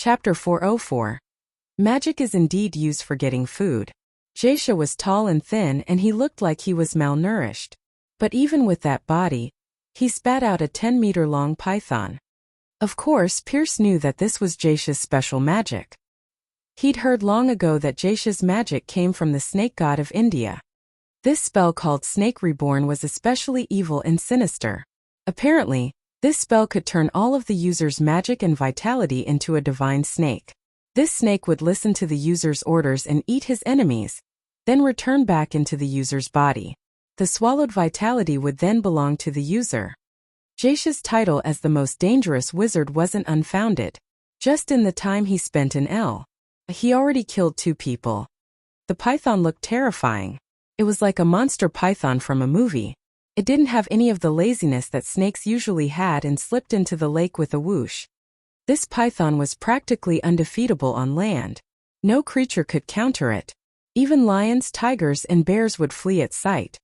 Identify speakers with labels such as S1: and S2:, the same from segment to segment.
S1: Chapter 404. Magic is indeed used for getting food. Jaisha was tall and thin and he looked like he was malnourished. But even with that body, he spat out a 10-meter-long python. Of course, Pierce knew that this was Jaisha's special magic. He'd heard long ago that Jaisha's magic came from the snake god of India. This spell called Snake Reborn was especially evil and sinister. Apparently, this spell could turn all of the user's magic and vitality into a divine snake. This snake would listen to the user's orders and eat his enemies, then return back into the user's body. The swallowed vitality would then belong to the user. Jaisha's title as the most dangerous wizard wasn't unfounded. Just in the time he spent in L, he already killed 2 people. The python looked terrifying. It was like a monster python from a movie. It didn't have any of the laziness that snakes usually had and slipped into the lake with a whoosh. This python was practically undefeatable on land. No creature could counter it. Even lions, tigers, and bears would flee at sight.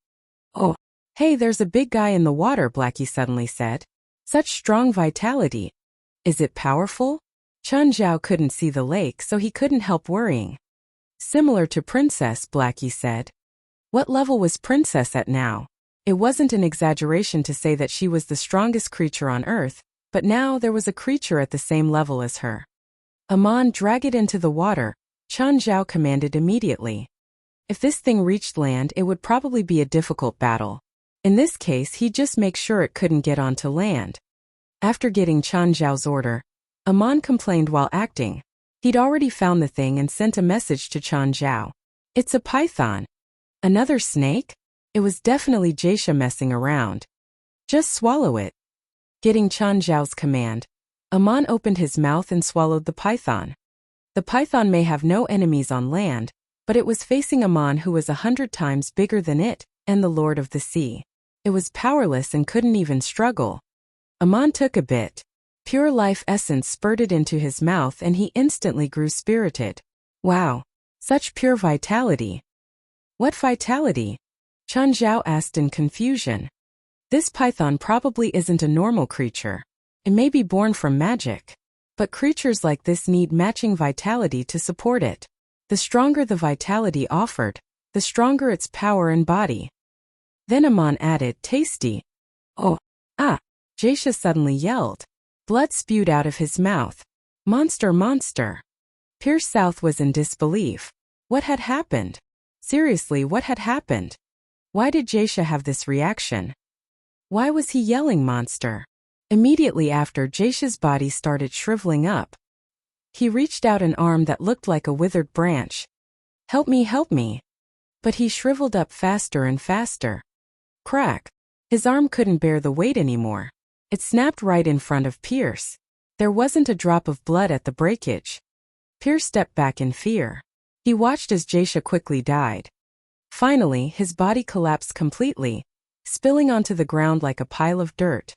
S1: "Oh, hey, there's a big guy in the water," Blackie suddenly said. "Such strong vitality. Is it powerful?" Chun Zhao couldn't see the lake, so he couldn't help worrying. "Similar to Princess," Blackie said. What level was Princess at now? It wasn't an exaggeration to say that she was the strongest creature on Earth, but now there was a creature at the same level as her. "Amon, drag it into the water," Chun Zhao commanded immediately. If this thing reached land, it would probably be a difficult battle. In this case, he'd just make sure it couldn't get onto land. After getting Chun Zhao's order, Amon complained while acting. He'd already found the thing and sent a message to Chun Zhao. "It's a python." Another snake? It was definitely Jaisha messing around. "Just swallow it." Getting Chun Zhao's command, Amon opened his mouth and swallowed the python. The python may have no enemies on land, but it was facing Amon, who was 100 times bigger than it, and the Lord of the Sea. It was powerless and couldn't even struggle. Amon took a bit. Pure life essence spurted into his mouth and he instantly grew spirited. Wow! Such pure vitality. What vitality? Chun Zhao asked in confusion. This python probably isn't a normal creature. It may be born from magic. But creatures like this need matching vitality to support it. The stronger the vitality offered, the stronger its power and body. Then Amon added, "Tasty." "Oh, ah!" Jaisha suddenly yelled. Blood spewed out of his mouth. "Monster, monster!" Pierce South was in disbelief. What had happened? Seriously, what had happened? Why did Jaisha have this reaction? Why was he yelling monster? Immediately after, Jaisha's body started shriveling up. He reached out an arm that looked like a withered branch. "Help me, help me." But he shriveled up faster and faster. Crack. His arm couldn't bear the weight anymore. It snapped right in front of Pierce. There wasn't a drop of blood at the breakage. Pierce stepped back in fear. He watched as Jaisha quickly died. Finally, his body collapsed completely, spilling onto the ground like a pile of dirt.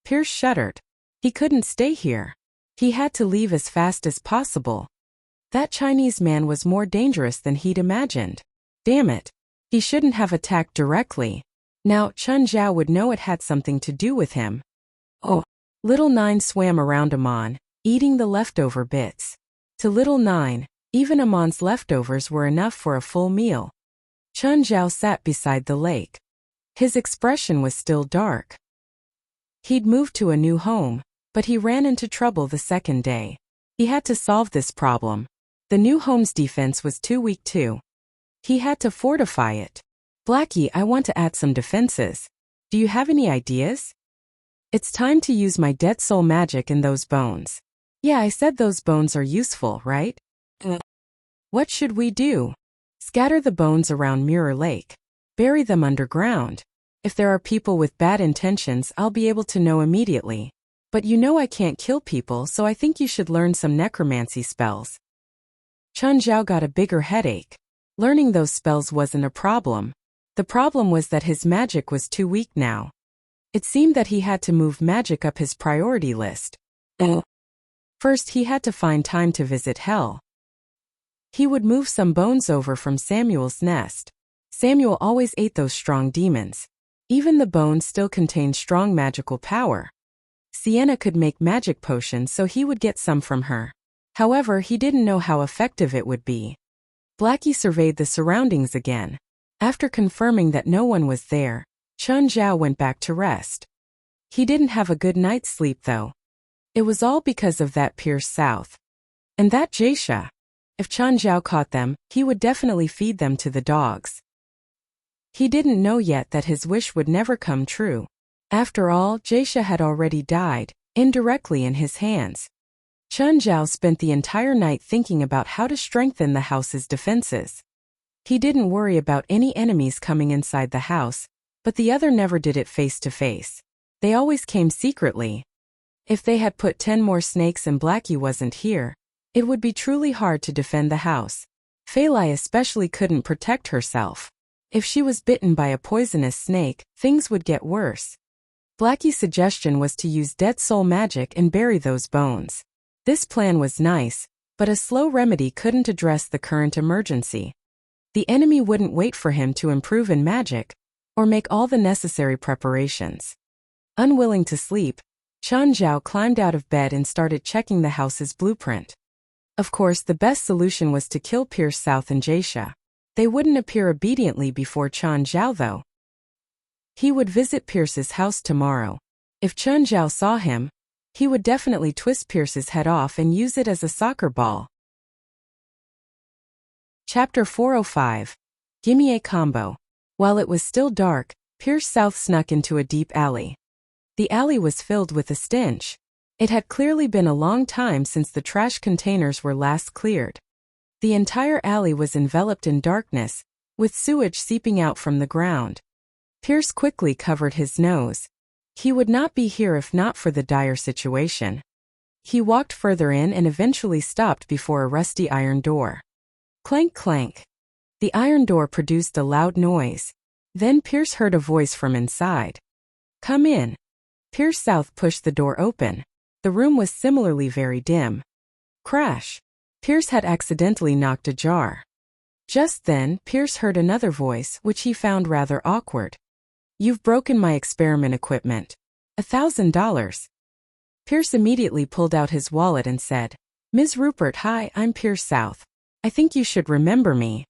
S1: Pierce shuddered. He couldn't stay here. He had to leave as fast as possible. That Chinese man was more dangerous than he'd imagined. Damn it. He shouldn't have attacked directly. Now, Chun Zhao would know it had something to do with him. Oh. Little Nine swam around Amon, eating the leftover bits. To Little Nine, even Amon's leftovers were enough for a full meal. Chun Zhao sat beside the lake. His expression was still dark. He'd moved to a new home, but he ran into trouble the second day. He had to solve this problem. The new home's defense was too weak too. He had to fortify it. "Blackie, I want to add some defenses. Do you have any ideas?" "It's time to use my dead soul magic in those bones." "Yeah, I said those bones are useful, right?" "What should we do?" "Scatter the bones around Mirror Lake. Bury them underground. If there are people with bad intentions, I'll be able to know immediately. But you know I can't kill people, so I think you should learn some necromancy spells." Chun Zhao got a bigger headache. Learning those spells wasn't a problem. The problem was that his magic was too weak now. It seemed that he had to move magic up his priority list. First, he had to find time to visit Hell. He would move some bones over from Samuel's nest. Samuel always ate those strong demons. Even the bones still contained strong magical power. Sienna could make magic potions, so he would get some from her. However, he didn't know how effective it would be. Blackie surveyed the surroundings again. After confirming that no one was there, Chun Zhao went back to rest. He didn't have a good night's sleep though. It was all because of that Pierce South. And that geisha. If Chun Zhao caught them, he would definitely feed them to the dogs. He didn't know yet that his wish would never come true. After all, geisha had already died, indirectly in his hands. Chun Zhao spent the entire night thinking about how to strengthen the house's defenses. He didn't worry about any enemies coming inside the house, but the other never did it face to face. They always came secretly. If they had put 10 more snakes and Blackie wasn't here, it would be truly hard to defend the house. Fei Lai especially couldn't protect herself. If she was bitten by a poisonous snake, things would get worse. Blackie's suggestion was to use dead soul magic and bury those bones. This plan was nice, but a slow remedy couldn't address the current emergency. The enemy wouldn't wait for him to improve in magic, or make all the necessary preparations. Unwilling to sleep, Chun Zhao climbed out of bed and started checking the house's blueprint. Of course, the best solution was to kill Pierce South and Geisha. They wouldn't appear obediently before Chun Zhao though. He would visit Pierce's house tomorrow. If Chun Zhao saw him, he would definitely twist Pierce's head off and use it as a soccer ball. Chapter 405. Gimme a combo. While it was still dark, Pierce South snuck into a deep alley. The alley was filled with a stench. It had clearly been a long time since the trash containers were last cleared. The entire alley was enveloped in darkness, with sewage seeping out from the ground. Pierce quickly covered his nose. He would not be here if not for the dire situation. He walked further in and eventually stopped before a rusty iron door. Clank clank. The iron door produced a loud noise. Then Pierce heard a voice from inside. Come in. Pierce South pushed the door open. The room was similarly very dim. Crash. Pierce had accidentally knocked ajar. Just then, Pierce heard another voice, which he found rather awkward. You've broken my experiment equipment. $1,000. Pierce immediately pulled out his wallet and said, Ms. Rupert, hi, I'm Pierce South. I think you should remember me.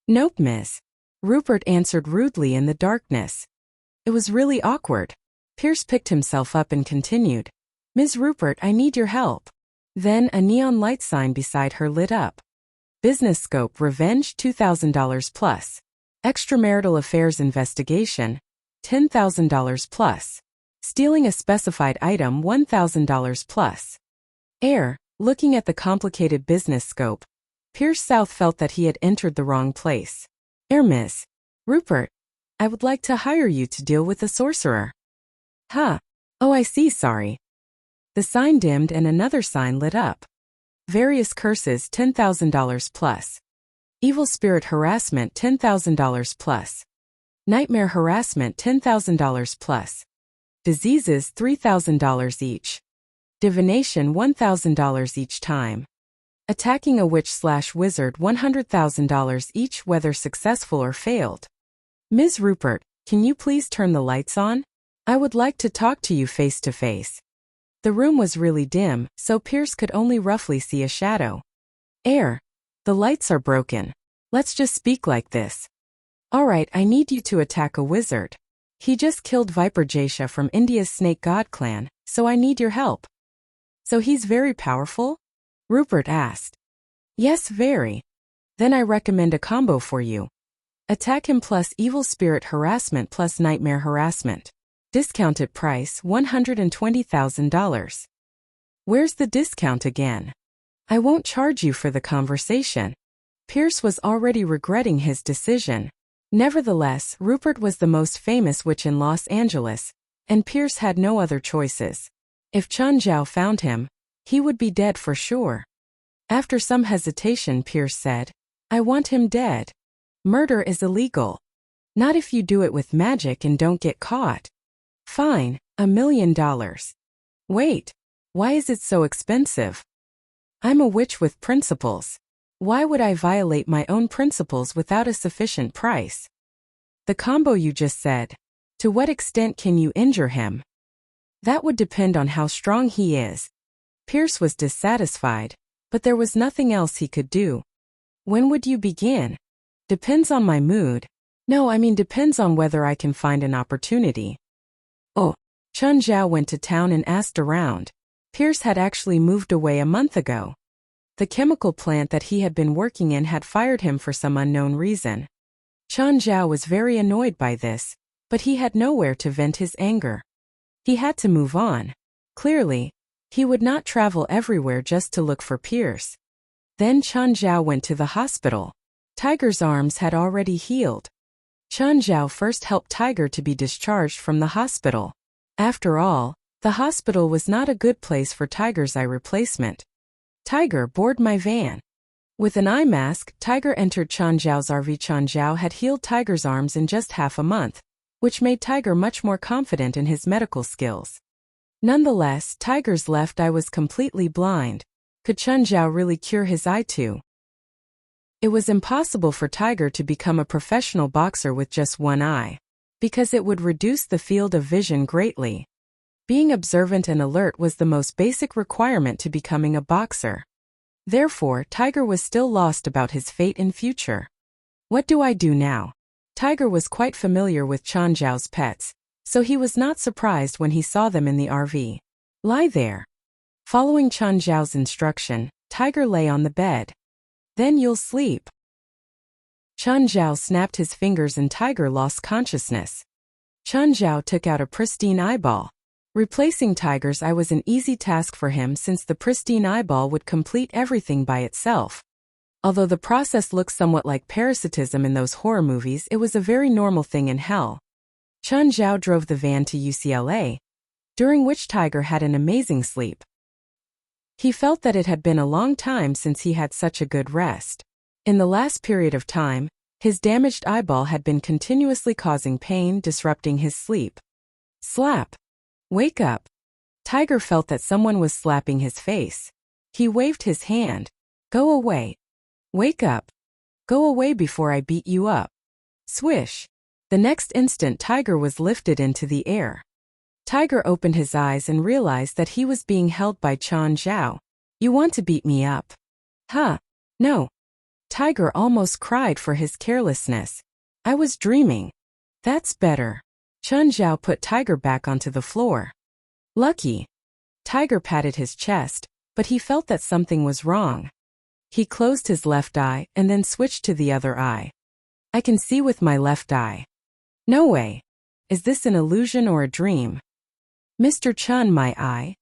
S1: Nope, miss. Rupert answered rudely in the darkness. It was really awkward. Pierce picked himself up and continued. Ms. Rupert, I need your help. Then a neon light sign beside her lit up. Business scope, revenge, $2,000 plus. Extramarital affairs investigation, $10,000 plus. Stealing a specified item, $1,000 plus. Looking at the complicated business scope, Pierce South felt that he had entered the wrong place. Miss Rupert, I would like to hire you to deal with a sorcerer. Huh. Oh, I see, sorry. The sign dimmed and another sign lit up. Various curses, $10,000 plus. Evil spirit harassment, $10,000 plus. Nightmare harassment, $10,000 plus. Diseases, $3,000 each. Divination, $1,000 each time. Attacking a witch/wizard, $100,000 each whether successful or failed. Ms. Rupert, can you please turn the lights on? I would like to talk to you face to face. The room was really dim, so Pierce could only roughly see a shadow. The lights are broken. Let's just speak like this. Alright, I need you to attack a wizard. He just killed Viper Geisha from India's Snake God clan, so I need your help. So he's very powerful? Rupert asked. Yes, very. Then I recommend a combo for you. Attack him plus evil spirit harassment plus nightmare harassment. Discounted price, $120,000. Where's the discount again? I won't charge you for the conversation. Pierce was already regretting his decision. Nevertheless, Rupert was the most famous witch in Los Angeles, and Pierce had no other choices. If Chun Zhao found him, he would be dead for sure. After some hesitation, Pierce said, I want him dead. Murder is illegal. Not if you do it with magic and don't get caught. Fine, $1 million. Wait, why is it so expensive? I'm a witch with principles. Why would I violate my own principles without a sufficient price? The combo you just said. To what extent can you injure him? That would depend on how strong he is. Pierce was dissatisfied. But there was nothing else he could do. When would you begin? Depends on my mood. No, I mean depends on whether I can find an opportunity. Oh. Chun Zhao went to town and asked around. Pierce had actually moved away a month ago. The chemical plant that he had been working in had fired him for some unknown reason. Chun Zhao was very annoyed by this, but he had nowhere to vent his anger. He had to move on. Clearly, he would not travel everywhere just to look for Pierce. Then Chun Zhao went to the hospital. Tiger's arms had already healed. Chun Zhao first helped Tiger to be discharged from the hospital. After all, the hospital was not a good place for Tiger's eye replacement. Tiger, board my van. With an eye mask, Tiger entered Chun Zhao's RV. Chun Zhao had healed Tiger's arms in just half a month, which made Tiger much more confident in his medical skills. Nonetheless, Tiger's left eye was completely blind. Could Chun Zhao really cure his eye too? It was impossible for Tiger to become a professional boxer with just one eye, because it would reduce the field of vision greatly. Being observant and alert was the most basic requirement to becoming a boxer. Therefore, Tiger was still lost about his fate and future. What do I do now? Tiger was quite familiar with Chun Zhao's pets, so he was not surprised when he saw them in the RV. Lie there. Following Chun Zhao's instruction, Tiger lay on the bed. Then you'll sleep. Chun Zhao snapped his fingers and Tiger lost consciousness. Chun Zhao took out a pristine eyeball. Replacing Tiger's eye was an easy task for him since the pristine eyeball would complete everything by itself. Although the process looks somewhat like parasitism in those horror movies, it was a very normal thing in hell. Chun Zhao drove the van to UCLA, during which Tiger had an amazing sleep. He felt that it had been a long time since he had such a good rest. In the last period of time, his damaged eyeball had been continuously causing pain, disrupting his sleep. Slap. Wake up. Tiger felt that someone was slapping his face. He waved his hand. Go away. Wake up. Go away before I beat you up. Swish. The next instant Tiger was lifted into the air. Tiger opened his eyes and realized that he was being held by Chun Zhao. You want to beat me up? Huh? No. Tiger almost cried for his carelessness. I was dreaming. That's better. Chun Zhao put Tiger back onto the floor. Lucky. Tiger patted his chest, but he felt that something was wrong. He closed his left eye and then switched to the other eye. I can see with my left eye. No way. Is this an illusion or a dream? Mr. Chun, my eye?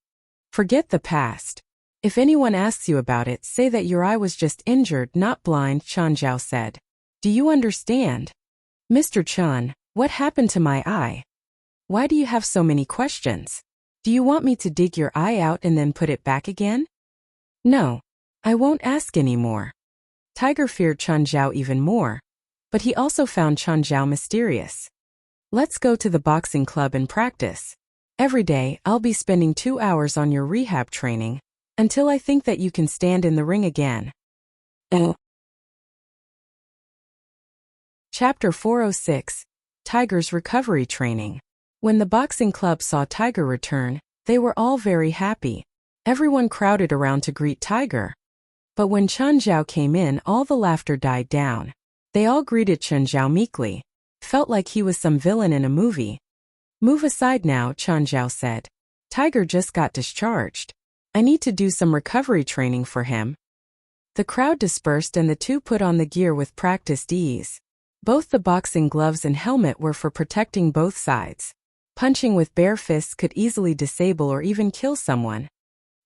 S1: Forget the past. If anyone asks you about it, say that your eye was just injured, not blind, Chun Zhao said. Do you understand? Mr. Chun, what happened to my eye? Why do you have so many questions? Do you want me to dig your eye out and then put it back again? No. I won't ask anymore. Tiger feared Chun Zhao even more, but he also found Chun Zhao mysterious. Let's go to the boxing club and practice. Every day, I'll be spending 2 hours on your rehab training, until I think that you can stand in the ring again. Chapter 406. Tiger's Recovery Training. When the boxing club saw Tiger return, they were all very happy. Everyone crowded around to greet Tiger. But when Chun Zhao came in, all the laughter died down. They all greeted Chun Zhao meekly. Felt like he was some villain in a movie. Move aside now, Chun Zhao said. Tiger just got discharged. I need to do some recovery training for him. The crowd dispersed and the two put on the gear with practiced ease. Both the boxing gloves and helmet were for protecting both sides. Punching with bare fists could easily disable or even kill someone.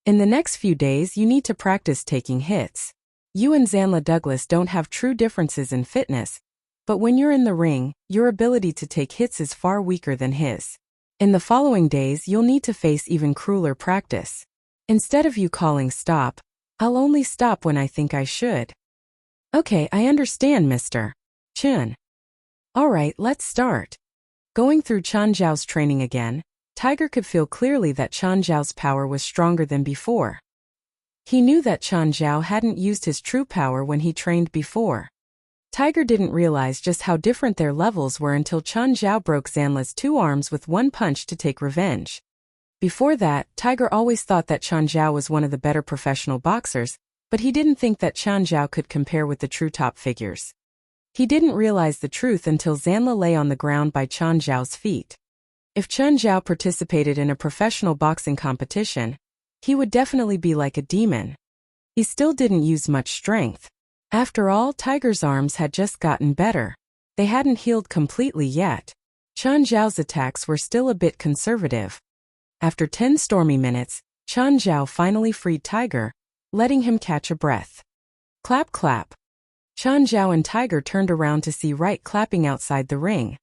S1: In the next few days, you need to practice taking hits. You and Zanla Douglas don't have true differences in fitness, but when you're in the ring, your ability to take hits is far weaker than his. In the following days, you'll need to face even crueler practice. Instead of you calling stop, I'll only stop when I think I should. Okay, I understand, Mr. Chun. Alright, let's start. Going through Chun Zhao's training again, Tiger could feel clearly that Chun Zhao's power was stronger than before. He knew that Chun Zhao hadn't used his true power when he trained before. Tiger didn't realize just how different their levels were until Chun Zhao broke Zanla's 2 arms with 1 punch to take revenge. Before that, Tiger always thought that Chun Zhao was one of the better professional boxers, But he didn't think that Chen Zhao could compare with the true top figures. He didn't realize the truth until Zanla lay on the ground by Chen Zhao's feet. If Chen Zhao participated in a professional boxing competition, he would definitely be like a demon. He still didn't use much strength. After all, Tiger's arms had just gotten better. They hadn't healed completely yet. Chen Zhao's attacks were still a bit conservative. After 10 stormy minutes, Chen Zhao finally freed Tiger, letting him catch a breath. Clap clap. Chen Zhao and Tiger turned around to see Wright clapping outside the ring.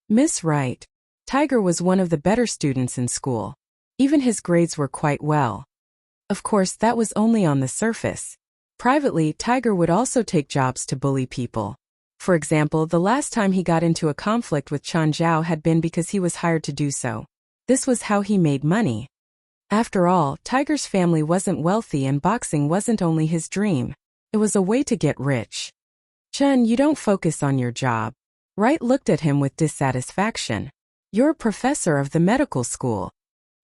S1: Miss Wright. Tiger was one of the better students in school. Even his grades were quite well. Of course, that was only on the surface. Privately, Tiger would also take jobs to bully people. For example, the last time he got into a conflict with Chen Zhao had been because he was hired to do so. This was how he made money. After all, Tiger's family wasn't wealthy and boxing wasn't only his dream. It was a way to get rich. Chen, you don't focus on your job. Wright looked at him with dissatisfaction. You're a professor of the medical school.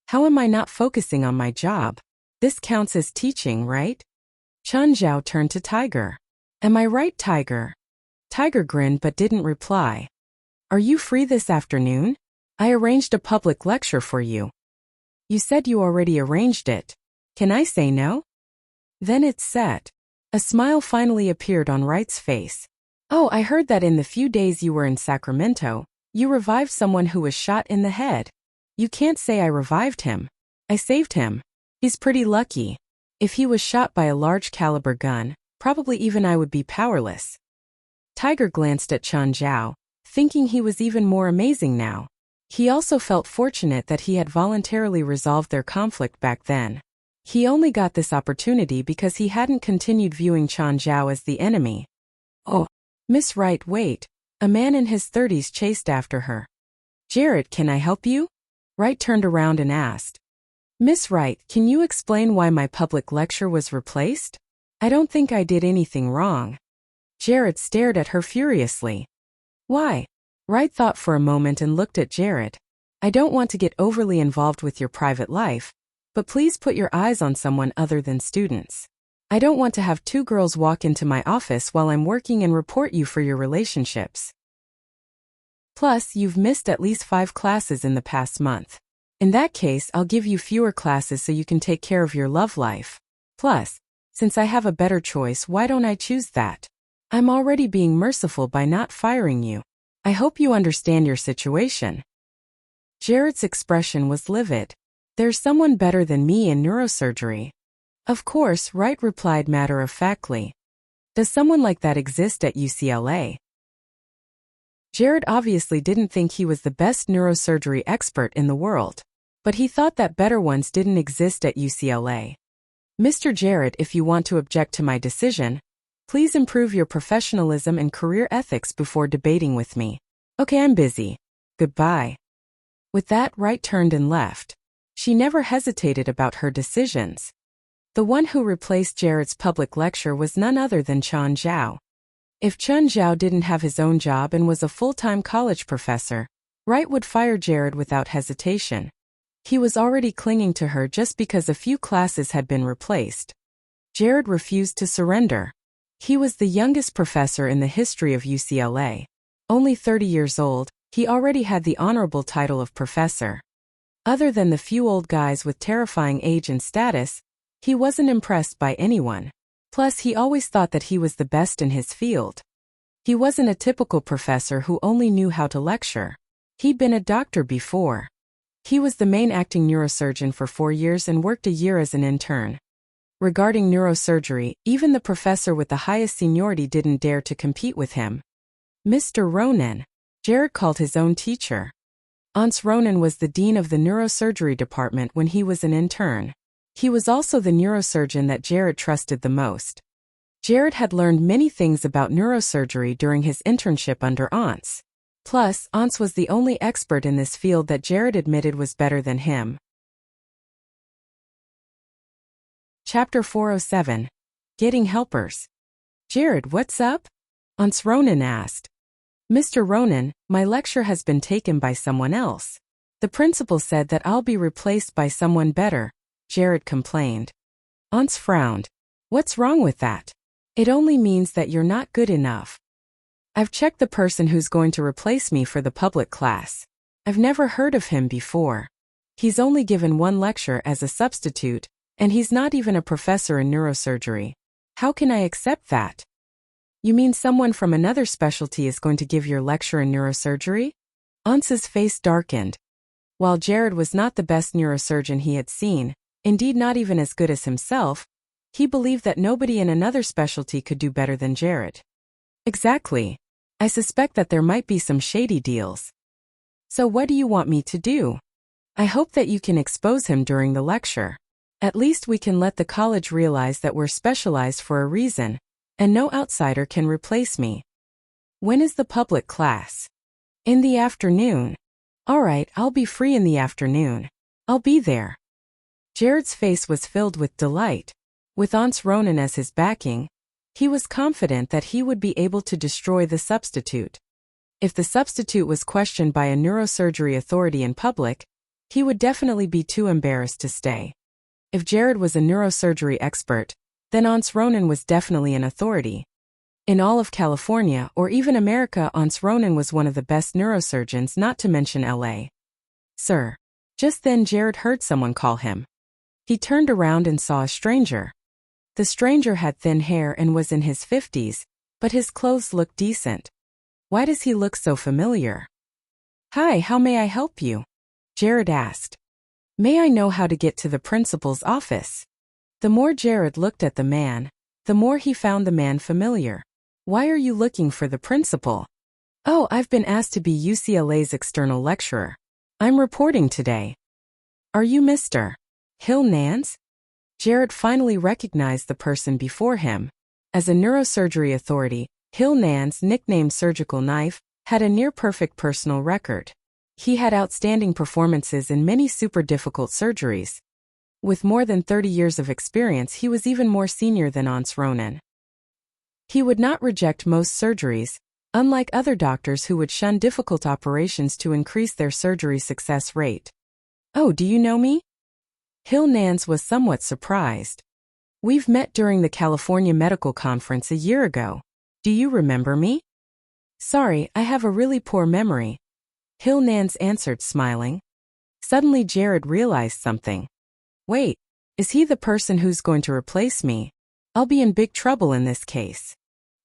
S1: How am I not focusing on my job? This counts as teaching, right? Chen Zhao turned to Tiger. Am I right, Tiger? Tiger grinned but didn't reply. Are you free this afternoon? I arranged a public lecture for you. You said you already arranged it. Can I say no? Then it's set. A smile finally appeared on Wright's face. Oh, I heard that in the few days you were in Sacramento, you revived someone who was shot in the head. You can't say I revived him. I saved him. He's pretty lucky. If he was shot by a large caliber gun, probably even I would be powerless. Tiger glanced at Chen Zhao, thinking he was even more amazing now. He also felt fortunate that he had voluntarily resolved their conflict back then. He only got this opportunity because he hadn't continued viewing Chen Zhao as the enemy. Oh, Miss Wright, wait. A man in his 30s chased after her. Jared, can I help you? Wright turned around and asked. Miss Wright, can you explain why my public lecture was replaced? I don't think I did anything wrong. Jared stared at her furiously. Why? Wright thought for a moment and looked at Jared. I don't want to get overly involved with your private life, but please put your eyes on someone other than students. I don't want to have 2 girls walk into my office while I'm working and report you for your relationships. Plus, you've missed at least 5 classes in the past month. In that case, I'll give you fewer classes so you can take care of your love life. Plus, since I have a better choice, why don't I choose that? I'm already being merciful by not firing you. I hope you understand your situation. Jared's expression was livid. There's someone better than me in neurosurgery. Of course, Wright replied matter-of-factly. Does someone like that exist at UCLA? Jared obviously didn't think he was the best neurosurgery expert in the world, but he thought that better ones didn't exist at UCLA. Mr. Jared, if you want to object to my decision, please improve your professionalism and career ethics before debating with me. Okay, I'm busy. Goodbye. With that, Wright turned and left. She never hesitated about her decisions. The one who replaced Jared's public lecture was none other than Chen Zhao. If Chen Zhao didn't have his own job and was a full-time college professor, Wright would fire Jared without hesitation. He was already clinging to her just because a few classes had been replaced. Jared refused to surrender. He was the youngest professor in the history of UCLA. Only 30 years old, he already had the honorable title of professor. Other than the few old guys with terrifying age and status, he wasn't impressed by anyone. Plus, he always thought that he was the best in his field. He wasn't a typical professor who only knew how to lecture. He'd been a doctor before. He was the main acting neurosurgeon for 4 years and worked a year as an intern. Regarding neurosurgery, even the professor with the highest seniority didn't dare to compete with him. Mr. Ronan, Jared called his own teacher. Ans Ronan was the dean of the neurosurgery department when he was an intern. He was also the neurosurgeon that Jared trusted the most. Jared had learned many things about neurosurgery during his internship under Ans. Plus, Ans was the only expert in this field that Jared admitted was better than him. Chapter 407. Getting Helpers. Jared, what's up? Ans Ronan asked. Mr. Ronan, my lecture has been taken by someone else. The principal said that I'll be replaced by someone better, Jared complained. Ans frowned. What's wrong with that? It only means that you're not good enough. I've checked the person who's going to replace me for the public class. I've never heard of him before. He's only given one lecture as a substitute, and he's not even a professor in neurosurgery. How can I accept that? You mean someone from another specialty is going to give your lecture in neurosurgery? Ans's face darkened. While Jared was not the best neurosurgeon he had seen, indeed not even as good as himself, he believed that nobody in another specialty could do better than Jared. Exactly. I suspect that there might be some shady deals. So what do you want me to do? I hope that you can expose him during the lecture. At least we can let the college realize that we're specialized for a reason, and no outsider can replace me. When is the public class? In the afternoon. All right, I'll be free in the afternoon. I'll be there. Jared's face was filled with delight. With Ans Ronan as his backing, he was confident that he would be able to destroy the substitute. If the substitute was questioned by a neurosurgery authority in public, he would definitely be too embarrassed to stay. If Jared was a neurosurgery expert, then Ans Ronan was definitely an authority. In all of California or even America, Ans Ronan was one of the best neurosurgeons, not to mention LA. Sir. Just then Jared heard someone call him. He turned around and saw a stranger. The stranger had thin hair and was in his 50s, but his clothes looked decent. Why does he look so familiar? Hi, how may I help you? Jared asked. May I know how to get to the principal's office? The more Jared looked at the man, the more he found the man familiar. Why are you looking for the principal? Oh, I've been asked to be UCLA's external lecturer. I'm reporting today. Are you Mr. Hill Nance? Jared finally recognized the person before him. As a neurosurgery authority, Hill Nance, nicknamed Surgical Knife, had a near-perfect personal record. He had outstanding performances in many super difficult surgeries. With more than 30 years of experience, he was even more senior than Ans Ronan. He would not reject most surgeries, unlike other doctors who would shun difficult operations to increase their surgery success rate. Oh, do you know me? Hill Nance was somewhat surprised. We've met during the California Medical Conference a year ago. Do you remember me? Sorry, I have a really poor memory. Hill Nance answered, smiling. Suddenly Jared realized something. Wait, is he the person who's going to replace me? I'll be in big trouble in this case.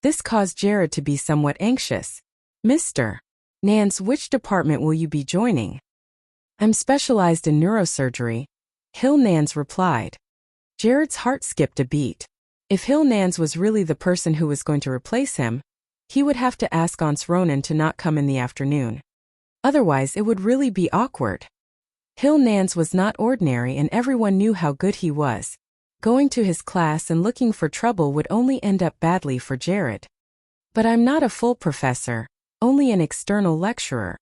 S1: This caused Jared to be somewhat anxious. Mr. Nance, which department will you be joining? I'm specialized in neurosurgery, Hill Nance replied. Jared's heart skipped a beat. If Hill Nance was really the person who was going to replace him, he would have to ask Ans Ronan to not come in the afternoon. Otherwise, it would really be awkward. Hill Nance was not ordinary and everyone knew how good he was. Going to his class and looking for trouble would only end up badly for Jared. But I'm not a full professor, only an external lecturer.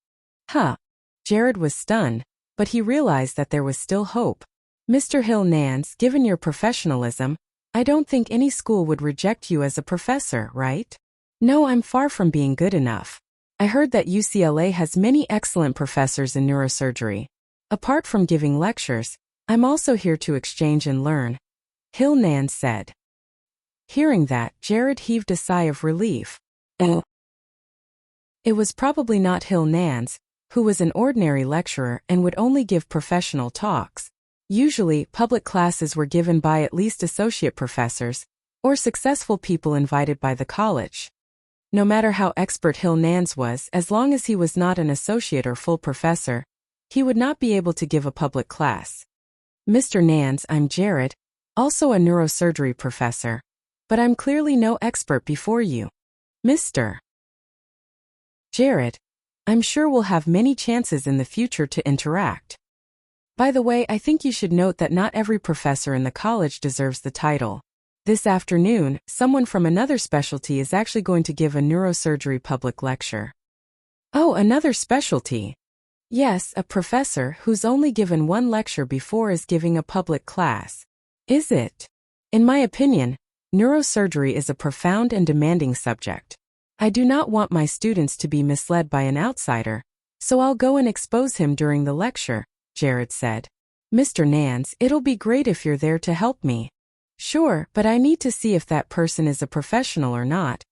S1: Huh. Jared was stunned, but he realized that there was still hope. Mr. Hill Nance, given your professionalism, I don't think any school would reject you as a professor, right? No, I'm far from being good enough. I heard that UCLA has many excellent professors in neurosurgery. Apart from giving lectures, I'm also here to exchange and learn, Hill Nance said. Hearing that, Jared heaved a sigh of relief. It was probably not Hill Nance, who was an ordinary lecturer and would only give professional talks. Usually, public classes were given by at least associate professors, or successful people invited by the college. No matter how expert Hill Nance was, as long as he was not an associate or full professor, he would not be able to give a public class. Mr. Nance, I'm Jared, also a neurosurgery professor, but I'm clearly no expert before you. Mr. Jared, I'm sure we'll have many chances in the future to interact. By the way, I think you should note that not every professor in the college deserves the title. This afternoon, someone from another specialty is actually going to give a neurosurgery public lecture. Oh, another specialty. Yes, a professor who's only given one lecture before is giving a public class. Is it? In my opinion, neurosurgery is a profound and demanding subject. I do not want my students to be misled by an outsider, so I'll go and expose him during the lecture, Jared said. Mr. Nance, it'll be great if you're there to help me. Sure, but I need to see if that person is a professional or not,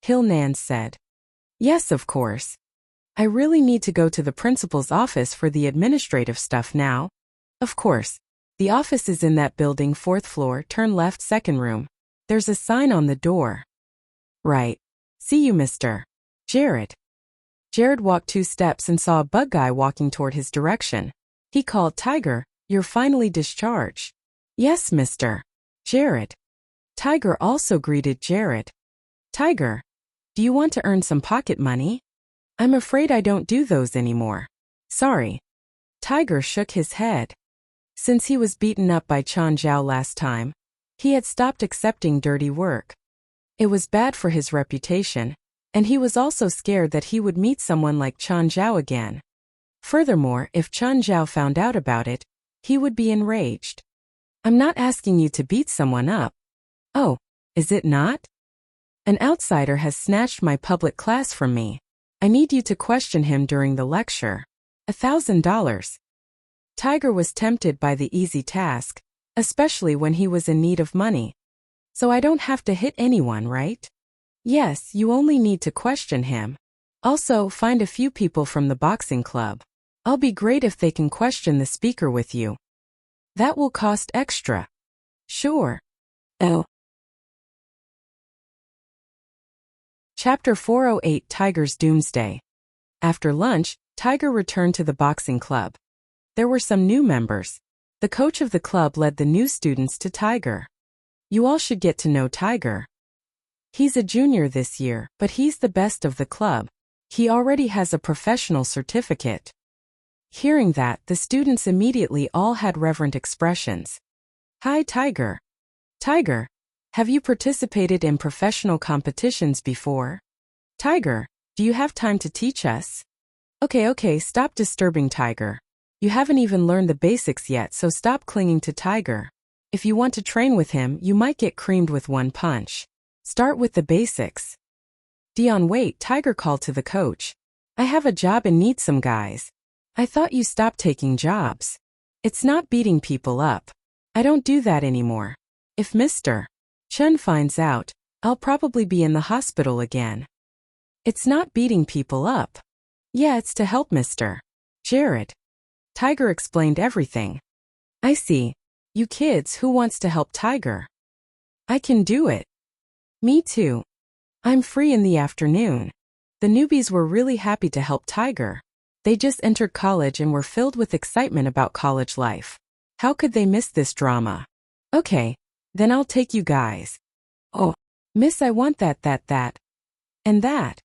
S1: Nan said. Yes, of course. I really need to go to the principal's office for the administrative stuff now. Of course. The office is in that building, 4th floor, turn left, 2nd room. There's a sign on the door. Right. See you, Mr. Jared. Jared walked 2 steps and saw a bug guy walking toward his direction. He called, Tiger, you're finally discharged. Yes, Mr. Jared. Tiger also greeted Jared. Tiger, do you want to earn some pocket money? I'm afraid I don't do those anymore. Sorry. Tiger shook his head. Since he was beaten up by Chan Zhao last time, he had stopped accepting dirty work. It was bad for his reputation, and he was also scared that he would meet someone like Chan Zhao again. Furthermore, if Chan Zhao found out about it, he would be enraged. I'm not asking you to beat someone up. Oh, is it not? An outsider has snatched my public class from me. I need you to question him during the lecture. $1,000. Tiger was tempted by the easy task, especially when he was in need of money. So I don't have to hit anyone, right? Yes, you only need to question him. Also, find a few people from the boxing club. I'll be great if they can question the speaker with you. That will cost extra. Sure. Oh. Chapter 408, Tiger's Doomsday. After lunch, Tiger returned to the boxing club. There were some new members. The coach of the club led the new students to Tiger. You all should get to know Tiger. He's a junior this year, but he's the best of the club. He already has a professional certificate. Hearing that, the students immediately all had reverent expressions. Hi, Tiger. Tiger, have you participated in professional competitions before? Tiger, do you have time to teach us? Okay, stop disturbing Tiger. You haven't even learned the basics yet, so stop clinging to Tiger. If you want to train with him, you might get creamed with one punch. Start with the basics. Dion, wait, Tiger called to the coach. I have a job and need some guys. I thought you stopped taking jobs. It's not beating people up. I don't do that anymore. If Mr. Chen finds out, I'll probably be in the hospital again. It's not beating people up. Yeah, it's to help Mr. Jared. Tiger explained everything. I see. You kids, who wants to help Tiger? I can do it. Me too. I'm free in the afternoon. The newbies were really happy to help Tiger. They just entered college and were filled with excitement about college life. How could they miss this drama? Okay, then I'll take you guys. Oh, miss, I want that. And that.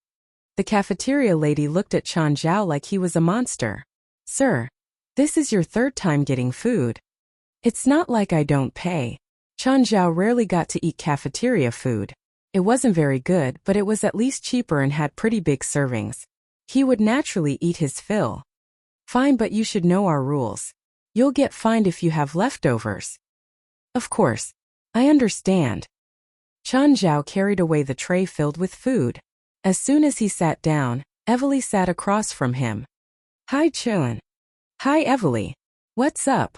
S1: The cafeteria lady looked at Chan Zhao like he was a monster. Sir, this is your 3rd time getting food. It's not like I don't pay. Chan Zhao rarely got to eat cafeteria food. It wasn't very good, but it was at least cheaper and had pretty big servings. He would naturally eat his fill. Fine, but you should know our rules. You'll get fined if you have leftovers. Of course. I understand. Chan Zhao carried away the tray filled with food. As soon as he sat down, Evely sat across from him. Hi, Chun. Hi, Evely. What's up?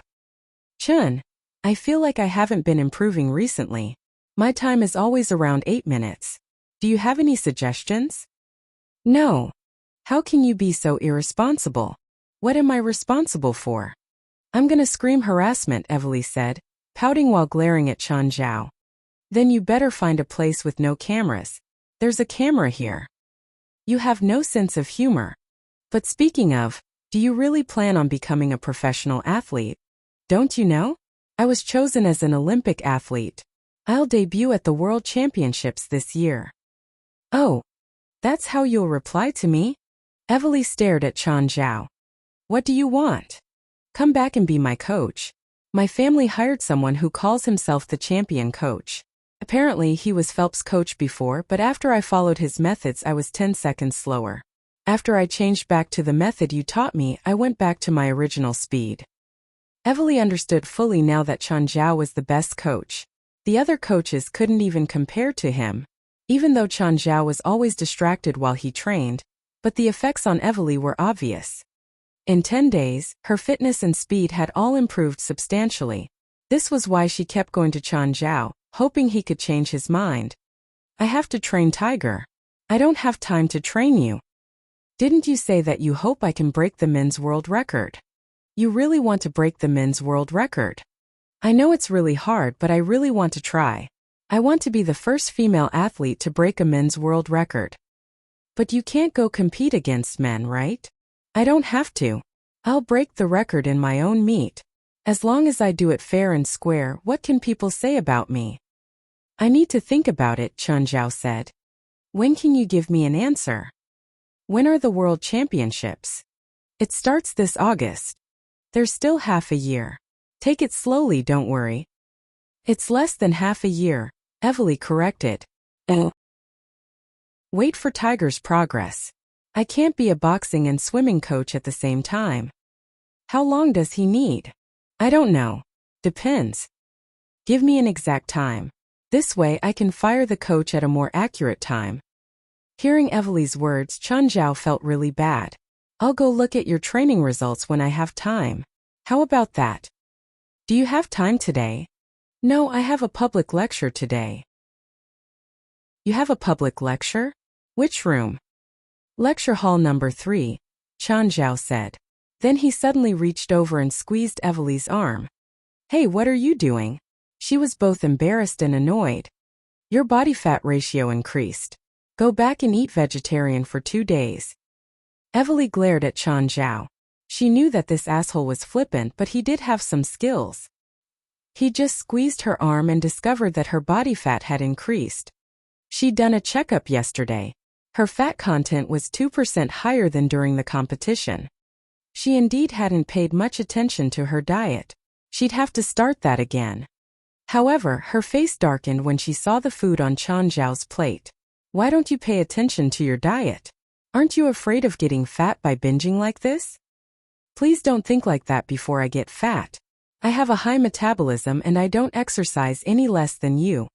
S1: Chun, I feel like I haven't been improving recently. My time is always around 8 minutes. Do you have any suggestions? No. How can you be so irresponsible? What am I responsible for? I'm gonna scream harassment, Evely said, pouting while glaring at Chan Zhao. Then you better find a place with no cameras. There's a camera here. You have no sense of humor. But speaking of, do you really plan on becoming a professional athlete? Don't you know? I was chosen as an Olympic athlete. I'll debut at the World Championships this year. Oh, that's how you'll reply to me? Evely stared at Chan Zhao. What do you want? Come back and be my coach. My family hired someone who calls himself the champion coach. Apparently he was Phelps' coach before, but after I followed his methods I was 10 seconds slower. After I changed back to the method you taught me, I went back to my original speed. Evely understood fully now that Chan Zhao was the best coach. The other coaches couldn't even compare to him. Even though Chan Zhao was always distracted while he trained, but the effects on Evely were obvious. In 10 days, her fitness and speed had all improved substantially. This was why she kept going to Changzhou, hoping he could change his mind. I have to train Tiger. I don't have time to train you. Didn't you say that you hope I can break the men's world record? You really want to break the men's world record? I know it's really hard, but I really want to try. I want to be the first female athlete to break a men's world record. But you can't go compete against men, right? I don't have to. I'll break the record in my own meet. As long as I do it fair and square, what can people say about me? I need to think about it, Chen Zhao said. When can you give me an answer? When are the World Championships? It starts this August. There's still half a year. Take it slowly, don't worry. It's less than half a year, Evely corrected. Wait for Tiger's progress. I can't be a boxing and swimming coach at the same time. How long does he need? I don't know. Depends. Give me an exact time. This way I can fire the coach at a more accurate time. Hearing Evely's words, Chen Zhao felt really bad. I'll go look at your training results when I have time. How about that? Do you have time today? No, I have a public lecture today. You have a public lecture? Which room? Lecture hall number 3, Chen Zhao said. Then he suddenly reached over and squeezed Evely's arm. Hey, what are you doing? She was both embarrassed and annoyed. Your body fat ratio increased. Go back and eat vegetarian for 2 days. Evely glared at Chen Zhao. She knew that this asshole was flippant, but he did have some skills. He just squeezed her arm and discovered that her body fat had increased. She'd done a checkup yesterday. Her fat content was 2% higher than during the competition. She indeed hadn't paid much attention to her diet. She'd have to start that again. However, her face darkened when she saw the food on Chen Zhao's plate. Why don't you pay attention to your diet? Aren't you afraid of getting fat by binging like this? Please don't think like that before I get fat. I have a high metabolism and I don't exercise any less than you.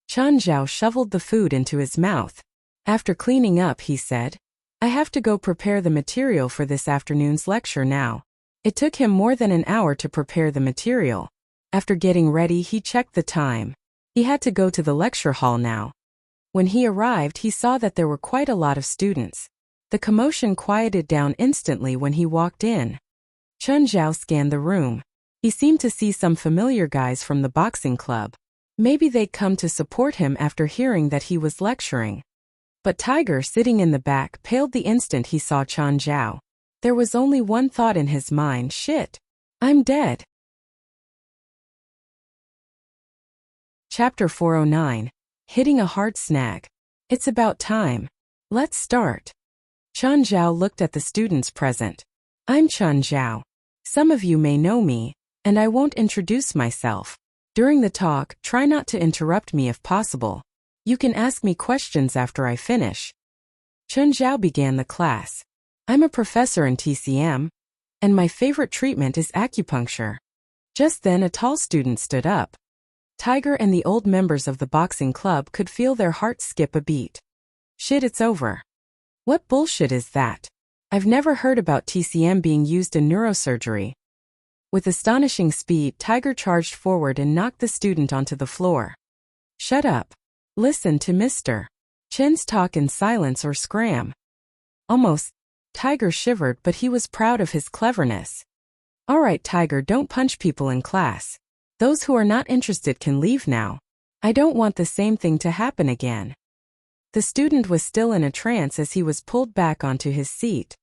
S1: Chen Zhao shoveled the food into his mouth. After cleaning up, he said, I have to go prepare the material for this afternoon's lecture now. It took him more than an hour to prepare the material. After getting ready, he checked the time. He had to go to the lecture hall now. When he arrived, he saw that there were quite a lot of students. The commotion quieted down instantly when he walked in. Chen Zhao scanned the room. He seemed to see some familiar guys from the boxing club. Maybe they'd come to support him after hearing that he was lecturing. But Tiger, sitting in the back, paled the instant he saw Chen Zhao. There was only one thought in his mind: shit, I'm dead. Chapter 409. Hitting a hard snag. It's about time. Let's start. Chen Zhao looked at the students present. I'm Chen Zhao. Some of you may know me, and I won't introduce myself. During the talk, try not to interrupt me if possible. You can ask me questions after I finish. Chen Zhao began the class. I'm a professor in TCM, and my favorite treatment is acupuncture. Just then a tall student stood up. Tiger and the old members of the boxing club could feel their hearts skip a beat. Shit, it's over. What bullshit is that? I've never heard about TCM being used in neurosurgery. With astonishing speed, Tiger charged forward and knocked the student onto the floor. Shut up. Listen to Mr. Chen's talk in silence or scram. Almost. Tiger shivered, but he was proud of his cleverness. All right, Tiger, don't punch people in class. Those who are not interested can leave now. I don't want the same thing to happen again. The student was still in a trance as he was pulled back onto his seat.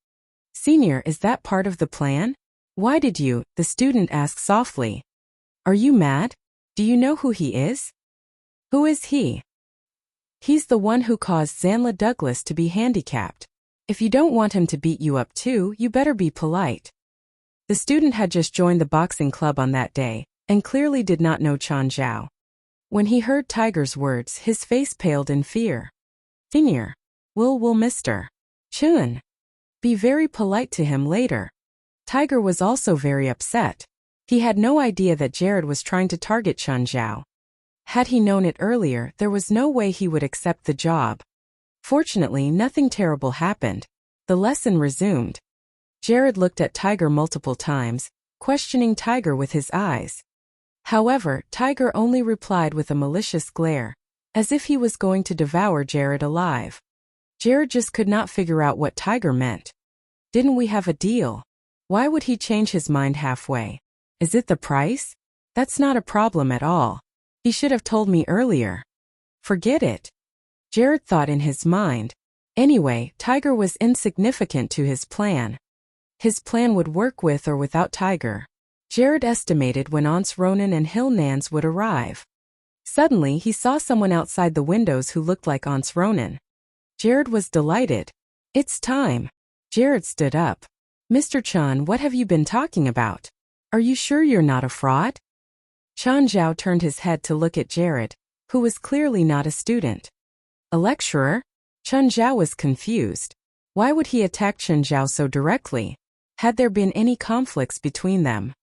S1: Senior, is that part of the plan? Why did you? The student asked softly. Are you mad? Do you know who he is? Who is he? He's the one who caused Zanla Douglas to be handicapped. If you don't want him to beat you up too, you better be polite. The student had just joined the boxing club on that day, and clearly did not know Chen Zhao. When he heard Tiger's words, his face paled in fear. Senior. Will Mr. Chen. Be very polite to him later. Tiger was also very upset. He had no idea that Jared was trying to target Chen Zhao. Had he known it earlier, there was no way he would accept the job. Fortunately, nothing terrible happened. The lesson resumed. Jared looked at Tiger multiple times, questioning Tiger with his eyes. However, Tiger only replied with a malicious glare, as if he was going to devour Jared alive. Jared just could not figure out what Tiger meant. Didn't we have a deal? Why would he change his mind halfway? Is it the price? That's not a problem at all. He should have told me earlier. Forget it. Jared thought in his mind. Anyway, Tiger was insignificant to his plan. His plan would work with or without Tiger. Jared estimated when Aunts Ronan and Hill Nans would arrive. Suddenly, he saw someone outside the windows who looked like Aunts Ronan. Jared was delighted. It's time. Jared stood up. Mr. Chan, what have you been talking about? Are you sure you're not a fraud? Chan Zhao turned his head to look at Jared, who was clearly not a student. A lecturer? Chen Zhao was confused. Why would he attack Chen Zhao so directly? Had there been any conflicts between them?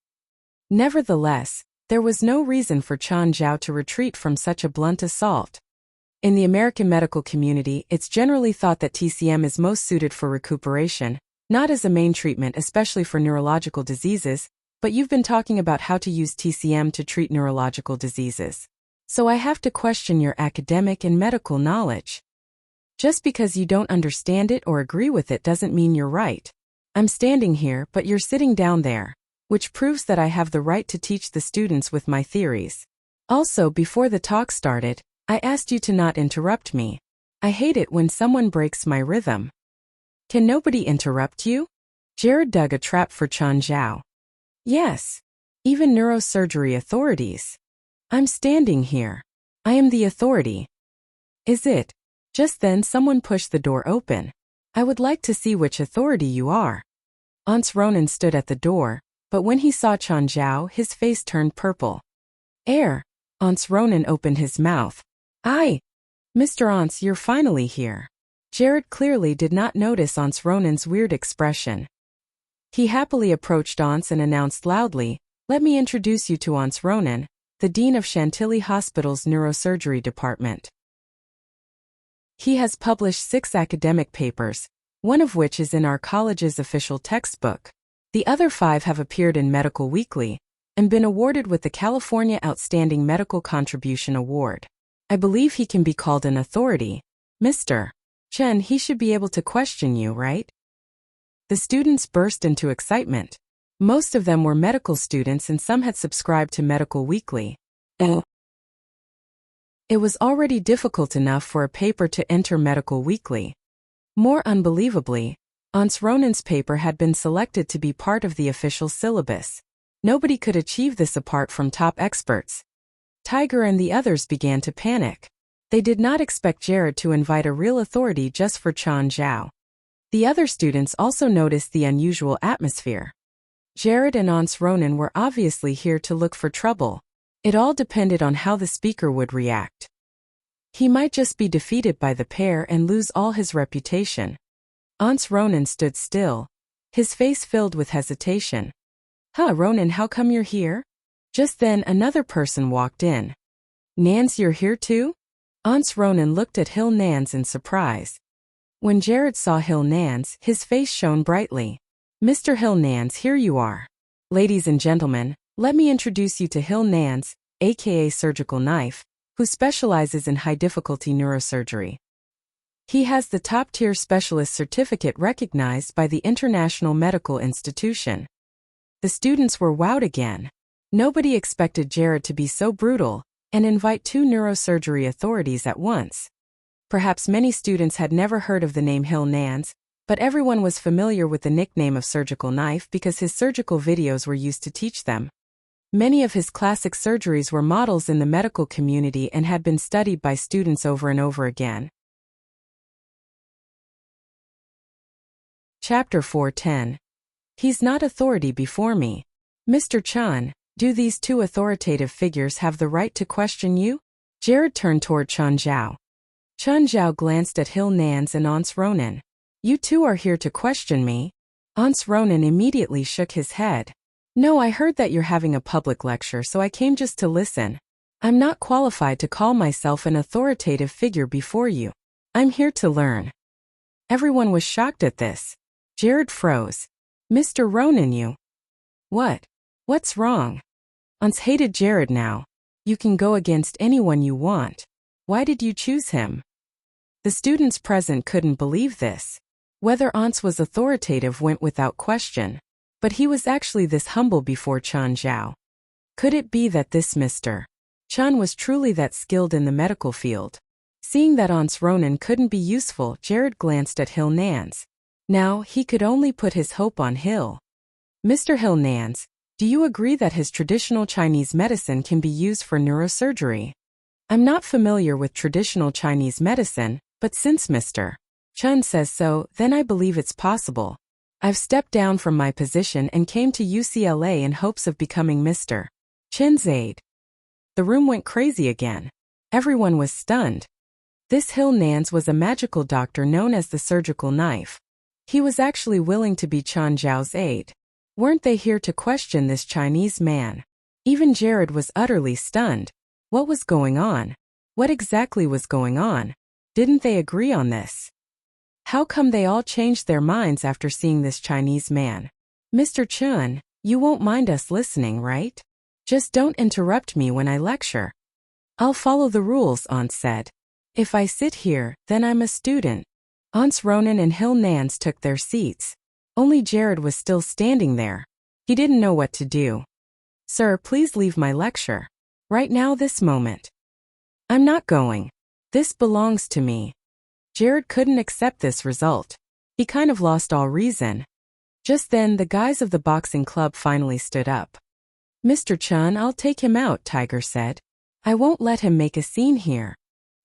S1: Nevertheless, there was no reason for Chen Zhao to retreat from such a blunt assault. In the American medical community, it's generally thought that TCM is most suited for recuperation, not as a main treatment, especially for neurological diseases, but you've been talking about how to use TCM to treat neurological diseases. So I have to question your academic and medical knowledge. Just because you don't understand it or agree with it doesn't mean you're right. I'm standing here, but you're sitting down there, which proves that I have the right to teach the students with my theories. Also, before the talk started, I asked you to not interrupt me. I hate it when someone breaks my rhythm. Can nobody interrupt you? Jared dug a trap for Chen Zhao. Yes. Even neurosurgery authorities. I'm standing here. I am the authority. Is it? Just then someone pushed the door open. I would like to see which authority you are. Aunts Ronan stood at the door, but when he saw Chen Zhao, his face turned purple. Air. Aunts Ronan opened his mouth. Mr. Aunts, you're finally here. Jared clearly did not notice Aunts Ronan's weird expression. He happily approached Aunts and announced loudly, let me introduce you to Aunts Ronan, the Dean of Chantilly Hospital's Neurosurgery Department. He has published 6 academic papers, one of which is in our college's official textbook. The other 5 have appeared in Medical Weekly and been awarded with the California Outstanding Medical Contribution Award. I believe he can be called an authority. Mr. Chen, he should be able to question you, right? The students burst into excitement. Most of them were medical students and some had subscribed to Medical Weekly. It was already difficult enough for a paper to enter Medical Weekly. More unbelievably, Aunts Ronan's paper had been selected to be part of the official syllabus. Nobody could achieve this apart from top experts. Tiger and the others began to panic. They did not expect Jared to invite a real authority just for Chen Zhao. The other students also noticed the unusual atmosphere. Jared and Aunts Ronan were obviously here to look for trouble. It all depended on how the speaker would react. He might just be defeated by the pair and lose all his reputation. Aunts Ronan stood still, his face filled with hesitation. Ronan, how come you're here? Just then another person walked in. Nans, you're here too? Aunts Ronan looked at Hill Nans in surprise. When Jared saw Hill Nans, his face shone brightly. Mr. Hill Nans, here you are. Ladies and gentlemen, let me introduce you to Hill Nans, aka Surgical Knife, who specializes in high-difficulty neurosurgery. He has the top-tier specialist certificate recognized by the International Medical Institution. The students were wowed again. Nobody expected Jared to be so brutal and invite 2 neurosurgery authorities at once. Perhaps many students had never heard of the name Hill Nans, but everyone was familiar with the nickname of Surgical Knife because his surgical videos were used to teach them. Many of his classic surgeries were models in the medical community and had been studied by students over and over again. Chapter 4:10. He's not authority before me. Mr. Chan, do these 2 authoritative figures have the right to question you? Jared turned toward Chen Zhao. Chen Zhao glanced at Hill Nans and Aunts Ronan. You 2 are here to question me? Aunts Ronan immediately shook his head. No, I heard that you're having a public lecture, so I came just to listen. I'm not qualified to call myself an authoritative figure before you. I'm here to learn. Everyone was shocked at this. Jared froze. Mr. Ronan, you. What? What's wrong? Ans hated Jared now. You can go against anyone you want. Why did you choose him? The students present couldn't believe this. Whether Ans was authoritative went without question. But he was actually this humble before Chen Zhao. Could it be that this Mr. Chen was truly that skilled in the medical field? Seeing that Ans Ronan couldn't be useful, Jared glanced at Hill Nans. Now, he could only put his hope on Hill. Mr. Hill Nans, do you agree that his traditional Chinese medicine can be used for neurosurgery? I'm not familiar with traditional Chinese medicine, but since Mr. Chen says so, then I believe it's possible. I've stepped down from my position and came to UCLA in hopes of becoming Mr. Chen's aide. The room went crazy again. Everyone was stunned. This Hill Nans was a magical doctor known as the surgical knife. He was actually willing to be Chen Zhao's aide. Weren't they here to question this Chinese man? Even Jared was utterly stunned. What was going on? What exactly was going on? Didn't they agree on this? How come they all changed their minds after seeing this Chinese man? Mr. Chen, you won't mind us listening, right? Just don't interrupt me when I lecture. I'll follow the rules, Aunt said. If I sit here, then I'm a student. Aunts Ronan and Hill Nans took their seats. Only Jared was still standing there. He didn't know what to do. Sir, please leave my lecture. Right now, this moment. I'm not going. This belongs to me. Jared couldn't accept this result. He kind of lost all reason. Just then, the guys of the boxing club finally stood up. Mr. Chen, I'll take him out, Tiger said. I won't let him make a scene here.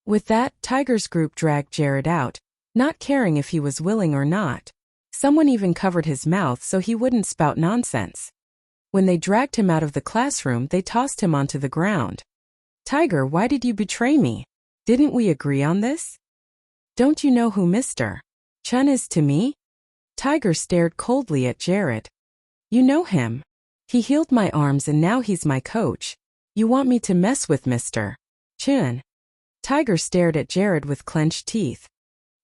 S1: With that, Tiger's group dragged Jared out, not caring if he was willing or not. Someone even covered his mouth so he wouldn't spout nonsense. When they dragged him out of the classroom, they tossed him onto the ground. Tiger, why did you betray me? Didn't we agree on this? Don't you know who Mr. Chen is to me? Tiger stared coldly at Jared. You know him. He healed my arms and now he's my coach. You want me to mess with Mr. Chen? Tiger stared at Jared with clenched teeth.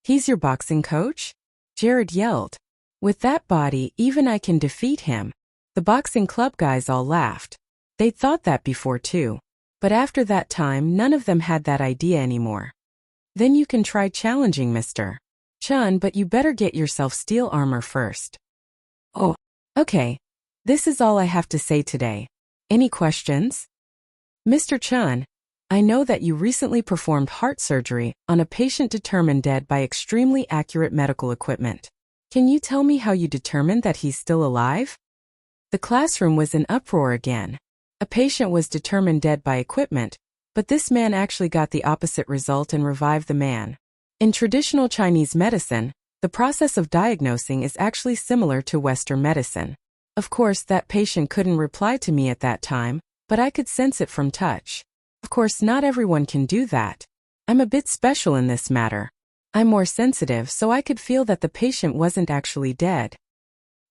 S1: He's your boxing coach? Jared yelled. With that body, even I can defeat him. The boxing club guys all laughed. They'd thought that before too. But after that time, none of them had that idea anymore. Then you can try challenging Mr. Chen, but you better get yourself steel armor first. Oh, okay. This is all I have to say today. Any questions? Mr. Chen, I know that you recently performed heart surgery on a patient determined dead by extremely accurate medical equipment. Can you tell me how you determined that he's still alive? The classroom was in uproar again. A patient was determined dead by equipment, but this man actually got the opposite result and revived the man. In traditional Chinese medicine, the process of diagnosing is actually similar to Western medicine. Of course, that patient couldn't reply to me at that time, but I could sense it from touch. Of course, not everyone can do that. I'm a bit special in this matter. I'm more sensitive, so I could feel that the patient wasn't actually dead.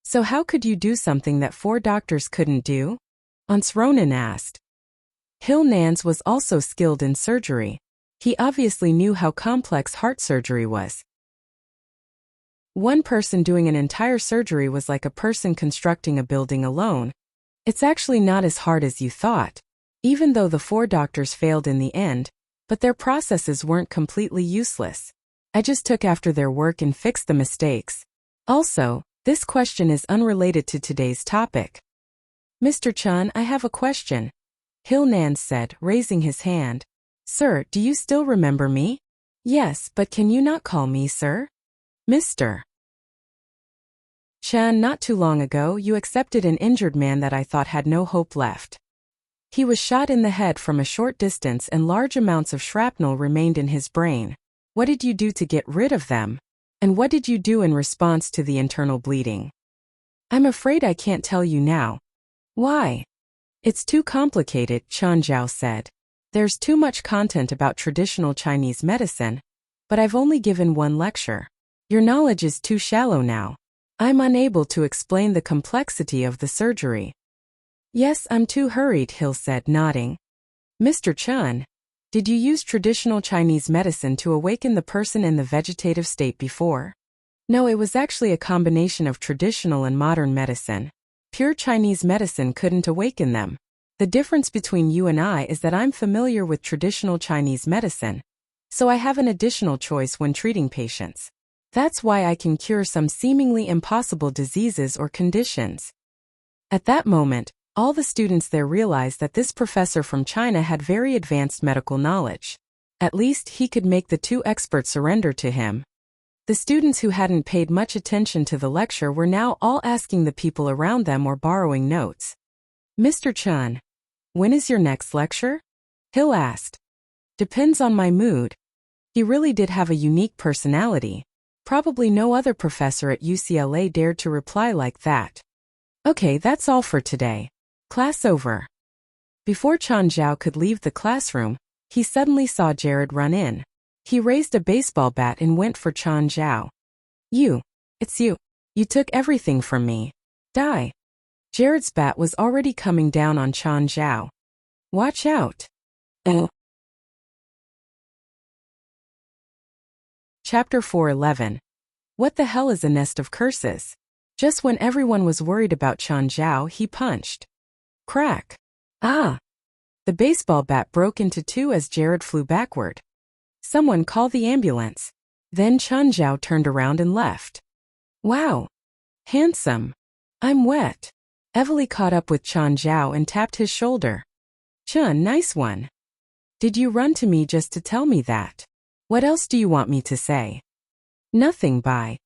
S1: So how could you do something that 4 doctors couldn't do? Aunts Ronan asked. Hill Nans was also skilled in surgery. He obviously knew how complex heart surgery was. One person doing an entire surgery was like a person constructing a building alone. It's actually not as hard as you thought. Even though the 4 doctors failed in the end, but their processes weren't completely useless. I just took after their work and fixed the mistakes. Also, this question is unrelated to today's topic. Mr. Chen, I have a question. Hill Nans said, raising his hand. Sir, do you still remember me? Yes, but can you not call me sir? Mr. Chen, not too long ago you accepted an injured man that I thought had no hope left. He was shot in the head from a short distance and large amounts of shrapnel remained in his brain. What did you do to get rid of them? And what did you do in response to the internal bleeding? I'm afraid I can't tell you now. Why? It's too complicated, Chen Zhao said. There's too much content about traditional Chinese medicine, but I've only given 1 lecture. Your knowledge is too shallow now. I'm unable to explain the complexity of the surgery. Yes, I'm too hurried, Hill said, nodding. Mr. Chen, did you use traditional Chinese medicine to awaken the person in the vegetative state before? No, it was actually a combination of traditional and modern medicine. Pure Chinese medicine couldn't awaken them. The difference between you and I is that I'm familiar with traditional Chinese medicine, so I have an additional choice when treating patients. That's why I can cure some seemingly impossible diseases or conditions. At that moment, all the students there realized that this professor from China had very advanced medical knowledge. At least he could make the two experts surrender to him. The students who hadn't paid much attention to the lecture were now all asking the people around them or borrowing notes. "Mr. Chun, when is your next lecture?" Hill asked. "Depends on my mood." He really did have a unique personality. Probably no other professor at UCLA dared to reply like that. "Okay, that's all for today. Class over." Before Chan Zhao could leave the classroom, he suddenly saw Jared run in. He raised a baseball bat and went for Chan Zhao. It's you. You took everything from me. Die." Jared's bat was already coming down on Chan Zhao. "Watch out." Oh. Chapter 4:11. What the hell is a nest of curses? Just when everyone was worried about Chan Zhao, he punched. Crack. Ah! The baseball bat broke into two as Jared flew backward. "Someone call the ambulance." Then Chan Zhao turned around and left. "Wow! Handsome. I'm wet." Evely caught up with Chan Zhao and tapped his shoulder. "Chun, nice one. Did you run to me just to tell me that? What else do you want me to say?" "Nothing, bye."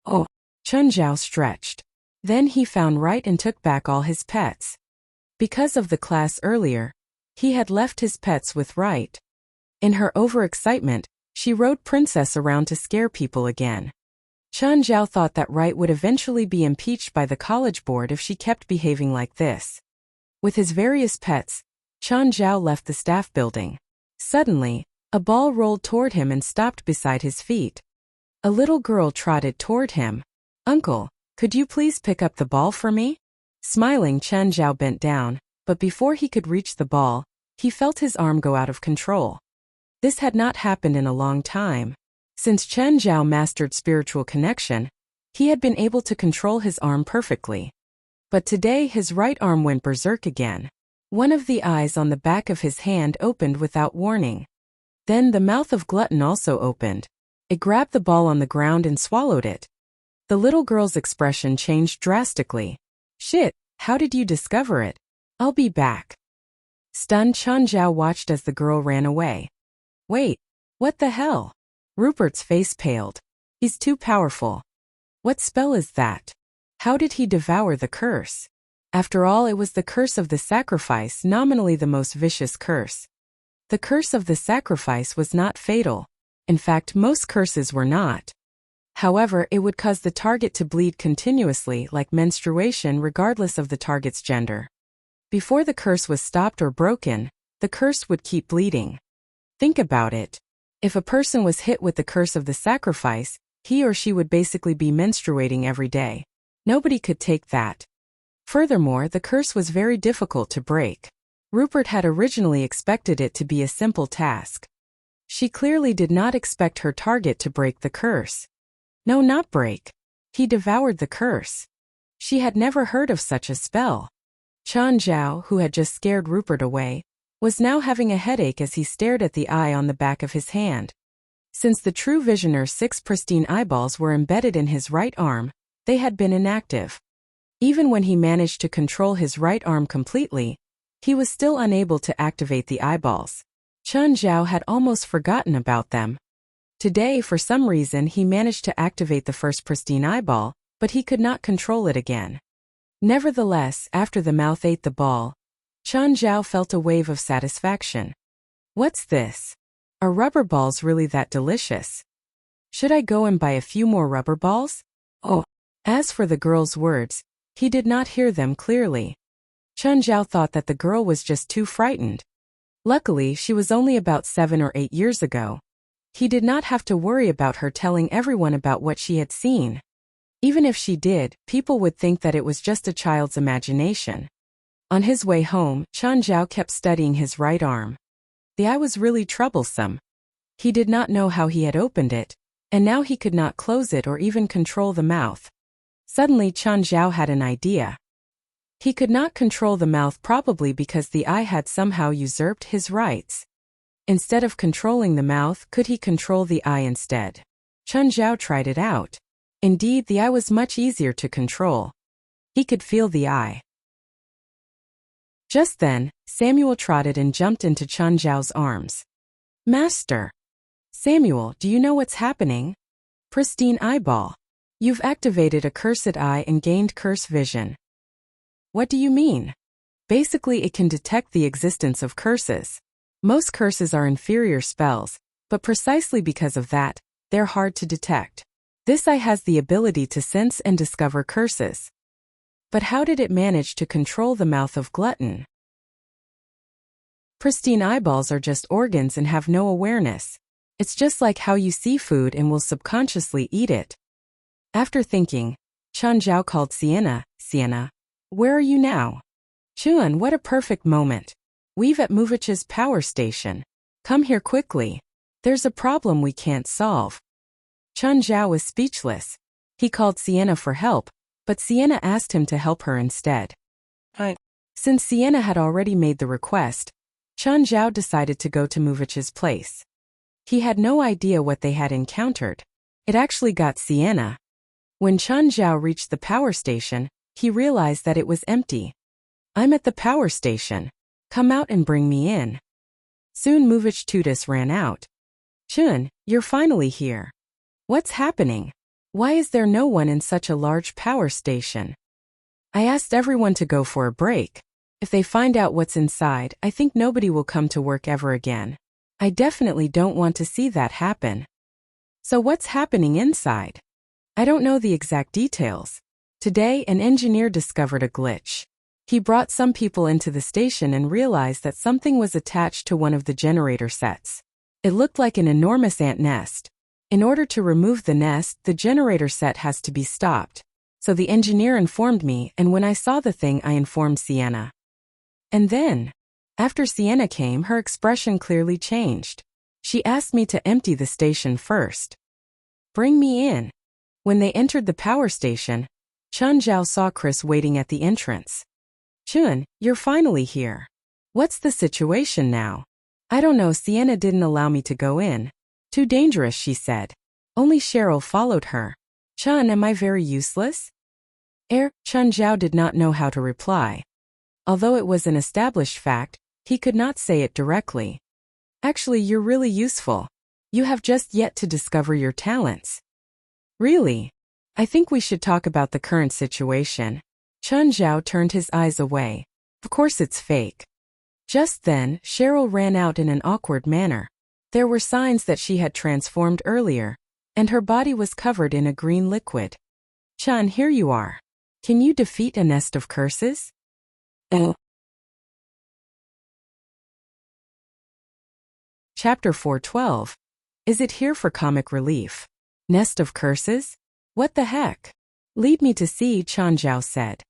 S1: "Oh." Chan Zhao stretched. Then he found right and took back all his pets. Because of the class earlier, he had left his pets with Right. In her overexcitement, she rode Princess around to scare people again. Chan Zhao thought that Right would eventually be impeached by the college board if she kept behaving like this. With his various pets, Chan Zhao left the staff building. Suddenly, a ball rolled toward him and stopped beside his feet. A little girl trotted toward him. "Uncle, could you please pick up the ball for me?" Smiling, Chan Zhao bent down, but before he could reach the ball, he felt his arm go out of control. This had not happened in a long time. Since Chan Zhao mastered spiritual connection, he had been able to control his arm perfectly. But today his right arm went berserk again. One of the eyes on the back of his hand opened without warning. Then the mouth of Glutton also opened. It grabbed the ball on the ground and swallowed it. The little girl's expression changed drastically. "Shit, how did you discover it? I'll be back." Stunned, Chan Zhao watched as the girl ran away. "Wait, what the hell?" Rupert's face paled. "He's too powerful. What spell is that? How did he devour the curse?" After all, it was the curse of the sacrifice, nominally the most vicious curse. The curse of the sacrifice was not fatal. In fact, most curses were not. However, it would cause the target to bleed continuously, like menstruation, regardless of the target's gender. Before the curse was stopped or broken, the curse would keep bleeding. Think about it. If a person was hit with the curse of the sacrifice, he or she would basically be menstruating every day. Nobody could take that. Furthermore, the curse was very difficult to break. Rupert had originally expected it to be a simple task. She clearly did not expect her target to break the curse. No, not break. He devoured the curse. She had never heard of such a spell. Chan Zhao, who had just scared Rupert away, was now having a headache as he stared at the eye on the back of his hand. Since the true visioner's 6 pristine eyeballs were embedded in his right arm, they had been inactive. Even when he managed to control his right arm completely, he was still unable to activate the eyeballs. Chan Zhao had almost forgotten about them. Today, for some reason, he managed to activate the first pristine eyeball, but he could not control it again. Nevertheless, after the mouth ate the ball, Chan Zhao felt a wave of satisfaction. What's this? Are rubber balls really that delicious? Should I go and buy a few more rubber balls? Oh. As for the girl's words, he did not hear them clearly. Chan Zhao thought that the girl was just too frightened. Luckily, she was only about 7 or 8 years ago. He did not have to worry about her telling everyone about what she had seen. Even if she did, people would think that it was just a child's imagination. On his way home, Chan Zhao kept studying his right arm. The eye was really troublesome. He did not know how he had opened it, and now he could not close it or even control the mouth. Suddenly Chan Zhao had an idea. He could not control the mouth, probably because the eye had somehow usurped his rights. Instead of controlling the mouth, could he control the eye instead? Chun Zhao tried it out. Indeed, the eye was much easier to control. He could feel the eye. Just then, Samuel trotted and jumped into Chun Zhao's arms. Master! Samuel, do you know what's happening? Pristine eyeball. You've activated a cursed eye and gained curse vision. What do you mean? Basically, it can detect the existence of curses. Most curses are inferior spells, but precisely because of that, they're hard to detect. This eye has the ability to sense and discover curses. But how did it manage to control the mouth of Glutton? Pristine eyeballs are just organs and have no awareness. It's just like how you see food and will subconsciously eat it. After thinking, Chun Zhao called Sienna. Sienna, where are you now? Chun, what a perfect moment. We've at Muvich's power station. Come here quickly. There's a problem we can't solve. Chun Zhao was speechless. He called Sienna for help, but Sienna asked him to help her instead. Since Sienna had already made the request, Chun Zhao decided to go to Muvich's place. He had no idea what they had encountered. It actually got Sienna. When Chun Zhao reached the power station, he realized that it was empty. I'm at the power station. Come out and bring me in. Soon Muvich Tutus ran out. Chun, you're finally here. What's happening? Why is there no one in such a large power station? I asked everyone to go for a break. If they find out what's inside, I think nobody will come to work ever again. I definitely don't want to see that happen. So what's happening inside? I don't know the exact details. Today, an engineer discovered a glitch. He brought some people into the station and realized that something was attached to one of the generator sets. It looked like an enormous ant nest. In order to remove the nest, the generator set has to be stopped. So the engineer informed me, and when I saw the thing, I informed Sienna. And then, after Sienna came, her expression clearly changed. She asked me to empty the station first. Bring me in. When they entered the power station, Chun Zhao saw Chris waiting at the entrance. Chun, you're finally here. What's the situation now? I don't know, Sienna didn't allow me to go in. Too dangerous, she said. Only Cheryl followed her. Chun, am I very useless? Chun Zhao did not know how to reply. Although it was an established fact, he could not say it directly. Actually, you're really useful. You have just yet to discover your talents. Really? I think we should talk about the current situation. Chun Zhao turned his eyes away. Of course it's fake. Just then, Cheryl ran out in an awkward manner. There were signs that she had transformed earlier, and her body was covered in a green liquid. Chun, here you are. Can you defeat a nest of curses? Chapter 412. Is it here for comic relief? Nest of curses? What the heck? Lead me to see, Chun Zhao said.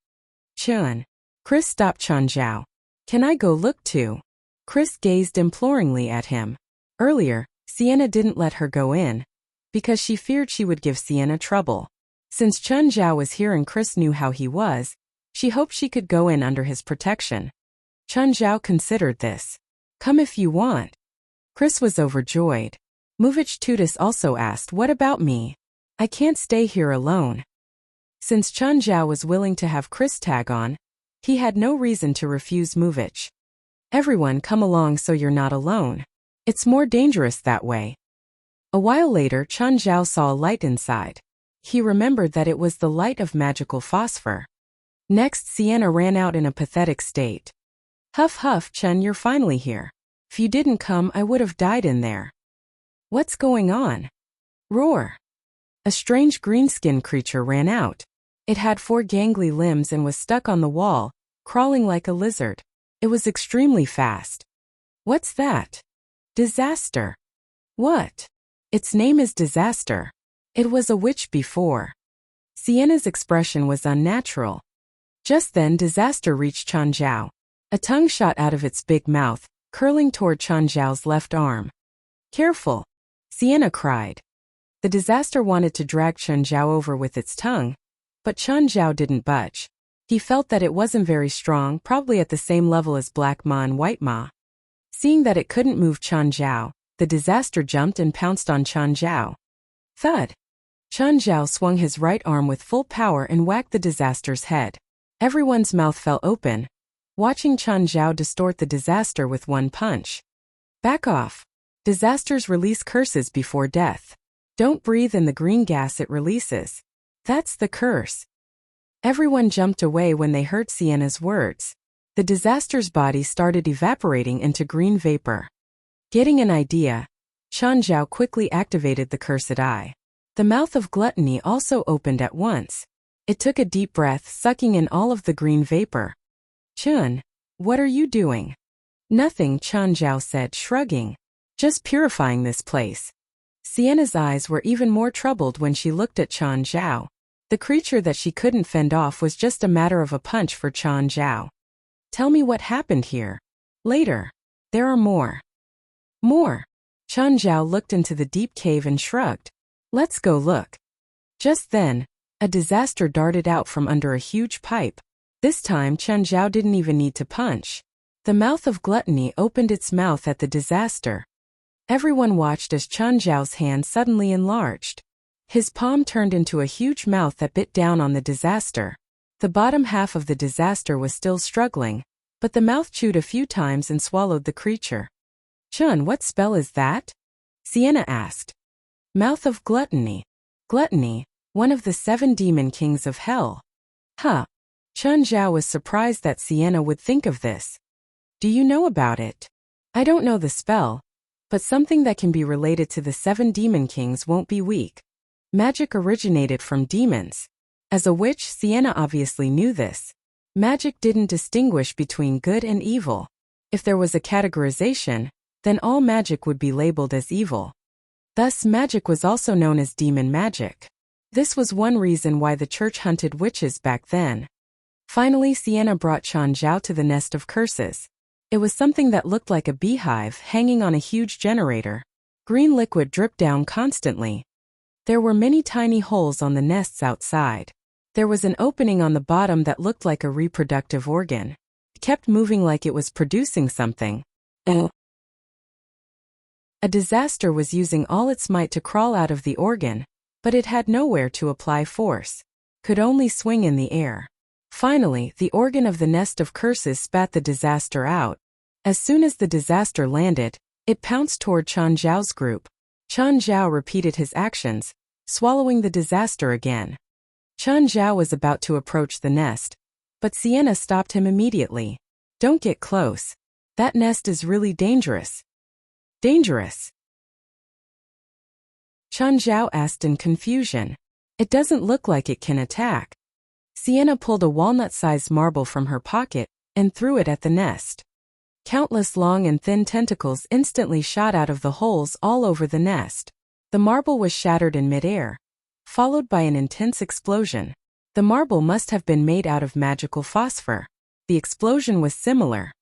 S1: Chun. Chris stopped Chun Zhao. Can I go look too? Chris gazed imploringly at him. Earlier, Sienna didn't let her go in, because she feared she would give Sienna trouble. Since Chun Zhao was here and Chris knew how he was, she hoped she could go in under his protection. Chun Zhao considered this. Come if you want. Chris was overjoyed. Muvich Tutus also asked, what about me? I can't stay here alone. Since Chun Zhao was willing to have Chris tag on, he had no reason to refuse Muvich. Everyone come along so you're not alone. It's more dangerous that way. A while later, Chun Zhao saw a light inside. He remembered that it was the light of magical phosphor. Next, Sienna ran out in a pathetic state. Huff huff, Chun, you're finally here. If you didn't come, I would have died in there. What's going on? Roar. A strange green-skinned creature ran out. It had 4 gangly limbs and was stuck on the wall, crawling like a lizard. It was extremely fast. What's that? Disaster. What? Its name is Disaster. It was a witch before. Sienna's expression was unnatural. Just then Disaster reached Chun Zhao. A tongue shot out of its big mouth, curling toward Chun Zhao's left arm. Careful! Sienna cried. The Disaster wanted to drag Chun Zhao over with its tongue, but Chun Zhao didn't budge. He felt that it wasn't very strong, probably at the same level as Black Ma and White Ma. Seeing that it couldn't move Chen Zhao, the disaster jumped and pounced on Chen Zhao. Thud! Chen Zhao swung his right arm with full power and whacked the disaster's head. Everyone's mouth fell open, watching Chen Zhao distort the disaster with one punch. Back off. Disasters release curses before death. Don't breathe in the green gas it releases. That's the curse. Everyone jumped away when they heard Sienna's words. The disaster's body started evaporating into green vapor. Getting an idea, Chen Zhao quickly activated the cursed eye. The mouth of gluttony also opened at once. It took a deep breath, sucking in all of the green vapor. Chun, what are you doing? Nothing, Chen Zhao said, shrugging. Just purifying this place. Sienna's eyes were even more troubled when she looked at Chen Zhao. The creature that she couldn't fend off was just a matter of a punch for Chen Zhao. Tell me what happened here. Later. There are more. More. Chen Zhao looked into the deep cave and shrugged. Let's go look. Just then, a disaster darted out from under a huge pipe. This time Chen Zhao didn't even need to punch. The mouth of gluttony opened its mouth at the disaster. Everyone watched as Chen Zhao's hand suddenly enlarged. His palm turned into a huge mouth that bit down on the disaster. The bottom half of the disaster was still struggling, but the mouth chewed a few times and swallowed the creature. Chun, what spell is that? Sienna asked. Mouth of gluttony. Gluttony, one of the 7 demon kings of hell. Huh. Chen Zhao was surprised that Sienna would think of this. Do you know about it? I don't know the spell, but something that can be related to the 7 demon kings won't be weak. Magic originated from demons. As a witch, Sienna obviously knew this. Magic didn't distinguish between good and evil. If there was a categorization, then all magic would be labeled as evil. Thus, magic was also known as demon magic. This was one reason why the church hunted witches back then. Finally, Sienna brought Chen Zhao to the nest of curses. It was something that looked like a beehive hanging on a huge generator. Green liquid dripped down constantly. There were many tiny holes on the nests outside. There was an opening on the bottom that looked like a reproductive organ. It kept moving like it was producing something. A disaster was using all its might to crawl out of the organ, but it had nowhere to apply force. Could only swing in the air. Finally, the organ of the nest of curses spat the disaster out. As soon as the disaster landed, it pounced toward Chen Zhao's group. Chen Zhao repeated his actions, swallowing the disaster again. Chen Zhao was about to approach the nest, but Sienna stopped him immediately. Don't get close. That nest is really dangerous. Dangerous? Chen Zhao asked in confusion. It doesn't look like it can attack. Sienna pulled a walnut-sized marble from her pocket and threw it at the nest. Countless long and thin tentacles instantly shot out of the holes all over the nest. The marble was shattered in midair, followed by an intense explosion. The marble must have been made out of magical phosphor. The explosion was similar.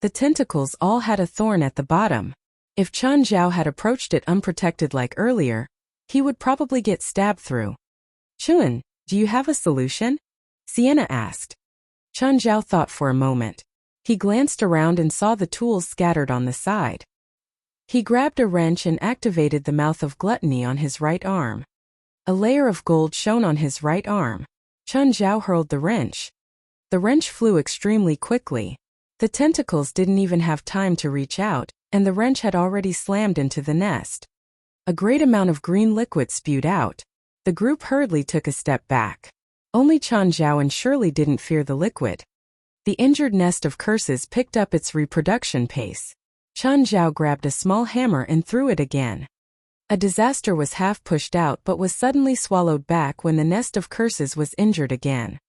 S1: The tentacles all had a thorn at the bottom. If Chen Zhao had approached it unprotected like earlier, he would probably get stabbed through. Chun, do you have a solution? Sienna asked. Chen Zhao thought for a moment. He glanced around and saw the tools scattered on the side. He grabbed a wrench and activated the mouth of gluttony on his right arm. A layer of gold shone on his right arm. Chen Zhao hurled the wrench. The wrench flew extremely quickly. The tentacles didn't even have time to reach out, and the wrench had already slammed into the nest. A great amount of green liquid spewed out. The group hurriedly took a step back. Only Chen Zhao and Shirley didn't fear the liquid. The injured nest of curses picked up its reproduction pace. Chen Zhao grabbed a small hammer and threw it again. A disaster was half pushed out but was suddenly swallowed back when the nest of curses was injured again.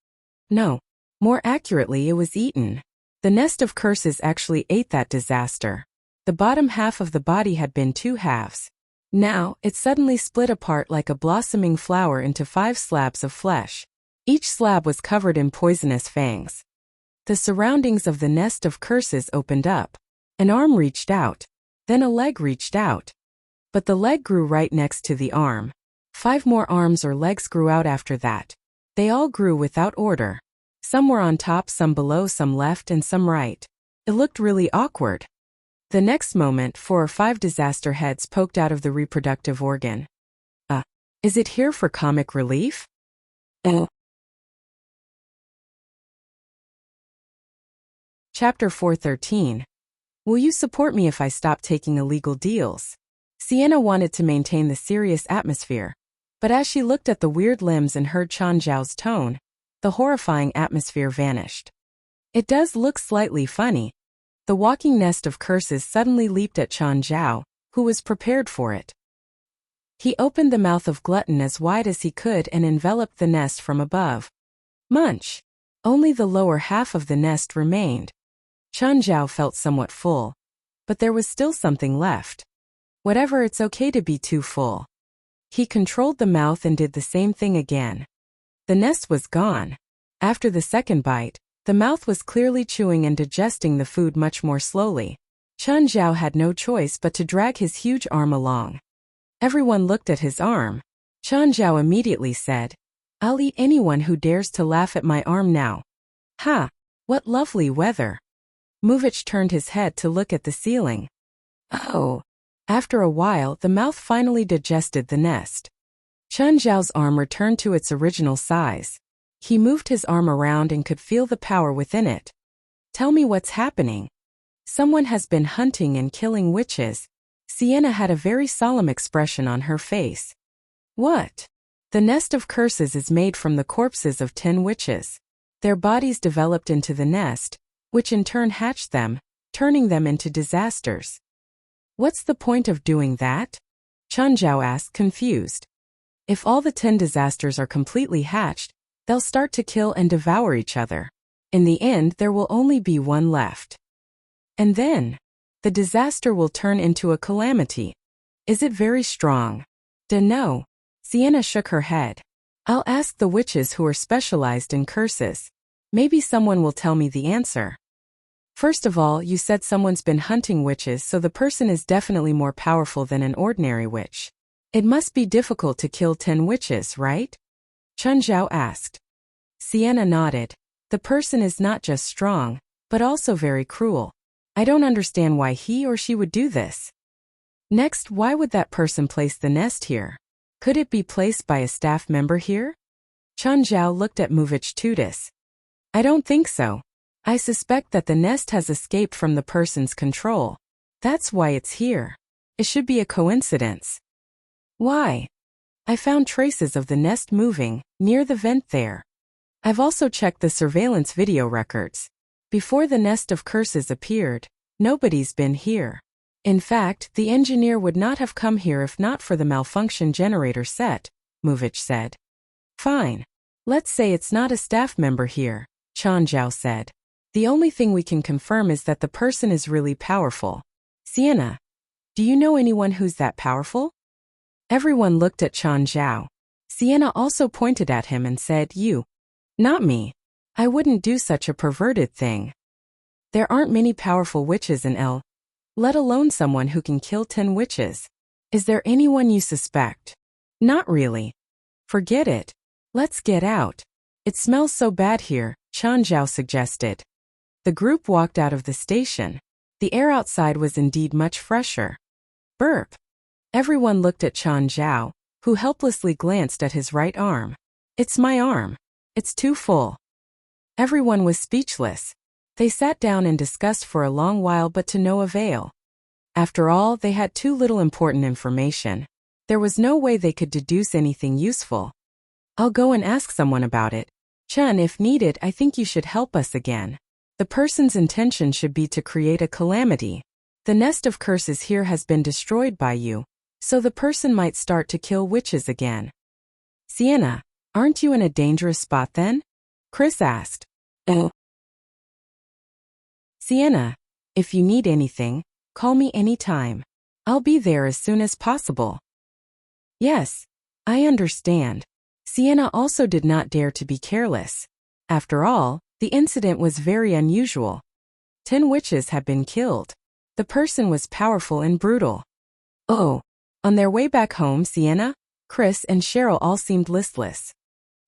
S1: No. More accurately, it was eaten. The nest of curses actually ate that disaster. The bottom half of the body had been 2 halves. Now, it suddenly split apart like a blossoming flower into 5 slabs of flesh. Each slab was covered in poisonous fangs. The surroundings of the nest of curses opened up. An arm reached out. Then a leg reached out. But the leg grew right next to the arm. 5 more arms or legs grew out after that. They all grew without order. Some were on top, some below, some left, and some right. It looked really awkward. The next moment, 4 or 5 disaster heads poked out of the reproductive organ. Is it here for comic relief? Chapter 413. Will you support me if I stop taking illegal deals? Sienna wanted to maintain the serious atmosphere, but as she looked at the weird limbs and heard Chan Zhao's tone, the horrifying atmosphere vanished. It does look slightly funny. The walking nest of curses suddenly leaped at Chan Zhao, who was prepared for it. He opened the mouth of Glutton as wide as he could and enveloped the nest from above. Munch! Only the lower half of the nest remained. Chan Zhao felt somewhat full, but there was still something left. Whatever, it's okay to be too full. He controlled the mouth and did the same thing again. The nest was gone. After the second bite, the mouth was clearly chewing and digesting the food much more slowly. Chan Zhao had no choice but to drag his huge arm along. Everyone looked at his arm. Chan Zhao immediately said, "I'll eat anyone who dares to laugh at my arm now." Ha! What lovely weather. Muvich turned his head to look at the ceiling. Oh! After a while, the mouth finally digested the nest. Chan Zhao's arm returned to its original size. He moved his arm around and could feel the power within it. Tell me what's happening. Someone has been hunting and killing witches. Sienna had a very solemn expression on her face. What? The nest of curses is made from the corpses of 10 witches. Their bodies developed into the nest, which in turn hatched them, turning them into disasters. What's the point of doing that? Chan Zhao asked, confused. If all the 10 disasters are completely hatched, they'll start to kill and devour each other. In the end, there will only be one left. And then, the disaster will turn into a calamity. Is it very strong? Dunno. Sienna shook her head. I'll ask the witches who are specialized in curses. Maybe someone will tell me the answer. First of all, you said someone's been hunting witches, so the person is definitely more powerful than an ordinary witch. It must be difficult to kill 10 witches, right? Chan Zhao asked. Sienna nodded. The person is not just strong, but also very cruel. I don't understand why he or she would do this. Next, why would that person place the nest here? Could it be placed by a staff member here? Chan Zhao looked at Muvich Tudis. I don't think so. I suspect that the nest has escaped from the person's control. That's why it's here. It should be a coincidence. Why? I found traces of the nest moving, near the vent there. I've also checked the surveillance video records. Before the nest of curses appeared, nobody's been here. In fact, the engineer would not have come here if not for the malfunction generator set, Muvich said. Fine. Let's say it's not a staff member here, Chan Zhao said. The only thing we can confirm is that the person is really powerful. Sienna, do you know anyone who's that powerful? Everyone looked at Chan Zhao. Sienna also pointed at him and said, You. Not me. I wouldn't do such a perverted thing. There aren't many powerful witches in L, let alone someone who can kill 10 witches. Is there anyone you suspect? Not really. Forget it. Let's get out. It smells so bad here, Chan Zhao suggested. The group walked out of the station. The air outside was indeed much fresher. Burp. Everyone looked at Chan Zhao, who helplessly glanced at his right arm. It's my arm. It's too full. Everyone was speechless. They sat down and discussed for a long while, but to no avail. After all, they had too little important information. There was no way they could deduce anything useful. I'll go and ask someone about it. Chen, if needed, I think you should help us again. The person's intention should be to create a calamity. The nest of curses here has been destroyed by you, so the person might start to kill witches again. Sienna, aren't you in a dangerous spot then? Chris asked. Sienna, if you need anything, call me anytime. I'll be there as soon as possible. Yes, I understand. Sienna also did not dare to be careless. After all, the incident was very unusual. 10 witches had been killed. The person was powerful and brutal. Oh, on their way back home, Sienna, Chris, and Cheryl all seemed listless.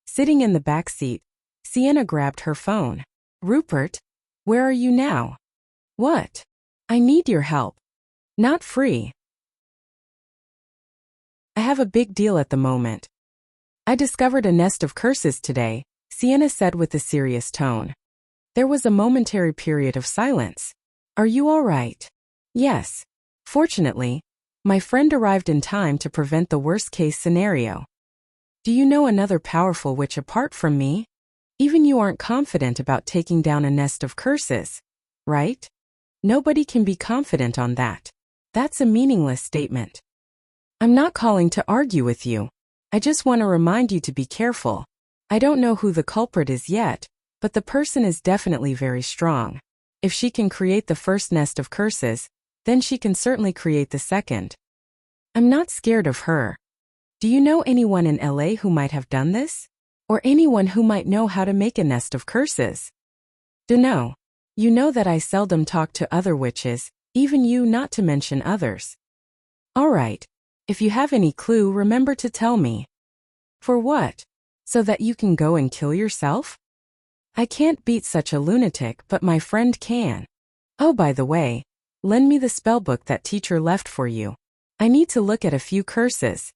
S1: Sitting in the back seat, Sienna grabbed her phone. Rupert? Where are you now? What? I need your help. Not free. I have a big deal at the moment. I discovered a nest of curses today, Sienna said with a serious tone. There was a momentary period of silence. Are you all right? Yes. Fortunately, my friend arrived in time to prevent the worst-case scenario. Do you know another powerful witch apart from me? Even you aren't confident about taking down a nest of curses, right? Nobody can be confident on that. That's a meaningless statement. I'm not calling to argue with you. I just want to remind you to be careful. I don't know who the culprit is yet, but the person is definitely very strong. If she can create the first nest of curses, then she can certainly create the second. I'm not scared of her. Do you know anyone in LA who might have done this? Or anyone who might know how to make a nest of curses? Dunno. You know that I seldom talk to other witches, even you, not to mention others. All right. If you have any clue, remember to tell me. For what? So that you can go and kill yourself? I can't beat such a lunatic, but my friend can. Oh, by the way, lend me the spellbook that teacher left for you. I need to look at a few curses.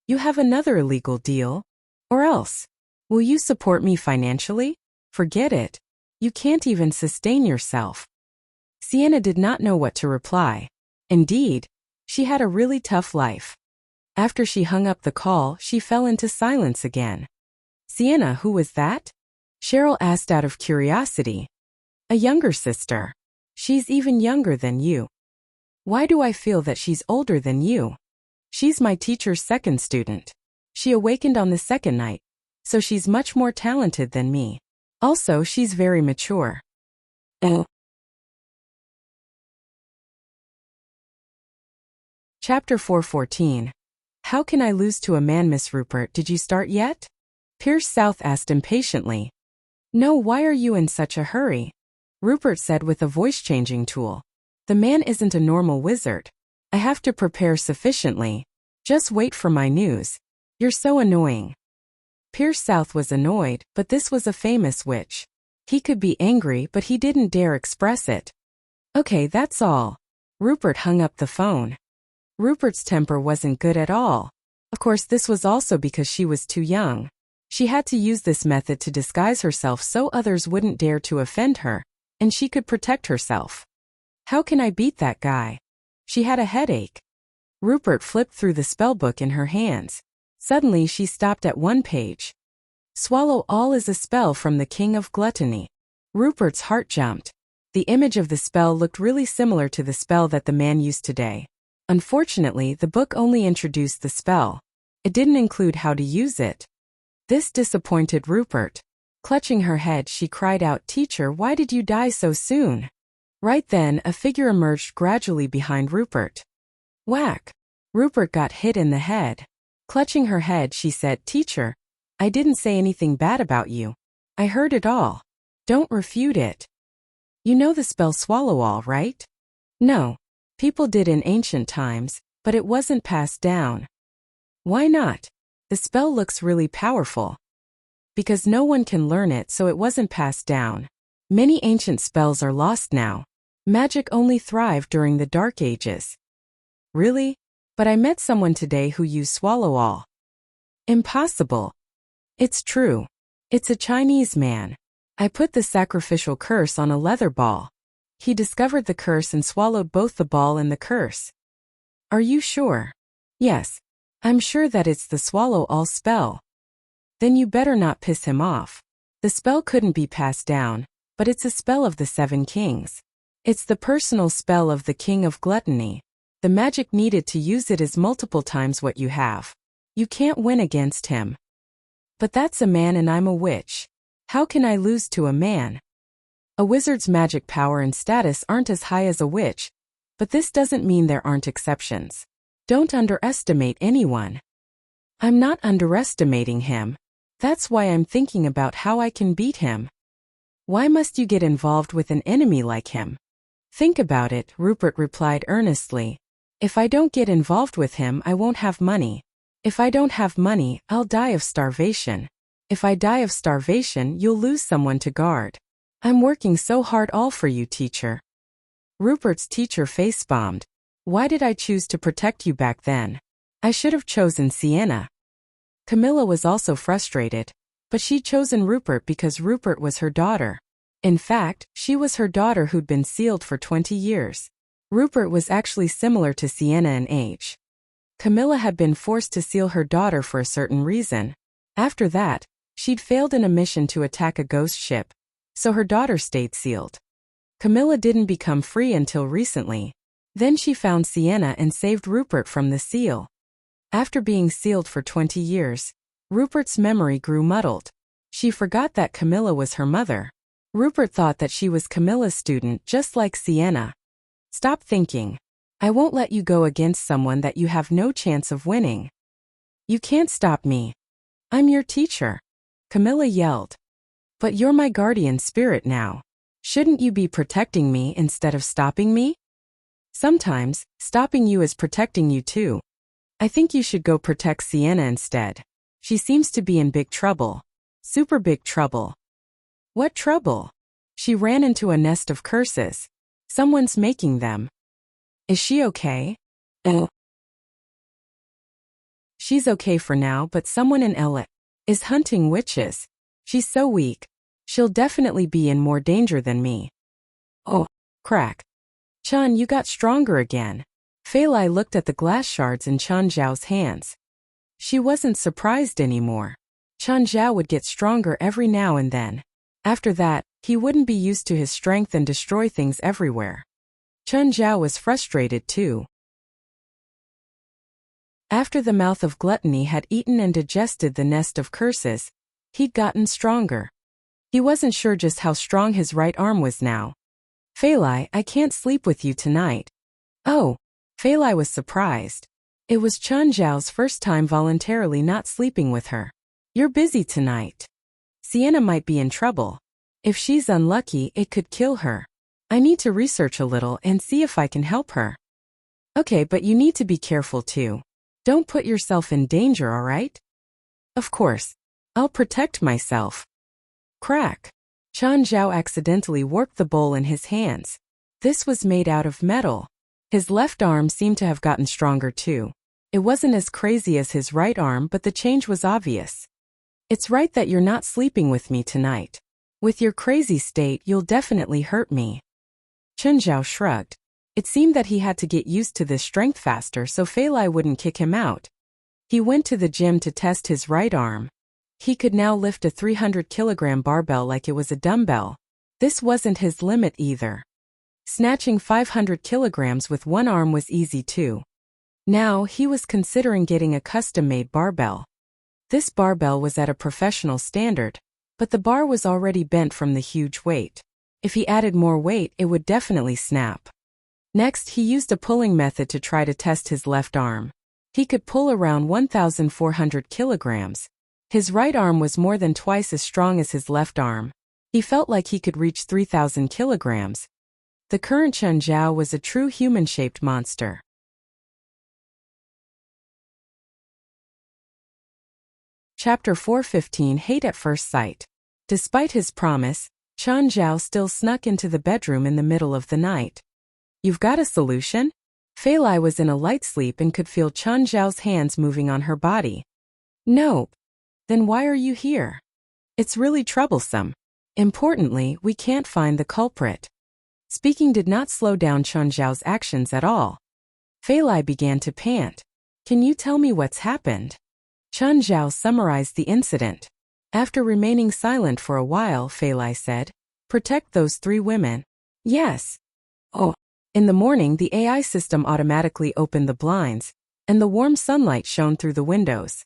S1: You have another illegal deal? Or else? Will you support me financially? Forget it. You can't even sustain yourself. Sienna did not know what to reply. Indeed, she had a really tough life. After she hung up the call, she fell into silence again. Sienna, who was that? Cheryl asked out of curiosity. A younger sister. She's even younger than you. Why do I feel that she's older than you? She's my teacher's second student. She awakened on the second night, so she's much more talented than me. Also, she's very mature. Chapter 4:14. How can I lose to a man, Miss Rupert? Did you start yet? Pierce South asked impatiently. No, why are you in such a hurry? Rupert said with a voice-changing tool. The man isn't a normal wizard. I have to prepare sufficiently. Just wait for my news. You're so annoying. Pierce South was annoyed, but this was a famous witch. He could be angry, but he didn't dare express it. Okay, that's all. Rupert hung up the phone. Rupert's temper wasn't good at all. Of course, this was also because she was too young. She had to use this method to disguise herself so others wouldn't dare to offend her, and she could protect herself. How can I beat that guy? She had a headache. Rupert flipped through the spellbook in her hands. Suddenly she stopped at one page. Swallow all is a spell from the King of Gluttony. Rupert's heart jumped. The image of the spell looked really similar to the spell that the man used today. Unfortunately, the book only introduced the spell. It didn't include how to use it. This disappointed Rupert. Clutching her head, she cried out, Teacher, why did you die so soon? Right then, a figure emerged gradually behind Rupert. Whack! Rupert got hit in the head. Clutching her head, she said, Teacher, I didn't say anything bad about you. I heard it all. Don't refute it. You know the spell Swallow All, right? No. People did in ancient times, but it wasn't passed down. Why not? The spell looks really powerful. Because no one can learn it, so it wasn't passed down. Many ancient spells are lost now. Magic only thrived during the Dark Ages. Really? But I met someone today who used Swallow All. Impossible. It's true. It's a Chinese man. I put the sacrificial curse on a leather ball. He discovered the curse and swallowed both the ball and the curse. Are you sure? Yes. I'm sure that it's the Swallow All spell. Then you better not piss him off. The spell couldn't be passed down, but it's a spell of the Seven Kings. It's the personal spell of the King of Gluttony. The magic needed to use it is multiple times what you have. You can't win against him. But that's a man and I'm a witch. How can I lose to a man? A wizard's magic power and status aren't as high as a witch, but this doesn't mean there aren't exceptions. Don't underestimate anyone. I'm not underestimating him. That's why I'm thinking about how I can beat him. Why must you get involved with an enemy like him? Think about it, Rupert replied earnestly. If I don't get involved with him, I won't have money. If I don't have money, I'll die of starvation. If I die of starvation, you'll lose someone to guard. I'm working so hard all for you, teacher. Rupert's teacher face-bombed. Why did I choose to protect you back then? I should have chosen Sienna. Camilla was also frustrated, but she'd chosen Rupert because Rupert was her daughter. In fact, she was her daughter who'd been sealed for 20 years. Rupert was actually similar to Sienna in age. Camilla had been forced to seal her daughter for a certain reason. After that, she'd failed in a mission to attack a ghost ship, so her daughter stayed sealed. Camilla didn't become free until recently. Then she found Sienna and saved Rupert from the seal. After being sealed for 20 years, Rupert's memory grew muddled. She forgot that Camilla was her mother. Rupert thought that she was Camilla's student just like Sienna. Stop thinking. I won't let you go against someone that you have no chance of winning. You can't stop me. I'm your teacher. Camilla yelled. But you're my guardian spirit now. Shouldn't you be protecting me instead of stopping me? Sometimes, stopping you is protecting you too. I think you should go protect Sienna instead. She seems to be in big trouble. Super big trouble. What trouble? She ran into a nest of curses. Someone's making them. Is she okay? She's okay for now, but someone in Ella is hunting witches. She's so weak. She'll definitely be in more danger than me. Oh, crack. Chun, you got stronger again. Fei Lai looked at the glass shards in Chun Zhao's hands. She wasn't surprised anymore. Chun Zhao would get stronger every now and then. After that, he wouldn't be used to his strength and destroy things everywhere. Chun Zhao was frustrated too. After the mouth of gluttony had eaten and digested the nest of curses, he'd gotten stronger. He wasn't sure just how strong his right arm was now. Fei Lai, I can't sleep with you tonight. Oh. Fei Lai was surprised. It was Chun Zhao's first time voluntarily not sleeping with her. You're busy tonight. Sienna might be in trouble. If she's unlucky, it could kill her. I need to research a little and see if I can help her. Okay, but you need to be careful too. Don't put yourself in danger, alright? Of course. I'll protect myself. Crack. Chun Zhao accidentally worked the bowl in his hands. This was made out of metal. His left arm seemed to have gotten stronger too. It wasn't as crazy as his right arm, but the change was obvious. It's right that you're not sleeping with me tonight. With your crazy state, you'll definitely hurt me. Chun Zhao shrugged. It seemed that he had to get used to this strength faster so Fei Lai wouldn't kick him out. He went to the gym to test his right arm. He could now lift a 300-kilogram barbell like it was a dumbbell. This wasn't his limit either. Snatching 500 kilograms with one arm was easy too. Now, he was considering getting a custom-made barbell. This barbell was at a professional standard, but the bar was already bent from the huge weight. If he added more weight, it would definitely snap. Next, he used a pulling method to try to test his left arm. He could pull around 1,400 kilograms. His right arm was more than twice as strong as his left arm. He felt like he could reach 3,000 kilograms. The current Chun Zhao was a true human-shaped monster. Chapter 415 Hate at First Sight. Despite his promise, Chun Zhao still snuck into the bedroom in the middle of the night. You've got a solution? Fei Lai was in a light sleep and could feel Chun Zhao's hands moving on her body. Nope. Then why are you here? It's really troublesome. Importantly, we can't find the culprit. Speaking did not slow down Chun Zhao's actions at all. Fei Lai began to pant. Can you tell me what's happened? Chun Zhao summarized the incident. After remaining silent for a while, Fei Lai said, Protect those 3 women. Yes. Oh. In the morning, the AI system automatically opened the blinds, and the warm sunlight shone through the windows.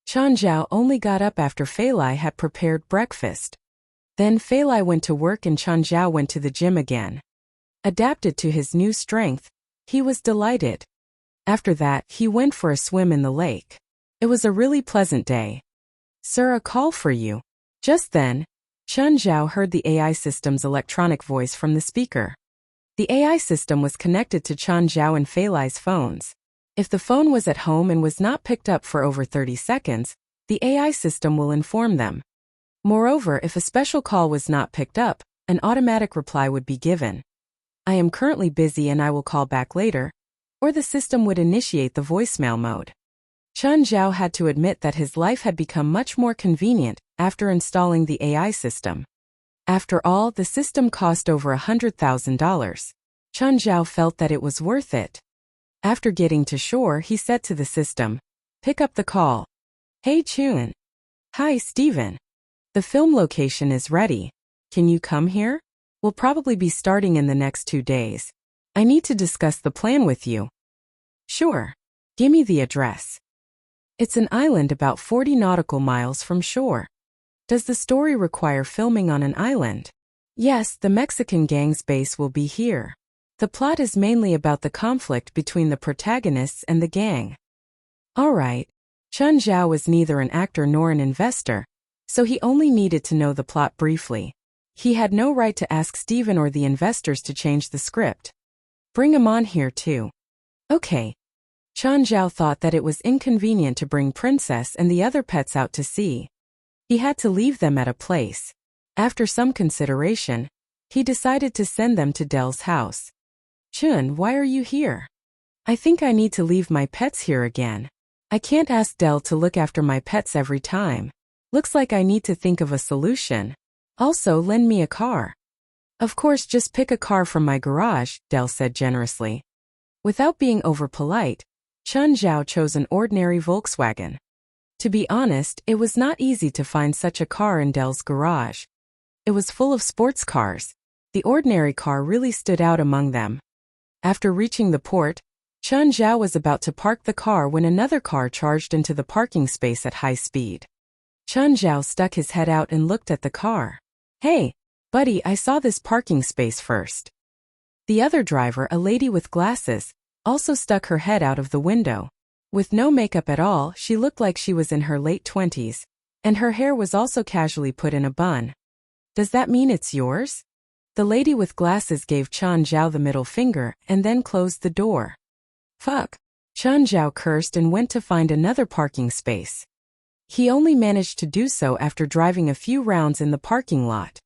S1: Chun Zhao only got up after Fei Lai had prepared breakfast. Then Fei Lai went to work and Chun Zhao went to the gym again. Adapted to his new strength, he was delighted. After that, he went for a swim in the lake. It was a really pleasant day. Sir, a call for you. Just then, Chun Zhao heard the AI system's electronic voice from the speaker. The AI system was connected to Chun Zhao and Fei Lai's phones. If the phone was at home and was not picked up for over 30 seconds, The AI system will inform them. Moreover, if a special call was not picked up, an automatic reply would be given. I am currently busy and I will call back later, or the system would initiate the voicemail mode. Chen Zhao had to admit that his life had become much more convenient after installing the AI system. After all, the system cost over $100,000. Chen Zhao felt that it was worth it. After getting to shore, he said to the system, "Pick up the call." "Hey Chun." "Hi Steven. The film location is ready. Can you come here? We'll probably be starting in the next 2 days. I need to discuss the plan with you." "Sure. Give me the address." It's an island about 40 nautical miles from shore. Does the story require filming on an island? Yes, the Mexican gang's base will be here. The plot is mainly about the conflict between the protagonists and the gang. Alright. Chen Zhao was neither an actor nor an investor, so he only needed to know the plot briefly. He had no right to ask Steven or the investors to change the script. Bring him on here too. Okay. Chen Zhao thought that it was inconvenient to bring Princess and the other pets out to sea. He had to leave them at a place. After some consideration, he decided to send them to Dell's house. "Chun, why are you here?" "I think I need to leave my pets here again. I can't ask Dell to look after my pets every time. Looks like I need to think of a solution. Also, lend me a car." "Of course, just pick a car from my garage," Dell said generously. Without being over-polite, Chen Zhao chose an ordinary Volkswagen. To be honest, it was not easy to find such a car in Dell's garage. It was full of sports cars. The ordinary car really stood out among them. After reaching the port, Chen Zhao was about to park the car when another car charged into the parking space at high speed. Chen Zhao stuck his head out and looked at the car. "Hey, buddy, I saw this parking space first." The other driver, a lady with glasses, also stuck her head out of the window. With no makeup at all, she looked like she was in her late 20s, and her hair was also casually put in a bun. "Does that mean it's yours?" The lady with glasses gave Chen Zhao the middle finger and then closed the door. Fuck. Chen Zhao cursed and went to find another parking space. He only managed to do so after driving a few rounds in the parking lot.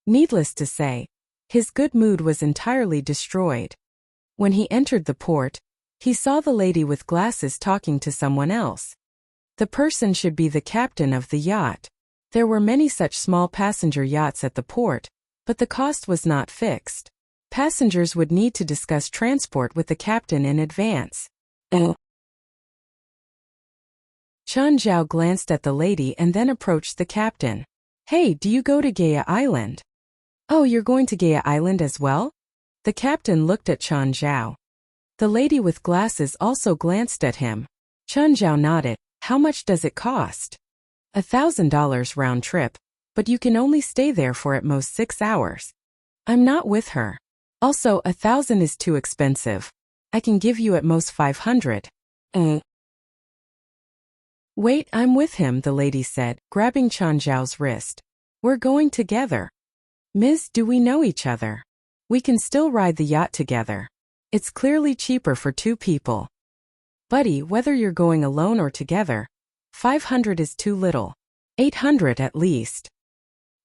S1: Needless to say, his good mood was entirely destroyed. When he entered the port, he saw the lady with glasses talking to someone else. The person should be the captain of the yacht. There were many such small passenger yachts at the port, but the cost was not fixed. Passengers would need to discuss transport with the captain in advance. Chen Zhao glanced at the lady and then approached the captain. "Hey, do you go to Gaia Island?" "Oh, you're going to Gaia Island as well?" The captain looked at Chen Zhao. The lady with glasses also glanced at him. Chen Zhao nodded. "How much does it cost?" $1,000 round trip, but you can only stay there for at most 6 hours. "I'm not with her. Also, 1,000 is too expensive. I can give you at most 500. Wait, I'm with him, the lady said, grabbing Chen Zhao's wrist. "We're going together." "Miss, do we know each other? We can still ride the yacht together. It's clearly cheaper for 2 people. Buddy, whether you're going alone or together, 500 is too little. 800 at least."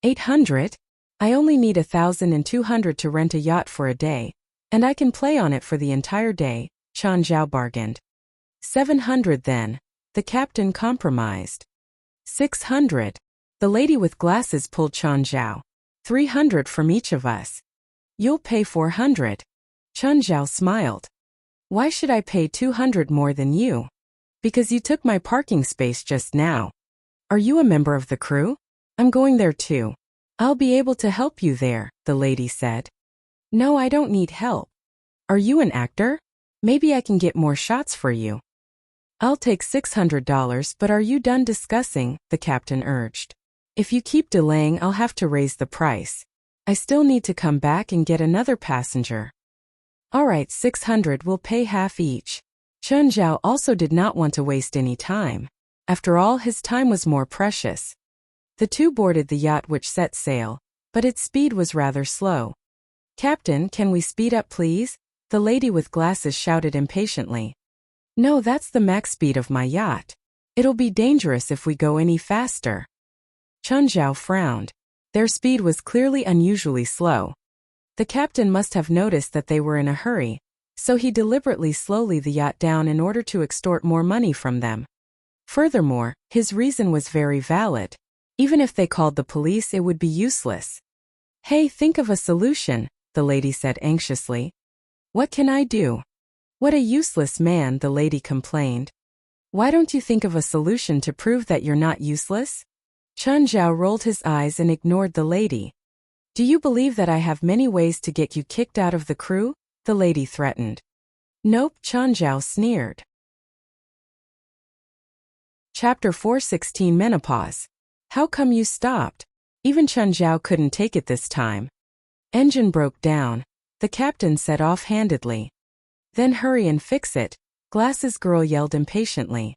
S1: 800? I only need 1,200 to rent a yacht for a day, and I can play on it for the entire day, Chen Zhao bargained. 700 then, the captain compromised. 600. The lady with glasses pulled Chen Zhao. 300 from each of us. You'll pay 400. Chen Zhao smiled. Why should I pay 200 more than you? Because you took my parking space just now. Are you a member of the crew? I'm going there too. I'll be able to help you there, the lady said. No, I don't need help. Are you an actor? Maybe I can get more shots for you. I'll take $600, but are you done discussing? The captain urged. If you keep delaying, I'll have to raise the price. I still need to come back and get another passenger. Alright, 600, we'll pay half each. Chen Zhao also did not want to waste any time. After all, his time was more precious. The two boarded the yacht which set sail, but its speed was rather slow. Captain, can we speed up please? The lady with glasses shouted impatiently. No, that's the max speed of my yacht. It'll be dangerous if we go any faster. Chun Zhao frowned. Their speed was clearly unusually slow. The captain must have noticed that they were in a hurry, so he deliberately slowed the yacht down in order to extort more money from them. Furthermore, his reason was very valid. Even if they called the police, it would be useless. Hey, think of a solution, the lady said anxiously. What can I do? What a useless man, the lady complained. Why don't you think of a solution to prove that you're not useless? Chun Zhao rolled his eyes and ignored the lady. Do you believe that I have many ways to get you kicked out of the crew? The lady threatened. Nope, Chun Zhao sneered. Chapter 416 Menopause. How come you stopped? Even Chun Zhao couldn't take it this time. Engine broke down, the captain said offhandedly. Then hurry and fix it, Glasses Girl yelled impatiently.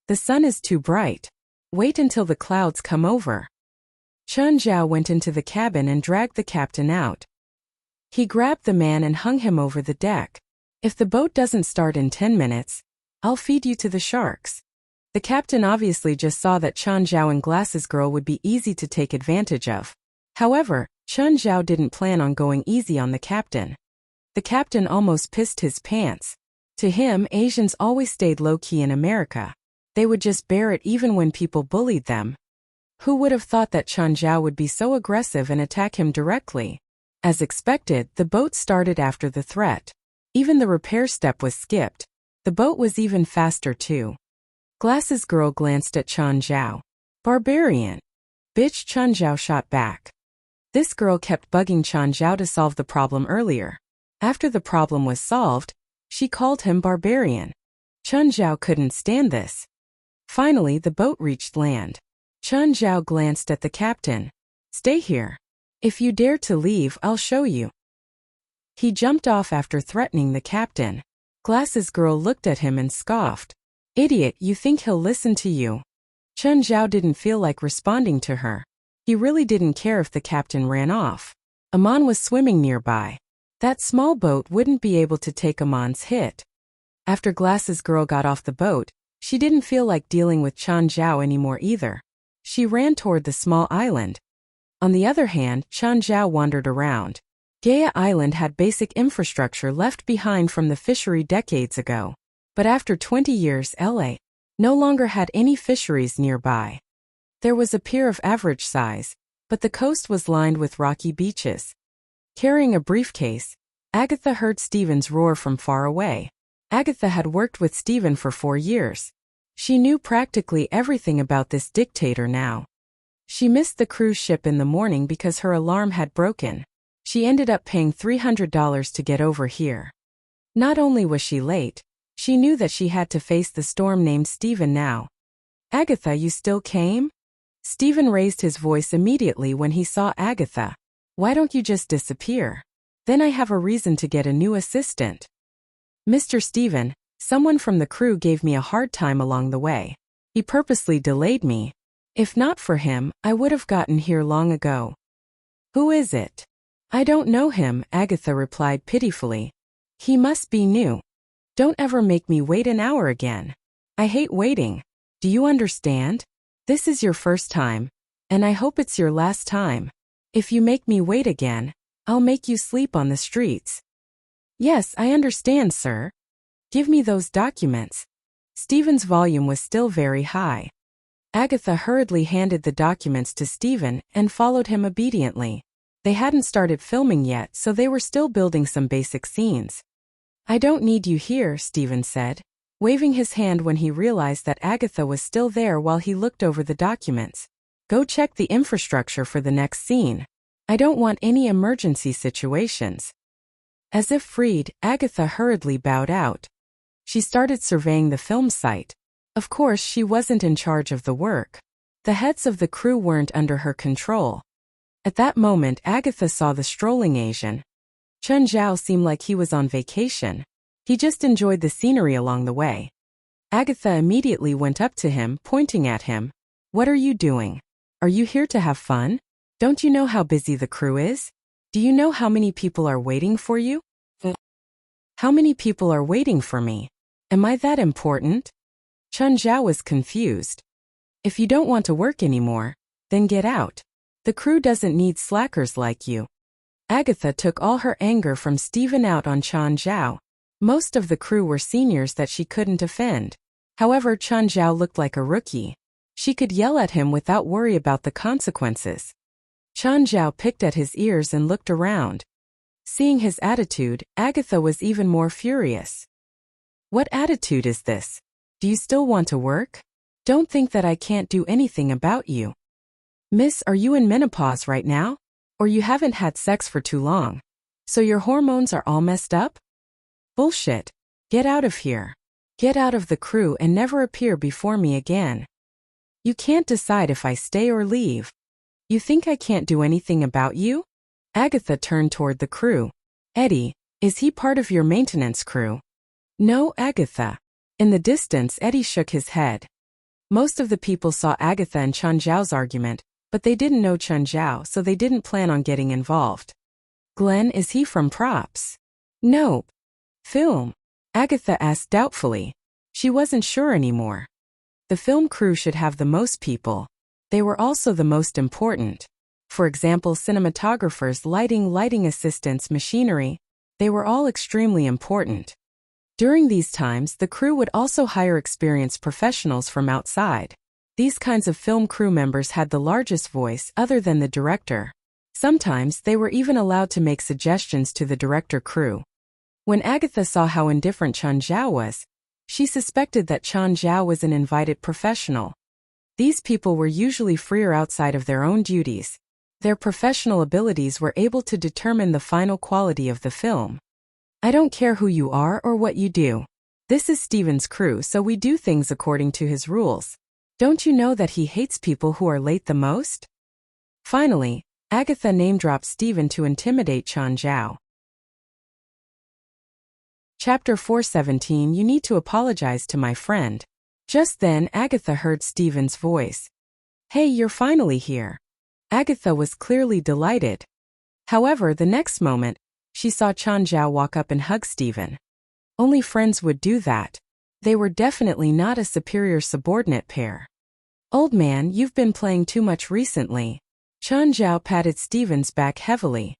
S1: The sun is too bright. Wait until the clouds come over. Chun Zhao went into the cabin and dragged the captain out. He grabbed the man and hung him over the deck. If the boat doesn't start in 10 minutes, I'll feed you to the sharks. The captain obviously just saw that Chun Zhao and Glasses Girl would be easy to take advantage of. However, Chun Zhao didn't plan on going easy on the captain. The captain almost pissed his pants. To him, Asians always stayed low-key in America. They would just bear it even when people bullied them. Who would have thought that Chun Zhao would be so aggressive and attack him directly? As expected, the boat started after the threat. Even the repair step was skipped. The boat was even faster too. Glasses Girl glanced at Chun Zhao. Barbarian. Bitch, Chun Zhao shot back. This girl kept bugging Chun Zhao to solve the problem earlier. After the problem was solved, she called him barbarian. Chun Zhao couldn't stand this. Finally, the boat reached land. Chun Zhao glanced at the captain. Stay here. If you dare to leave, I'll show you. He jumped off after threatening the captain. Glasses Girl looked at him and scoffed. Idiot, you think he'll listen to you? Chun Zhao didn't feel like responding to her. He really didn't care if the captain ran off. Amon was swimming nearby. That small boat wouldn't be able to take Amon's hit. After Glasses Girl got off the boat, she didn't feel like dealing with Chun Zhao anymore either. She ran toward the small island. On the other hand, Chun Zhao wandered around. Gaia Island had basic infrastructure left behind from the fishery decades ago. But after 20 years, LA no longer had any fisheries nearby. There was a pier of average size, but the coast was lined with rocky beaches. Carrying a briefcase, Agatha heard Steven's roar from far away. Agatha had worked with Steven for 4 years. She knew practically everything about this dictator now. She missed the cruise ship in the morning because her alarm had broken. She ended up paying $300 to get over here. Not only was she late, she knew that she had to face the storm named Steven now. Agatha, you still came? Steven raised his voice immediately when he saw Agatha. Why don't you just disappear? Then I have a reason to get a new assistant. Mr. Steven, someone from the crew gave me a hard time along the way. He purposely delayed me. If not for him, I would have gotten here long ago. Who is it? I don't know him, Agatha replied pitifully. He must be new. Don't ever make me wait an hour again. I hate waiting. Do you understand? This is your first time, and I hope it's your last time. If you make me wait again, I'll make you sleep on the streets. Yes, I understand, sir. Give me those documents. Steven's volume was still very high. Agatha hurriedly handed the documents to Steven and followed him obediently. They hadn't started filming yet, so they were still building some basic scenes. I don't need you here, Steven said, waving his hand when he realized that Agatha was still there while he looked over the documents. Go check the infrastructure for the next scene. I don't want any emergency situations. As if freed, Agatha hurriedly bowed out. She started surveying the film site. Of course, she wasn't in charge of the work. The heads of the crew weren't under her control. At that moment, Agatha saw the strolling Asian. Chun Zhao seemed like he was on vacation. He just enjoyed the scenery along the way. Agatha immediately went up to him, pointing at him. What are you doing? Are you here to have fun? Don't you know how busy the crew is? Do you know how many people are waiting for you? How many people are waiting for me? Am I that important? Chun Zhao was confused. If you don't want to work anymore, then get out. The crew doesn't need slackers like you. Agatha took all her anger from Stephen out on Chun Zhao. Most of the crew were seniors that she couldn't offend. However, Chun Zhao looked like a rookie. She could yell at him without worry about the consequences. Chun Zhao picked at his ears and looked around. Seeing his attitude, Agatha was even more furious. What attitude is this? Do you still want to work? Don't think that I can't do anything about you. Miss, are you in menopause right now? Or you haven't had sex for too long? So your hormones are all messed up? Bullshit. Get out of here. Get out of the crew and never appear before me again. You can't decide if I stay or leave. You think I can't do anything about you? Agatha turned toward the crew. Eddie, is he part of your maintenance crew? No, Agatha. In the distance, Eddie shook his head. Most of the people saw Agatha and Chun Zhao's argument, but they didn't know Chun Zhao, so they didn't plan on getting involved. Glenn, is he from props? Nope. Film? Agatha asked doubtfully. She wasn't sure anymore. The film crew should have the most people. They were also the most important. For example, cinematographers, lighting assistants, machinery. They were all extremely important. During these times, the crew would also hire experienced professionals from outside. These kinds of film crew members had the largest voice other than the director. Sometimes they were even allowed to make suggestions to the director crew. When Agatha saw how indifferent Chun Zhao was, she suspected that Chun Zhao was an invited professional. These people were usually freer outside of their own duties. Their professional abilities were able to determine the final quality of the film. I don't care who you are or what you do. This is Steven's crew, so we do things according to his rules. Don't you know that he hates people who are late the most? Finally, Agatha name-dropped Steven to intimidate Chun Zhao. Chapter 417. You need to apologize to my friend. Just then, Agatha heard Steven's voice. Hey, you're finally here. Agatha was clearly delighted. However, the next moment, she saw Chun Zhao walk up and hug Steven. Only friends would do that. They were definitely not a superior-subordinate pair. Old man, you've been playing too much recently. Chun Zhao patted Steven's back heavily.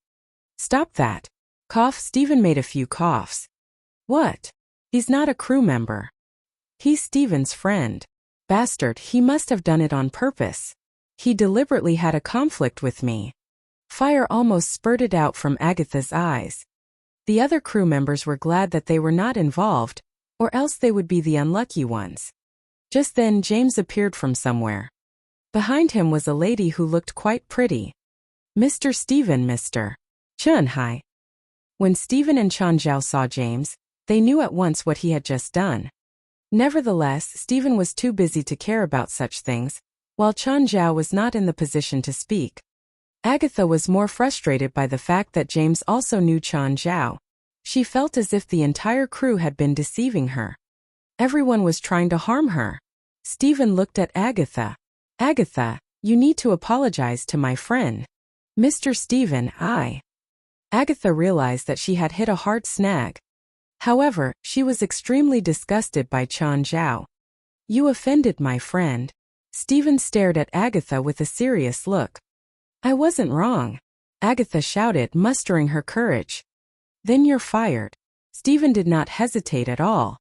S1: Stop that. Cough. Steven made a few coughs. What? He's not a crew member. He's Steven's friend. Bastard, he must have done it on purpose. He deliberately had a conflict with me. Fire almost spurted out from Agatha's eyes. The other crew members were glad that they were not involved, or else they would be the unlucky ones. Just then James appeared from somewhere. Behind him was a lady who looked quite pretty. Mr. Steven, Mr. Chun, hi. When Steven and Chun Zhao saw James, they knew at once what he had just done. Nevertheless, Steven was too busy to care about such things, while Chun Zhao was not in the position to speak. Agatha was more frustrated by the fact that James also knew Chun Zhao. She felt as if the entire crew had been deceiving her. Everyone was trying to harm her. Steven looked at Agatha. Agatha, you need to apologize to my friend. Mr. Steven, I. Agatha realized that she had hit a hard snag. However, she was extremely disgusted by Chun Zhao. You offended my friend. Steven stared at Agatha with a serious look. I wasn't wrong. Agatha shouted, mustering her courage. Then you're fired. Steven did not hesitate at all.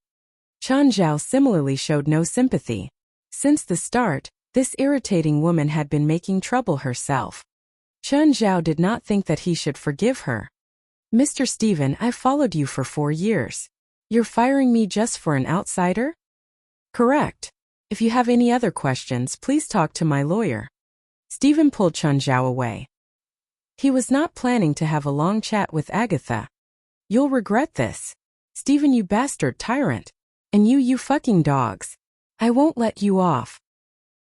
S1: Chun Zhao similarly showed no sympathy. Since the start, this irritating woman had been making trouble herself. Chun Zhao did not think that he should forgive her. Mr. Steven, I've followed you for 4 years. You're firing me just for an outsider? Correct. If you have any other questions, please talk to my lawyer. Steven pulled Chun Zhao away. He was not planning to have a long chat with Agatha. You'll regret this. Steven, you bastard tyrant. And you fucking dogs. I won't let you off.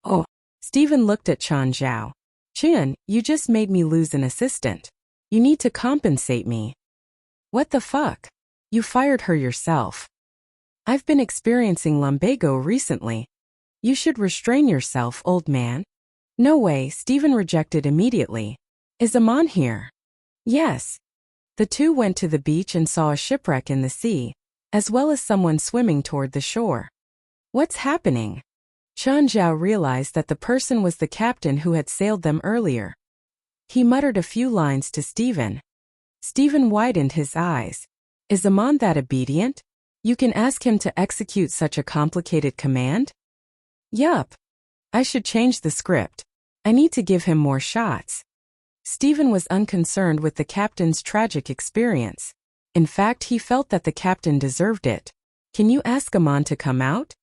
S1: Oh. Steven looked at Chun Zhao. Chun, you just made me lose an assistant. You need to compensate me. What the fuck? You fired her yourself. I've been experiencing lumbago recently. You should restrain yourself, old man. No way, Steven rejected immediately. Is Amon here? Yes. The two went to the beach and saw a shipwreck in the sea, as well as someone swimming toward the shore. What's happening? Chen Zhao realized that the person was the captain who had sailed them earlier. He muttered a few lines to Stephen. Stephen widened his eyes. Is Amon that obedient? You can ask him to execute such a complicated command? Yup. I should change the script. I need to give him more shots. Stephen was unconcerned with the captain's tragic experience. In fact, he felt that the captain deserved it. Can you ask Amon to come out?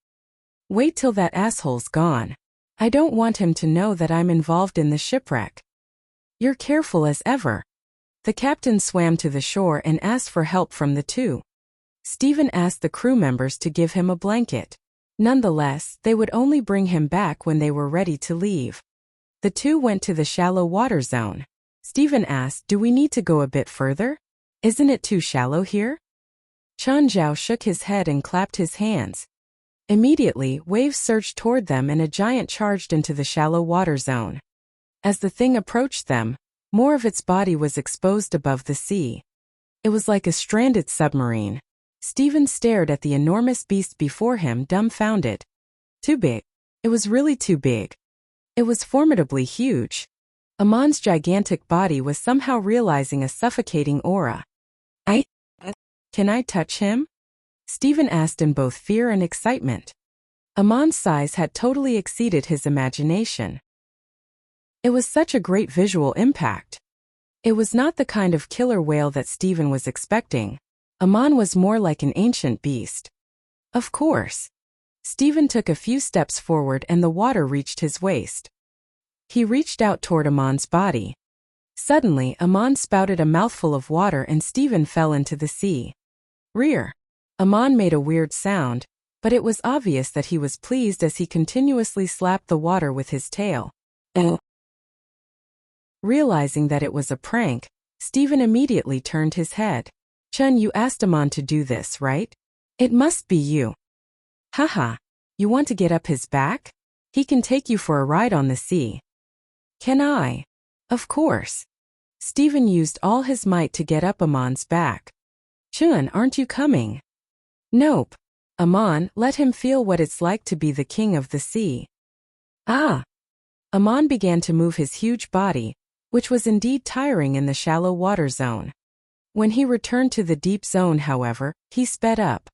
S1: Wait till that asshole's gone. I don't want him to know that I'm involved in the shipwreck. You're careful as ever. The captain swam to the shore and asked for help from the two. Stephen asked the crew members to give him a blanket. Nonetheless, they would only bring him back when they were ready to leave. The two went to the shallow water zone. Stephen asked, do we need to go a bit further? Isn't it too shallow here? Chen Zhao shook his head and clapped his hands. Immediately, waves surged toward them and a giant charged into the shallow water zone. As the thing approached them, more of its body was exposed above the sea. It was like a stranded submarine. Stephen stared at the enormous beast before him, dumbfounded. Too big. It was really too big. It was formidably huge. Amon's gigantic body was somehow realizing a suffocating aura. Can I touch him? Stephen asked in both fear and excitement. Amon's size had totally exceeded his imagination. It was such a great visual impact. It was not the kind of killer whale that Stephen was expecting. Amon was more like an ancient beast. Of course. Stephen took a few steps forward and the water reached his waist. He reached out toward Amon's body. Suddenly, Amon spouted a mouthful of water and Stephen fell into the sea. Rear. Amon made a weird sound, but it was obvious that he was pleased as he continuously slapped the water with his tail. Realizing that it was a prank, Stephen immediately turned his head. Chen, you asked Amon to do this, right? It must be you. Haha. You want to get up his back? He can take you for a ride on the sea. Can I? Of course. Stephen used all his might to get up Amon's back. Chen, aren't you coming? Nope. Amon, let him feel what it's like to be the king of the sea. Ah. Amon began to move his huge body, which was indeed tiring in the shallow water zone. When he returned to the deep zone, however, he sped up.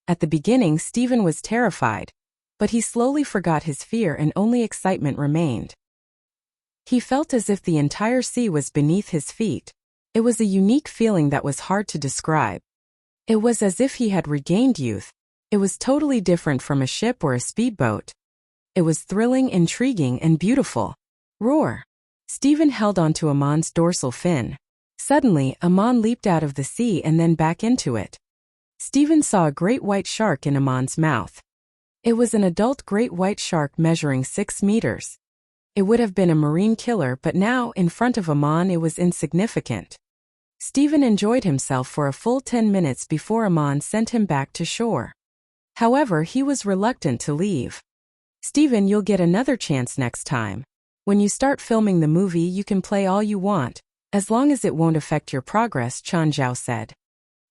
S1: At the beginning, Stephen was terrified, but he slowly forgot his fear and only excitement remained. He felt as if the entire sea was beneath his feet. It was a unique feeling that was hard to describe. It was as if he had regained youth. It was totally different from a ship or a speedboat. It was thrilling, intriguing, and beautiful. Roar! Stephen held onto Amon's dorsal fin. Suddenly, Amon leaped out of the sea and then back into it. Stephen saw a great white shark in Amon's mouth. It was an adult great white shark measuring 6 meters. It would have been a marine killer, but now, in front of Amon, it was insignificant. Stephen enjoyed himself for a full 10 minutes before Amon sent him back to shore. However, he was reluctant to leave. Stephen, you'll get another chance next time. When you start filming the movie, you can play all you want, as long as it won't affect your progress, Chen Zhao said.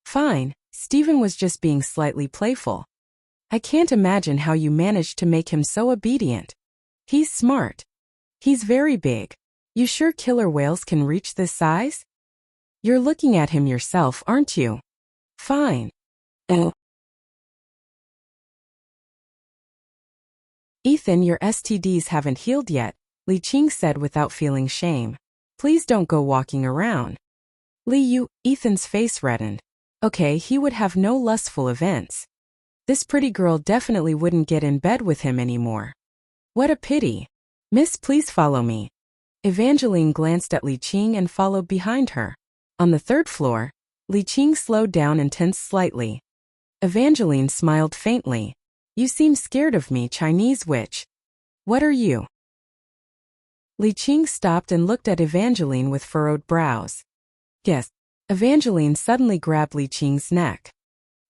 S1: Fine, Stephen was just being slightly playful. I can't imagine how you managed to make him so obedient. He's smart. He's very big. You sure killer whales can reach this size? You're looking at him yourself, aren't you? Fine. Ethan, your STDs haven't healed yet, Li Qing said without feeling shame. Please don't go walking around. Ethan's face reddened. Okay, he would have no lustful events. This pretty girl definitely wouldn't get in bed with him anymore. What a pity. Miss, please follow me. Evangeline glanced at Li Qing and followed behind her. On the 3rd floor, Li Qing slowed down and tensed slightly. Evangeline smiled faintly. You seem scared of me, Chinese witch. What are you? Li Qing stopped and looked at Evangeline with furrowed brows. Yes. Evangeline suddenly grabbed Li Qing's neck.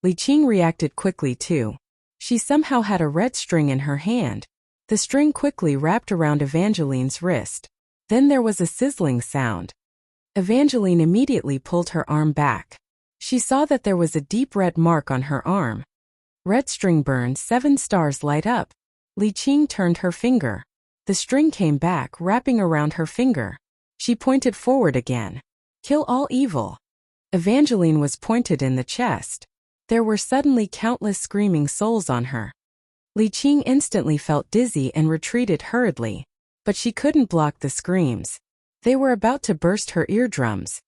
S1: Li Qing reacted quickly too. She somehow had a red string in her hand. The string quickly wrapped around Evangeline's wrist. Then there was a sizzling sound. Evangeline immediately pulled her arm back. She saw that there was a deep red mark on her arm. Red string burns, 7 stars light up. Li Qing turned her finger. The string came back, wrapping around her finger. She pointed forward again. Kill all evil. Evangeline was pointed in the chest. There were suddenly countless screaming souls on her. Li Qing instantly felt dizzy and retreated hurriedly. But she couldn't block the screams. They were about to burst her eardrums.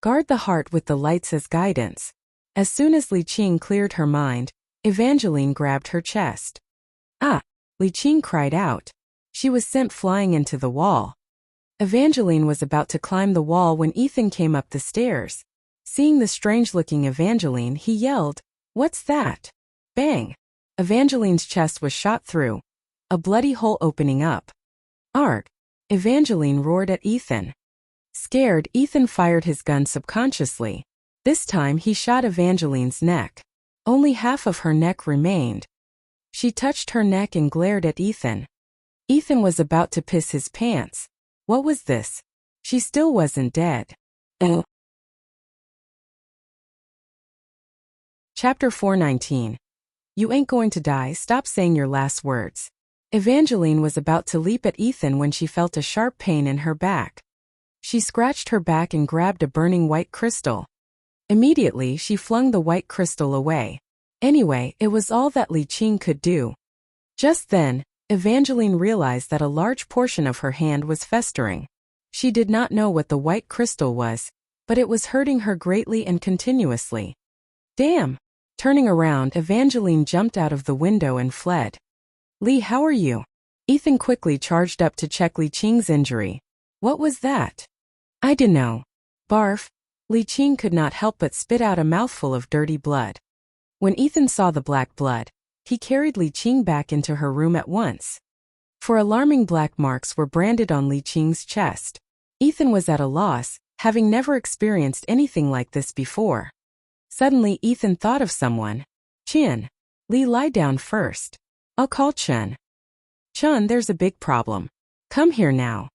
S1: Guard the heart with the lights as guidance. As soon as Li Qing cleared her mind, Evangeline grabbed her chest. Ah! Li Qing cried out. She was sent flying into the wall. Evangeline was about to climb the wall when Ethan came up the stairs. Seeing the strange-looking Evangeline, he yelled, "What's that?" Bang! Evangeline's chest was shot through, a bloody hole opening up. Arg! Evangeline roared at Ethan. Scared, Ethan fired his gun subconsciously. This time he shot Evangeline's neck. Only half of her neck remained. She touched her neck and glared at Ethan. Ethan was about to piss his pants. What was this? She still wasn't dead. Oh. Chapter 419. You ain't going to die, stop saying your last words. Evangeline was about to leap at Ethan when she felt a sharp pain in her back. She scratched her back and grabbed a burning white crystal. Immediately, she flung the white crystal away. Anyway, it was all that Li Qing could do. Just then, Evangeline realized that a large portion of her hand was festering. She did not know what the white crystal was, but it was hurting her greatly and continuously. Damn! Turning around, Evangeline jumped out of the window and fled. Li, how are you? Ethan quickly charged up to check Li Qing's injury. What was that? I dunno. Barf. Li Qing could not help but spit out a mouthful of dirty blood. When Ethan saw the black blood, he carried Li Qing back into her room at once. For alarming black marks were branded on Li Qing's chest. Ethan was at a loss, having never experienced anything like this before. Suddenly Ethan thought of someone. Chin. Li, lie down first. I'll call Chun. Chun, there's a big problem. Come here now.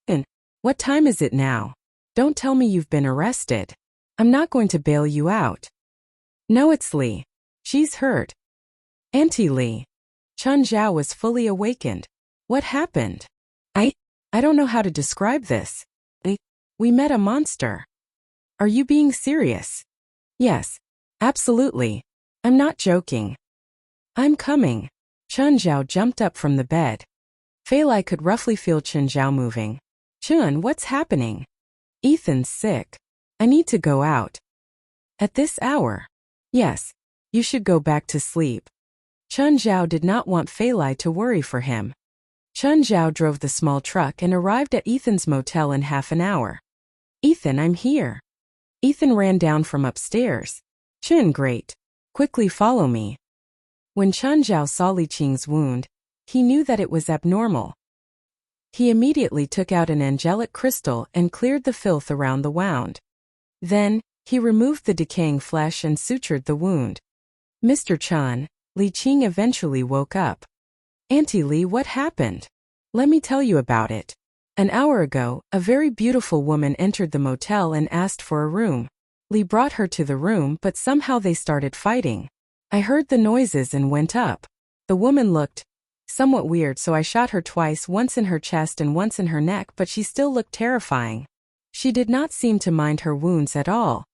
S1: And what time is it now? Don't tell me you've been arrested. I'm not going to bail you out. No, it's Li. She's hurt. Auntie Li. Chun Zhao was fully awakened. What happened? I don't know how to describe this. We met a monster. Are you being serious? Yes, absolutely. I'm not joking. I'm coming. Chun Zhao jumped up from the bed. Fei Lai could roughly feel Chun Zhao moving. Chun, what's happening? Ethan's sick. I need to go out. At this hour? Yes, you should go back to sleep. Chun Zhao did not want Fei Lai to worry for him. Chun Zhao drove the small truck and arrived at Ethan's motel in half an hour. Ethan, I'm here. Ethan ran down from upstairs. Chun, great. Quickly follow me. When Chun Zhao saw Li Qing's wound, he knew that it was abnormal. He immediately took out an angelic crystal and cleared the filth around the wound. Then, he removed the decaying flesh and sutured the wound. Mr. Chun, Li Qing eventually woke up. Auntie Li, what happened? Let me tell you about it. An hour ago, a very beautiful woman entered the motel and asked for a room. Li brought her to the room, but somehow they started fighting. I heard the noises and went up. The woman looked somewhat weird, so I shot her twice, once in her chest and once in her neck, but she still looked terrifying. She did not seem to mind her wounds at all.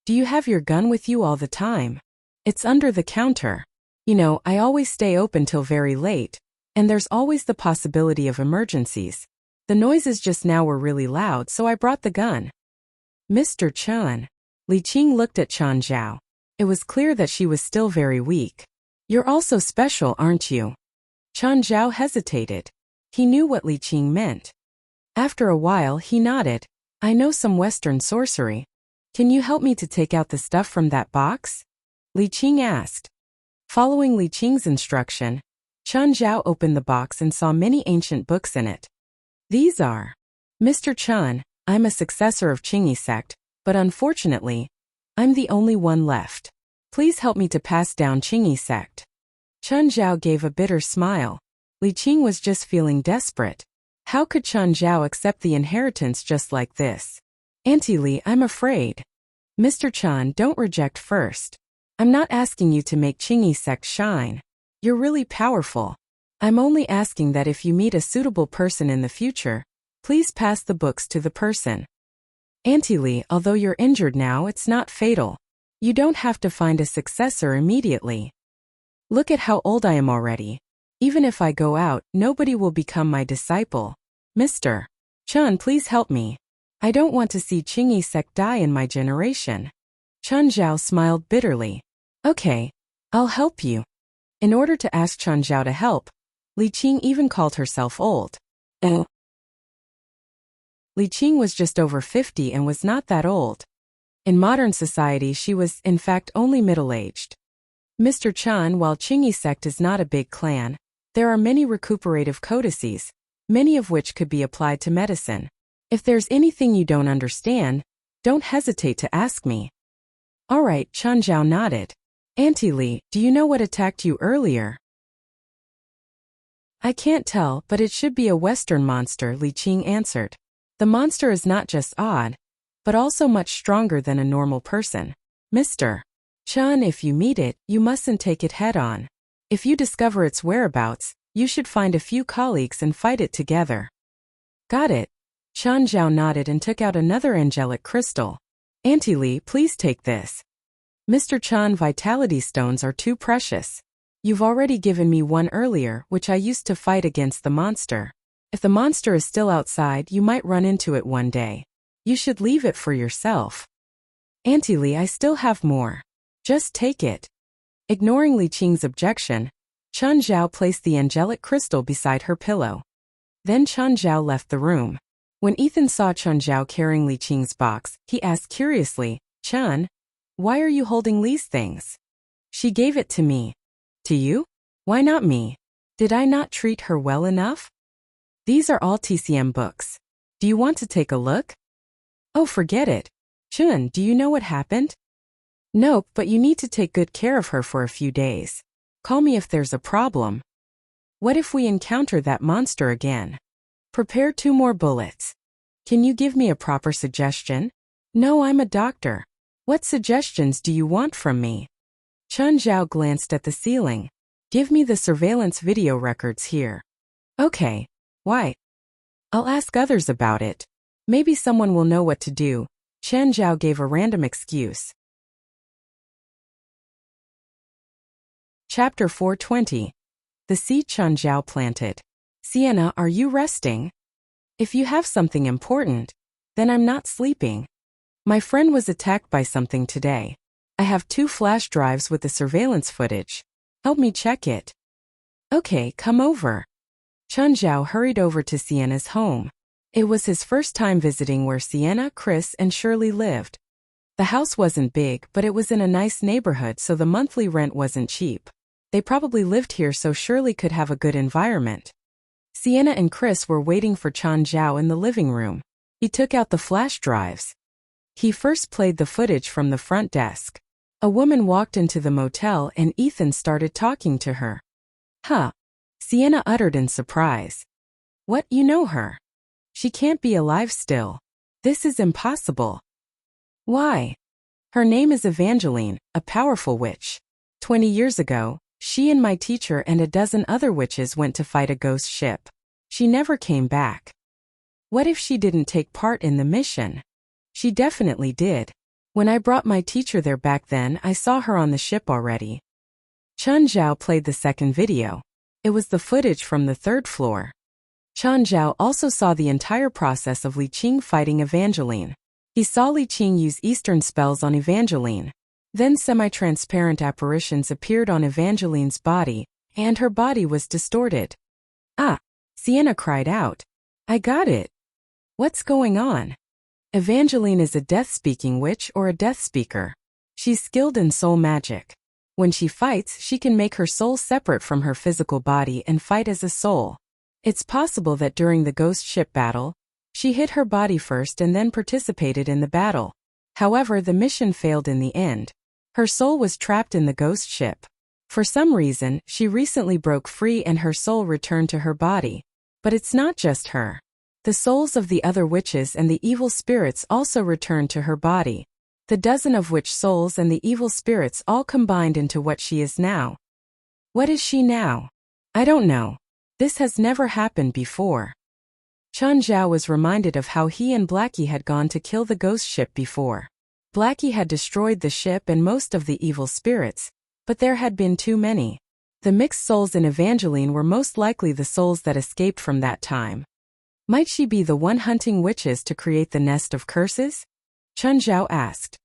S1: Do you have your gun with you all the time? It's under the counter. You know, I always stay open till very late, and there's always the possibility of emergencies. The noises just now were really loud, so I brought the gun. Mr. Chun. Li Qing looked at Chun Zhao. It was clear that she was still very weak. You're also special, aren't you? Chun Zhao hesitated. He knew what Li Qing meant. After a while, he nodded. I know some Western sorcery. Can you help me to take out the stuff from that box? Li Qing asked. Following Li Qing's instruction, Chun Zhao opened the box and saw many ancient books in it. These are, Mr. Chun, I'm a successor of Qingyi sect, but unfortunately, I'm the only one left. Please help me to pass down Qingyi sect. Chun Zhao gave a bitter smile. Li Qing was just feeling desperate. How could Chun Zhao accept the inheritance just like this? Auntie Li, I'm afraid. Mr. Chun, don't reject first. I'm not asking you to make Qingyi sect shine. You're really powerful. I'm only asking that if you meet a suitable person in the future, please pass the books to the person. Auntie Li, although you're injured now, it's not fatal. You don't have to find a successor immediately. Look at how old I am already. Even if I go out, nobody will become my disciple. Mr. Chun, please help me. I don't want to see Qingyi sect die in my generation. Chun Zhao smiled bitterly. Okay, I'll help you. In order to ask Chun Zhao to help, Li Qing even called herself old. Li Qing was just over 50 and was not that old. In modern society she was, in fact, only middle-aged. Mr. Chun, while Qingyi sect is not a big clan, there are many recuperative codices, many of which could be applied to medicine. If there's anything you don't understand, don't hesitate to ask me. All right, Chun Zhao nodded. Auntie Li, do you know what attacked you earlier? I can't tell, but it should be a Western monster, Li Qing answered. The monster is not just odd, but also much stronger than a normal person. Mr. Chun, if you meet it, you mustn't take it head-on. If you discover its whereabouts, you should find a few colleagues and fight it together. Got it. Chun Zhao nodded and took out another angelic crystal. Auntie Li, please take this. Mr. Chun, vitality stones are too precious. You've already given me one earlier, which I used to fight against the monster. If the monster is still outside, you might run into it one day. You should leave it for yourself. Auntie Li, I still have more. Just take it. Ignoring Li Qing's objection, Chun Zhao placed the angelic crystal beside her pillow. Then Chun Zhao left the room. When Ethan saw Chun Zhao carrying Li Qing's box, he asked curiously, Chun, why are you holding Li's things? She gave it to me. To you? Why not me? Did I not treat her well enough? These are all TCM books. Do you want to take a look? Oh, forget it. Chun, do you know what happened? Nope, but you need to take good care of her for a few days. Call me if there's a problem. What if we encounter that monster again? Prepare 2 more bullets. Can you give me a proper suggestion? No, I'm a doctor. What suggestions do you want from me? Chun Zhao glanced at the ceiling. Give me the surveillance video records here. Okay. Why? I'll ask others about it. Maybe someone will know what to do. Chun Zhao gave a random excuse. Chapter 420. The seed Chun Zhao planted. Sienna, are you resting? If you have something important, then I'm not sleeping. My friend was attacked by something today. I have 2 flash drives with the surveillance footage. Help me check it. Okay, come over. Chun Zhao hurried over to Sienna's home. It was his first time visiting where Sienna, Chris, and Shirley lived. The house wasn't big, but it was in a nice neighborhood, so the monthly rent wasn't cheap. They probably lived here so Shirley could have a good environment. Sienna and Chris were waiting for Chun Zhao in the living room. He took out the flash drives. He first played the footage from the front desk. A woman walked into the motel and Ethan started talking to her. Huh? Sienna uttered in surprise. What, you know her? She can't be alive still. This is impossible. Why? Her name is Evangeline, a powerful witch. 20 years ago, she and my teacher and a dozen other witches went to fight a ghost ship. She never came back. What if she didn't take part in the mission? She definitely did. When I brought my teacher there back then, I saw her on the ship already. Chun Zhao played the second video. It was the footage from the 3rd floor. Chun Zhao also saw the entire process of Li Qing fighting Evangeline. He saw Li Qing use Eastern spells on Evangeline. Then semi-transparent apparitions appeared on Evangeline's body, and her body was distorted. Ah! Sienna cried out. I got it. What's going on? Evangeline is a death-speaking witch or a death speaker. She's skilled in soul magic. When she fights, she can make her soul separate from her physical body and fight as a soul. It's possible that during the ghost ship battle, she hit her body first and then participated in the battle. However, the mission failed in the end. Her soul was trapped in the ghost ship. For some reason, she recently broke free and her soul returned to her body. But it's not just her. The souls of the other witches and the evil spirits also returned to her body. the dozen of witch souls and the evil spirits all combined into what she is now. What is she now? I don't know. This has never happened before. Chen Zhao was reminded of how he and Blackie had gone to kill the ghost ship before. Blackie had destroyed the ship and most of the evil spirits, but there had been too many. The mixed souls in Evangeline were most likely the souls that escaped from that time. Might she be the one hunting witches to create the nest of curses? Chen Zhao asked.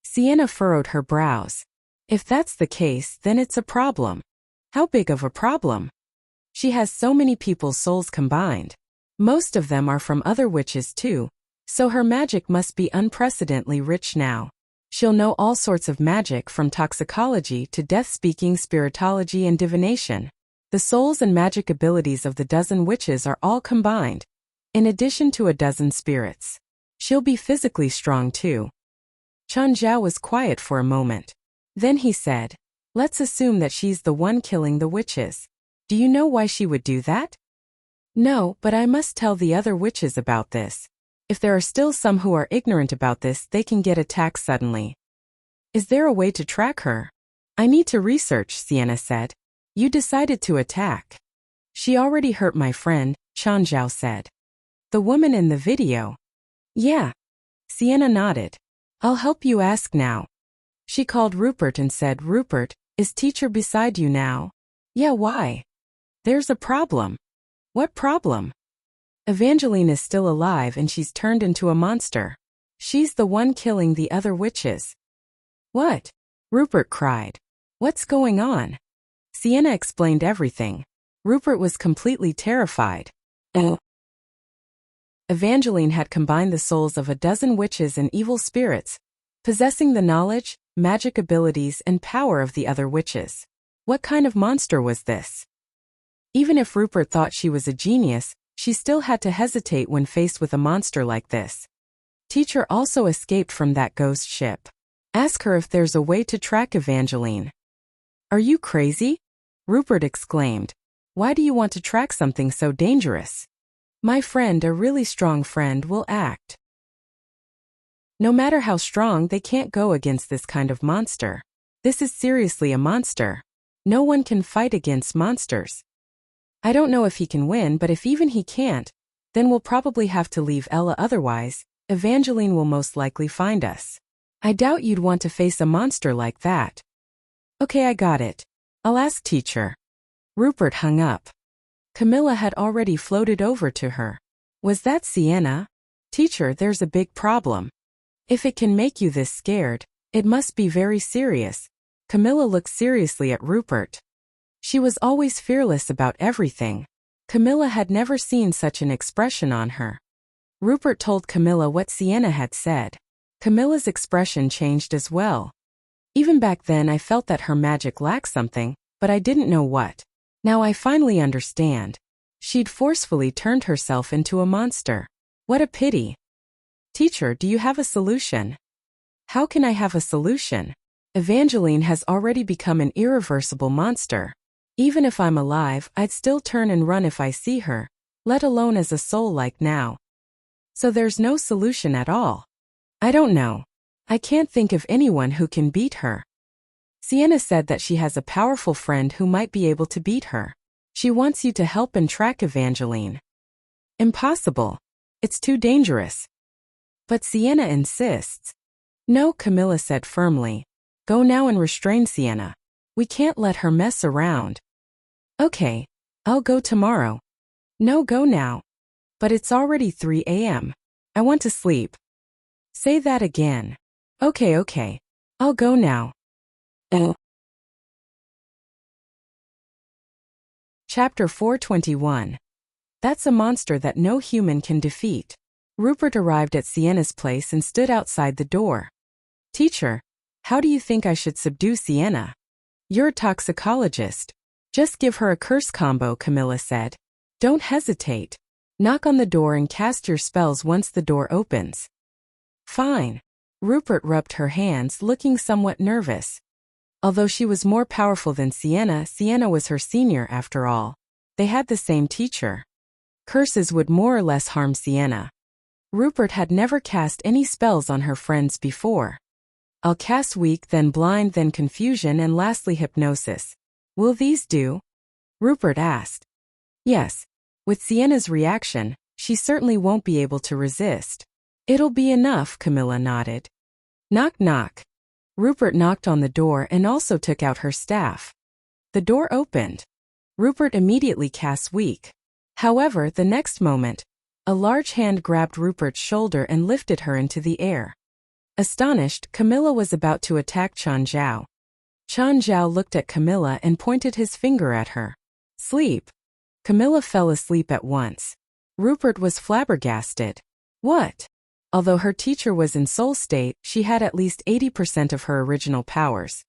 S1: Sienna furrowed her brows. If that's the case, then it's a problem. How big of a problem? She has so many people's souls combined. Most of them are from other witches too, so her magic must be unprecedentedly rich now. She'll know all sorts of magic from toxicology to death-speaking spiritology and divination. The souls and magic abilities of the dozen witches are all combined, in addition to a dozen spirits. She'll be physically strong too. Chen Zhao was quiet for a moment. Then he said, let's assume that she's the one killing the witches. Do you know why she would do that? No, but I must tell the other witches about this. If there are still some who are ignorant about this, they can get attacked suddenly. Is there a way to track her? I need to research, Sienna said. You decided to attack. She already hurt my friend, Chen Zhao said. The woman in the video. Yeah. Sienna nodded. I'll help you ask now. She called Rupert and said, Rupert, is teacher beside you now? Yeah, why? There's a problem. What problem? Evangeline is still alive and she's turned into a monster. She's the one killing the other witches. What? Rupert cried. What's going on? Sienna explained everything. Rupert was completely terrified. Evangeline had combined the souls of a dozen witches and evil spirits, possessing the knowledge, magic abilities, and power of the other witches. What kind of monster was this? Even if Rupert thought she was a genius, she still had to hesitate when faced with a monster like this. Teacher also escaped from that ghost ship. Ask her if there's a way to track Evangeline. Are you crazy? Rupert exclaimed. Why do you want to track something so dangerous? My friend, a really strong friend, will act. No matter how strong, they can't go against this kind of monster. This is seriously a monster. No one can fight against monsters. I don't know if he can win, but if even he can't, then we'll probably have to leave Ella. Otherwise, Evangeline will most likely find us. I doubt you'd want to face a monster like that. Okay, I got it. I'll ask teacher. Rupert hung up. Camilla had already floated over to her. Was that Sienna? Teacher, there's a big problem. If it can make you this scared, it must be very serious. Camilla looked seriously at Rupert. She was always fearless about everything. Camilla had never seen such an expression on her. Rupert told Camilla what Sienna had said. Camilla's expression changed as well. Even back then I felt that her magic lacked something, but I didn't know what. Now I finally understand. She'd forcefully turned herself into a monster. What a pity. Teacher, do you have a solution? How can I have a solution? Evangeline has already become an irreversible monster. Even if I'm alive, I'd still turn and run if I see her, let alone as a soul like now. So there's no solution at all. I don't know. I can't think of anyone who can beat her. Sienna said that she has a powerful friend who might be able to beat her. She wants you to help and track Evangeline. Impossible. It's too dangerous. But Sienna insists. No, Camilla said firmly. Go now and restrain Sienna. We can't let her mess around. Okay, I'll go tomorrow. No, go now. But it's already 3 a.m. I want to sleep. Say that again. Okay. I'll go now. Chapter 421. That's a monster that no human can defeat. Rupert arrived at Sienna's place and stood outside the door. Teacher, how do you think I should subdue Sienna? You're a toxicologist. Just give her a curse combo, Camilla said. Don't hesitate. Knock on the door and cast your spells once the door opens. Fine. Rupert rubbed her hands, looking somewhat nervous. Although she was more powerful than Sienna, Sienna was her senior after all. They had the same teacher. Curses would more or less harm Sienna. Rupert had never cast any spells on her friends before. I'll cast weak, then blind, then confusion, and lastly hypnosis. Will these do? Rupert asked. Yes. With Sienna's reaction, she certainly won't be able to resist. It'll be enough, Camilla nodded. Knock knock. Rupert knocked on the door and also took out her staff. The door opened. Rupert immediately cast weak. However, the next moment, a large hand grabbed Rupert's shoulder and lifted her into the air. Astonished, Camilla was about to attack Chen Zhao. Chen Zhao looked at Camilla and pointed his finger at her. Sleep. Camilla fell asleep at once. Rupert was flabbergasted. What? Although her teacher was in soul state, she had at least 80% of her original powers.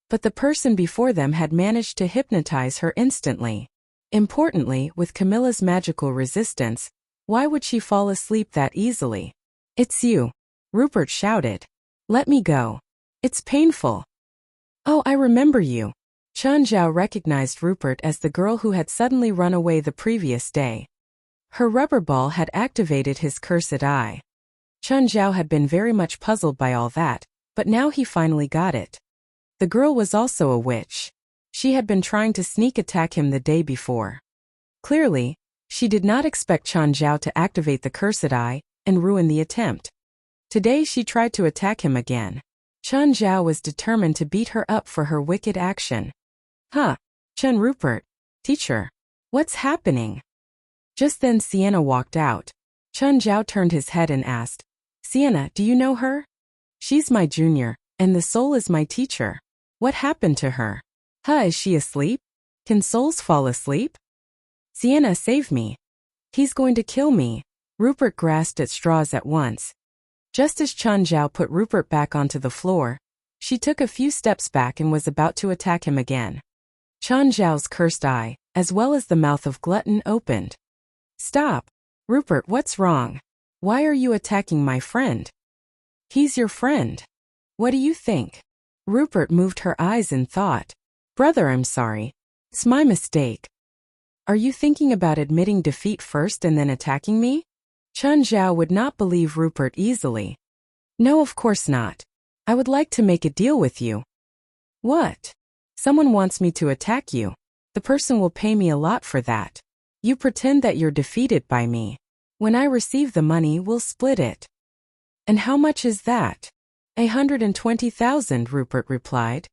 S1: But the person before them had managed to hypnotize her instantly. Importantly, with Camilla's magical resistance, why would she fall asleep that easily? It's you. Rupert shouted. Let me go. It's painful. Oh, I remember you. Chen Zhao recognized Rupert as the girl who had suddenly run away the previous day. Her rubber ball had activated his cursed eye. Chen Zhao had been very much puzzled by all that, but now he finally got it. The girl was also a witch. She had been trying to sneak attack him the day before. Clearly, she did not expect Chen Zhao to activate the cursed eye and ruin the attempt. Today she tried to attack him again. Chen Zhao was determined to beat her up for her wicked action. Huh. Chen Rupert. Teacher. What's happening? Just then Sienna walked out. Chen Zhao turned his head and asked, Sienna, do you know her? She's my junior, and the soul is my teacher. What happened to her? Is she asleep? Can souls fall asleep? Sienna, save me. He's going to kill me. Rupert grasped at straws at once. Just as Chen Zhao put Rupert back onto the floor, she took a few steps back and was about to attack him again. Chen Zhao's cursed eye, as well as the mouth of Glutton, opened. Stop. Rupert, what's wrong? Why are you attacking my friend? He's your friend. What do you think? Rupert moved her eyes in thought. Brother, I'm sorry. It's my mistake. Are you thinking about admitting defeat first and then attacking me? Chen Zhao would not believe Rupert easily. No, of course not. I would like to make a deal with you. What? Someone wants me to attack you. The person will pay me a lot for that. You pretend that you're defeated by me. When I receive the money, we'll split it. And how much is that? 120,000, Rupert replied.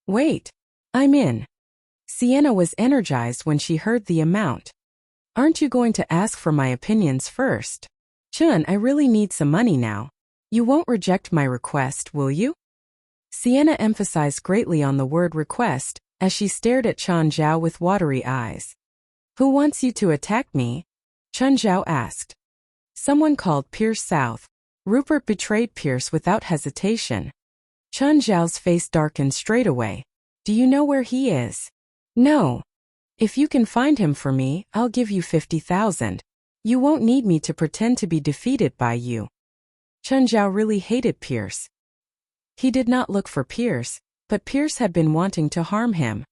S1: Wait. I'm in. Sienna was energized when she heard the amount. Aren't you going to ask for my opinions first? Chen, I really need some money now. You won't reject my request, will you? Sienna emphasized greatly on the word request, as she stared at Chen Zhao with watery eyes. Who wants you to attack me? Chen Zhao asked. Someone called Pierce South. Rupert betrayed Pierce without hesitation. Chen Zhao's face darkened straight away. Do you know where he is? No. If you can find him for me, I'll give you 50,000. You won't need me to pretend to be defeated by you. Chen Zhao really hated Pierce. He did not look for Pierce, but Pierce had been wanting to harm him.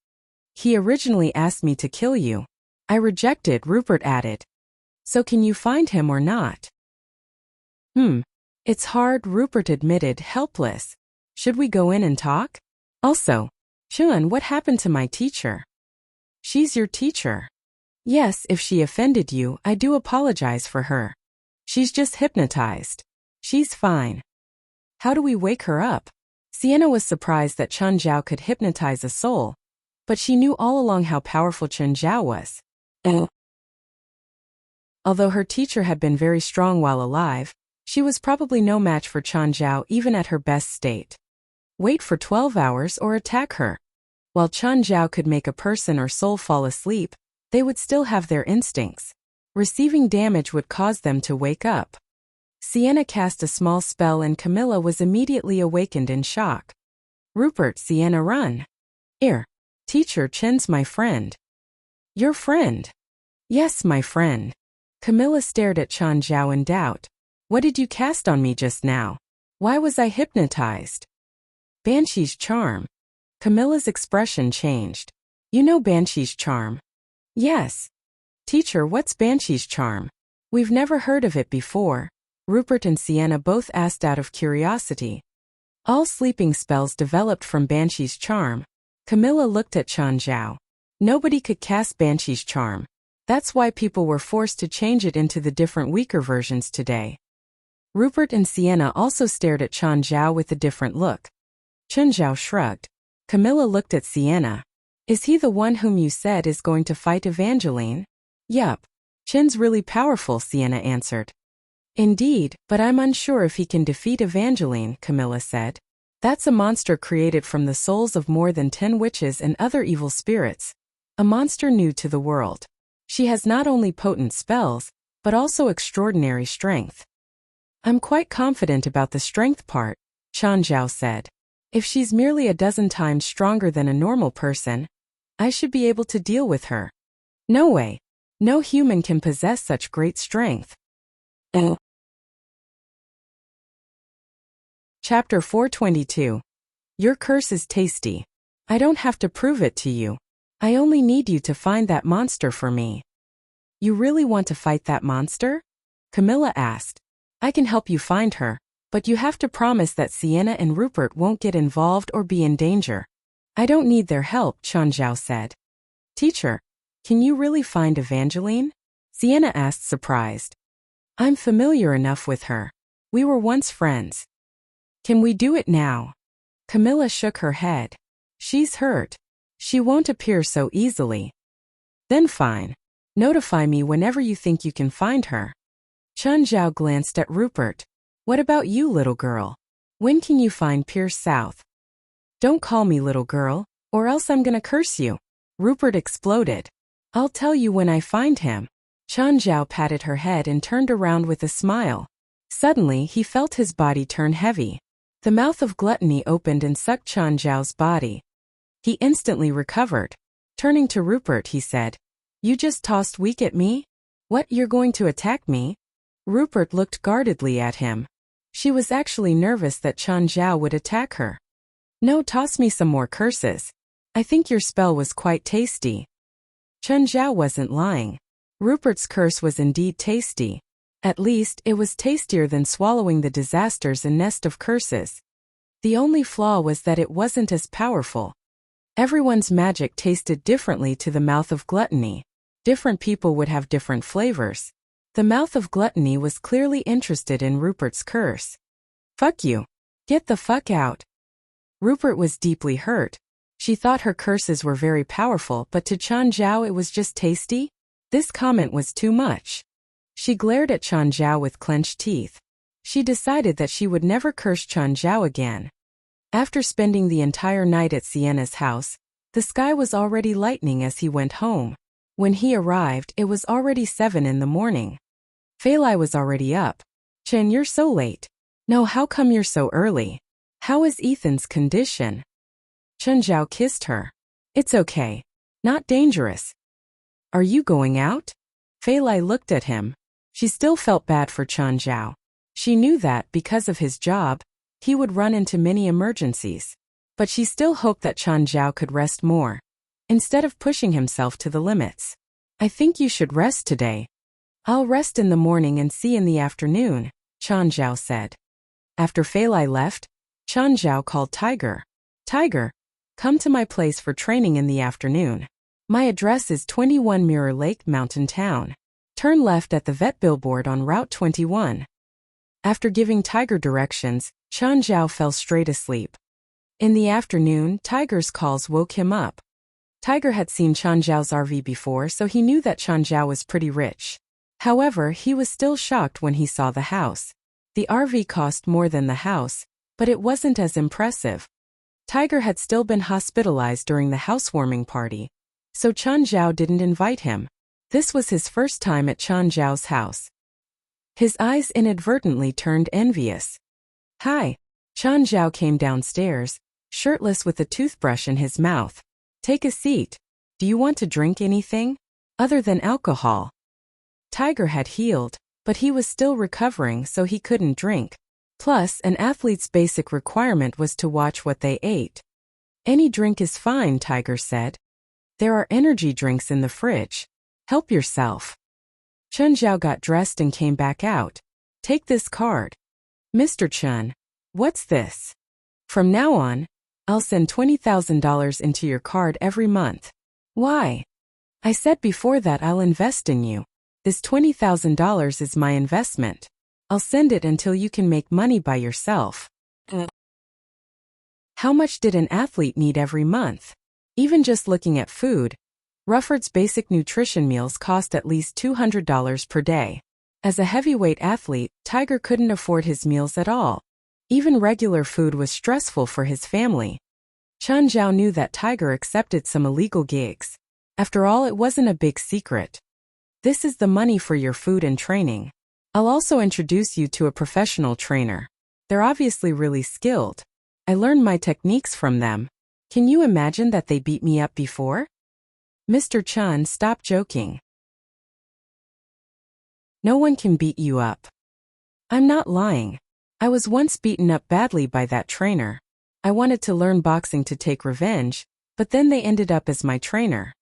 S1: He originally asked me to kill you. I rejected, Rupert added. So can you find him or not? It's hard, Rupert admitted, helpless. Should we go in and talk? Also, Chen, what happened to my teacher? She's your teacher. Yes, if she offended you, I do apologize for her. She's just hypnotized. She's fine. How do we wake her up? Sienna was surprised that Chen Zhao could hypnotize a soul, but she knew all along how powerful Chen Zhao was. Although her teacher had been very strong while alive, she was probably no match for Chen Zhao even at her best state. Wait for 12 hours or attack her. While Chen Zhao could make a person or soul fall asleep, they would still have their instincts. Receiving damage would cause them to wake up. Sienna cast a small spell and Camilla was immediately awakened in shock. Rupert, Sienna, run. Teacher, Chen's my friend. Your friend? Yes, my friend. Camilla stared at Chen Zhao in doubt. What did you cast on me just now? Why was I hypnotized? Banshee's charm. Camilla's expression changed. You know Banshee's charm? Yes. Teacher, what's Banshee's charm? We've never heard of it before. Rupert and Sienna both asked out of curiosity. All sleeping spells developed from Banshee's charm. Camilla looked at Chen Zhao. Nobody could cast Banshee's charm. That's why people were forced to change it into the different weaker versions today. Rupert and Sienna also stared at Chen Zhao with a different look. Chen Zhao shrugged. Camilla looked at Sienna. Is he the one whom you said is going to fight Evangeline? Yup. Chen's really powerful, Sienna answered. Indeed, but I'm unsure if he can defeat Evangeline, Camilla said. That's a monster created from the souls of more than 10 witches and other evil spirits. A monster new to the world. She has not only potent spells, but also extraordinary strength. I'm quite confident about the strength part, Chen Zhao said. If she's merely a dozen times stronger than a normal person, I should be able to deal with her. No way. No human can possess such great strength. Chapter 422. Your curse is tasty. I don't have to prove it to you. I only need you to find that monster for me. You really want to fight that monster? Camilla asked. I can help you find her, but you have to promise that Sienna and Rupert won't get involved or be in danger. I don't need their help, Chen Zhao said. Teacher, can you really find Evangeline? Sienna asked, surprised. I'm familiar enough with her. We were once friends. Can we do it now? Camilla shook her head. She's hurt. She won't appear so easily. Then fine. Notify me whenever you think you can find her. Chen Zhao glanced at Rupert. What about you, little girl? When can you find Pierce South? Don't call me little girl, or else I'm gonna curse you. Rupert exploded. I'll tell you when I find him. Chen Zhao patted her head and turned around with a smile. Suddenly he felt his body turn heavy. The mouth of gluttony opened and sucked Chen Zhao's body. He instantly recovered. Turning to Rupert, he said, You just tossed weak at me? What, you're going to attack me? Rupert looked guardedly at him. She was actually nervous that Chen Zhao would attack her. No, toss me some more curses. I think your spell was quite tasty. Chen Zhao wasn't lying. Rupert's curse was indeed tasty. At least, it was tastier than swallowing the disasters and nest of curses. The only flaw was that it wasn't as powerful. Everyone's magic tasted differently to the mouth of gluttony. Different people would have different flavors. The mouth of gluttony was clearly interested in Rupert's curse. Fuck you. Get the fuck out. Rupert was deeply hurt. She thought her curses were very powerful, but to Chen Zhao it was just tasty? This comment was too much. She glared at Chen Zhao with clenched teeth. She decided that she would never curse Chen Zhao again. After spending the entire night at Sienna's house, the sky was already lightening as he went home. When he arrived, it was already 7 in the morning. Fei Lai was already up. Chen, you're so late. No, how come you're so early? How is Ethan's condition? Chen Zhao kissed her. It's okay. Not dangerous. Are you going out? Fei Lai looked at him. She still felt bad for Chen Zhao. She knew that, because of his job, he would run into many emergencies. But she still hoped that Chen Zhao could rest more, instead of pushing himself to the limits. I think you should rest today. I'll rest in the morning and see in the afternoon, Chen Zhao said. After Fei Lai left, Chen Zhao called Tiger. Tiger, come to my place for training in the afternoon. My address is 21 Mirror Lake Mountain Town. Turn left at the vet billboard on Route 21. After giving Tiger directions, Chen Zhao fell straight asleep. In the afternoon, Tiger's calls woke him up. Tiger had seen Chen Zhao's RV before, so he knew that Chen Zhao was pretty rich. However, he was still shocked when he saw the house. The RV cost more than the house, but it wasn't as impressive. Tiger had still been hospitalized during the housewarming party, so Chen Zhao didn't invite him. This was his first time at Chen Zhao's house. His eyes inadvertently turned envious. Hi. Chen Zhao came downstairs, shirtless with a toothbrush in his mouth. Take a seat. Do you want to drink anything? Other than alcohol? Tiger had healed, but he was still recovering, so he couldn't drink. Plus, an athlete's basic requirement was to watch what they ate. Any drink is fine, Tiger said. There are energy drinks in the fridge. Help yourself. Chen Zhao got dressed and came back out. Take this card. Mr. Chen. What's this? From now on, I'll send $20,000 into your card every month. Why? I said before that I'll invest in you. This $20,000 is my investment. I'll send it until you can make money by yourself. How much did an athlete need every month? Even just looking at food, Rufford's basic nutrition meals cost at least $200 per day. As a heavyweight athlete, Tiger couldn't afford his meals at all. Even regular food was stressful for his family. Chen Zhao knew that Tiger accepted some illegal gigs. After all, it wasn't a big secret. This is the money for your food and training. I'll also introduce you to a professional trainer. They're obviously really skilled. I learned my techniques from them. Can you imagine that they beat me up before? Mr. Chen, stop joking. No one can beat you up. I'm not lying. I was once beaten up badly by that trainer. I wanted to learn boxing to take revenge, but then they ended up as my trainer.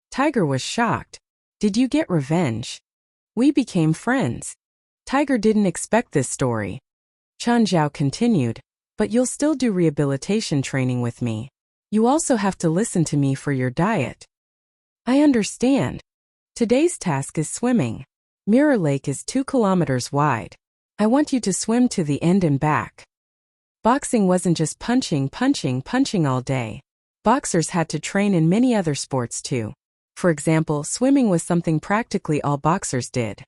S1: Tiger was shocked. Did you get revenge? We became friends. Tiger didn't expect this story. Chen Zhao continued, but you'll still do rehabilitation training with me. You also have to listen to me for your diet. I understand. Today's task is swimming. Mirror Lake is 2 kilometers wide. I want you to swim to the end and back. Boxing wasn't just punching all day. Boxers had to train in many other sports too. For example, swimming was something practically all boxers did.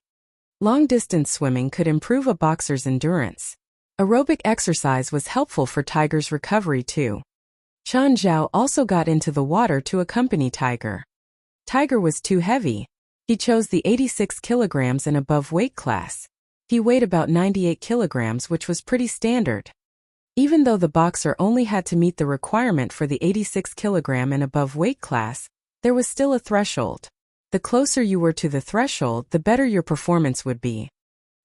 S1: Long-distance swimming could improve a boxer's endurance. Aerobic exercise was helpful for Tiger's recovery too. Chen Zhao also got into the water to accompany Tiger. Tiger was too heavy. He chose the 86 kilograms and above weight class. He weighed about 98 kilograms, which was pretty standard. Even though the boxer only had to meet the requirement for the 86 kilogram and above weight class, there was still a threshold. The closer you were to the threshold, the better your performance would be.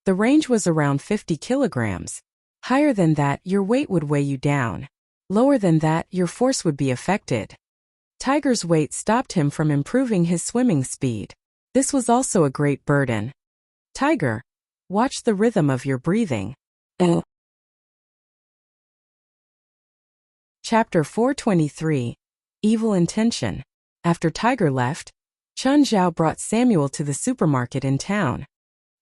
S1: The range was around 50 kilograms. Higher than that, your weight would weigh you down. Lower than that, your force would be affected. Tiger's weight stopped him from improving his swimming speed. This was also a great burden. Tiger, watch the rhythm of your breathing. Chapter 423. Evil Intention. After Tiger left, Chen Zhao brought Samuel to the supermarket in town.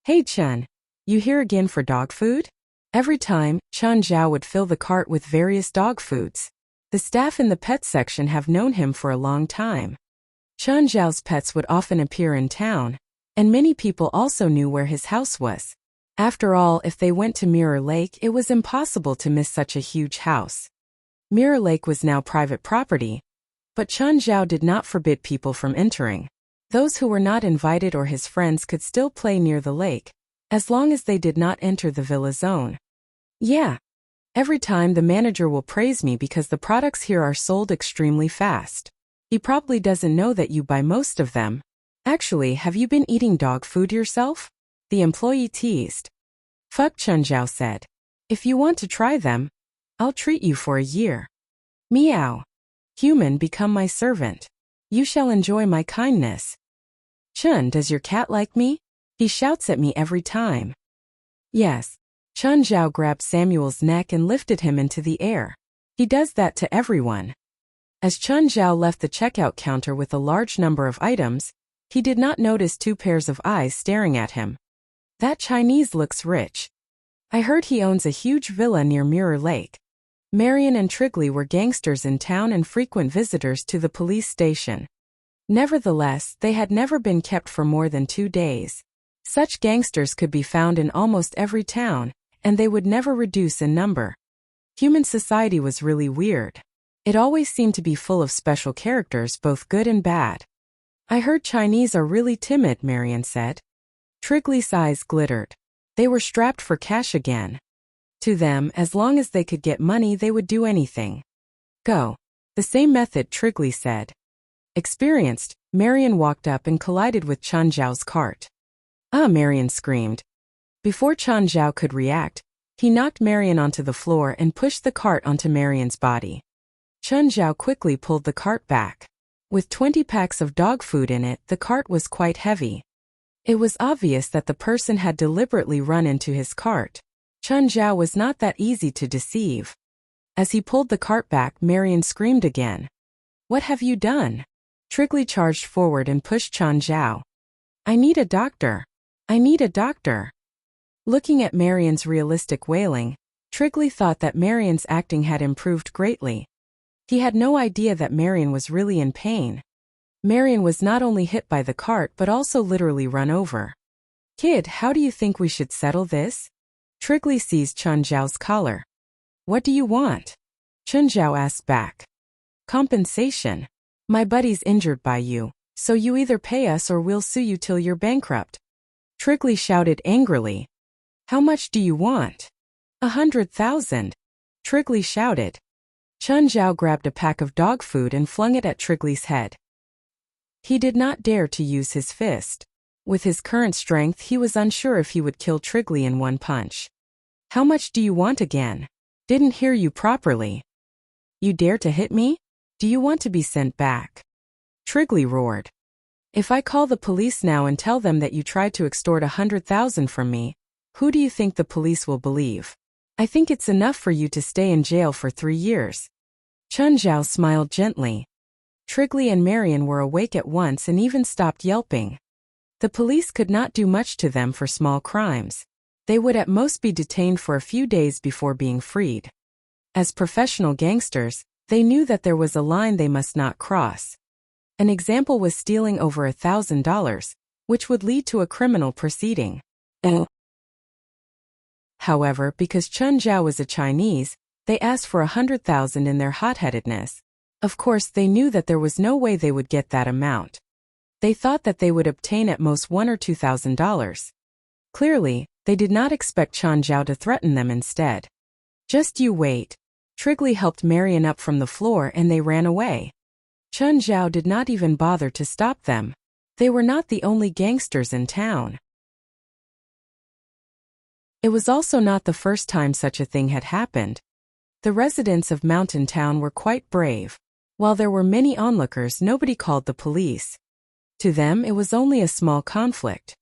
S1: Hey Chen, you here again for dog food? Every time, Chen Zhao would fill the cart with various dog foods. The staff in the pet section have known him for a long time. Chen Zhao's pets would often appear in town, and many people also knew where his house was. After all, if they went to Mirror Lake, it was impossible to miss such a huge house. Mirror Lake was now private property, but Chen Zhao did not forbid people from entering. Those who were not invited or his friends could still play near the lake, as long as they did not enter the villa zone. Yeah. Every time the manager will praise me because the products here are sold extremely fast. He probably doesn't know that you buy most of them. Actually, have you been eating dog food yourself? The employee teased. Fuck, Chen Zhao said. If you want to try them, I'll treat you for a year. Meow. Human, become my servant. You shall enjoy my kindness. Chen, does your cat like me? He shouts at me every time. Yes. Chen Zhao grabbed Samuel's neck and lifted him into the air. He does that to everyone. As Chen Zhao left the checkout counter with a large number of items, he did not notice 2 pairs of eyes staring at him. That Chinese looks rich. I heard he owns a huge villa near Mirror Lake. Marion and Trigley were gangsters in town and frequent visitors to the police station. Nevertheless, they had never been kept for more than 2 days. Such gangsters could be found in almost every town, and they would never reduce in number. Human society was really weird. It always seemed to be full of special characters, both good and bad. I heard Chinese are really timid, Marion said. Trigley's eyes glittered. They were strapped for cash again. To them, as long as they could get money, they would do anything. Go. The same method, Trigley said. Experienced, Marion walked up and collided with Chen Zhao's cart. Ah, Marion screamed. Before Chen Zhao could react, he knocked Marion onto the floor and pushed the cart onto Marion's body. Chen Zhao quickly pulled the cart back. With 20 packs of dog food in it, the cart was quite heavy. It was obvious that the person had deliberately run into his cart. Chen Zhao was not that easy to deceive. As he pulled the cart back, Marion screamed again. What have you done? Trigly charged forward and pushed Chen Zhao. I need a doctor. I need a doctor. Looking at Marion's realistic wailing, Trigly thought that Marion's acting had improved greatly. He had no idea that Marion was really in pain. Marion was not only hit by the cart but also literally run over. Kid, how do you think we should settle this? Trigly seized Chen Zhao's collar. What do you want? Chen Zhao asked back. Compensation. My buddy's injured by you, so you either pay us or we'll sue you till you're bankrupt. Trigly shouted angrily. How much do you want? 100,000. Trigly shouted. Chen Zhao grabbed a pack of dog food and flung it at Trigly's head. He did not dare to use his fist. With his current strength, he was unsure if he would kill Trigly in one punch. How much do you want again? Didn't hear you properly. You dare to hit me? Do you want to be sent back? Trigly roared. If I call the police now and tell them that you tried to extort 100,000 from me, who do you think the police will believe? I think it's enough for you to stay in jail for 3 years. Chen Zhao smiled gently. Trigly and Marion were awake at once and even stopped yelping. The police could not do much to them for small crimes. They would at most be detained for a few days before being freed. As professional gangsters, they knew that there was a line they must not cross. An example was stealing over $1,000, which would lead to a criminal proceeding. However, because Chen Zhao was a Chinese, they asked for 100,000 in their hot-headedness. Of course, they knew that there was no way they would get that amount. They thought that they would obtain at most $1,000 or $2,000. Clearly, they did not expect Chen Zhao to threaten them instead. Just you wait. Trigly helped Marion up from the floor and they ran away. Chen Zhao did not even bother to stop them. They were not the only gangsters in town. It was also not the first time such a thing had happened. The residents of Mountain Town were quite brave. While there were many onlookers, nobody called the police. To them, it was only a small conflict.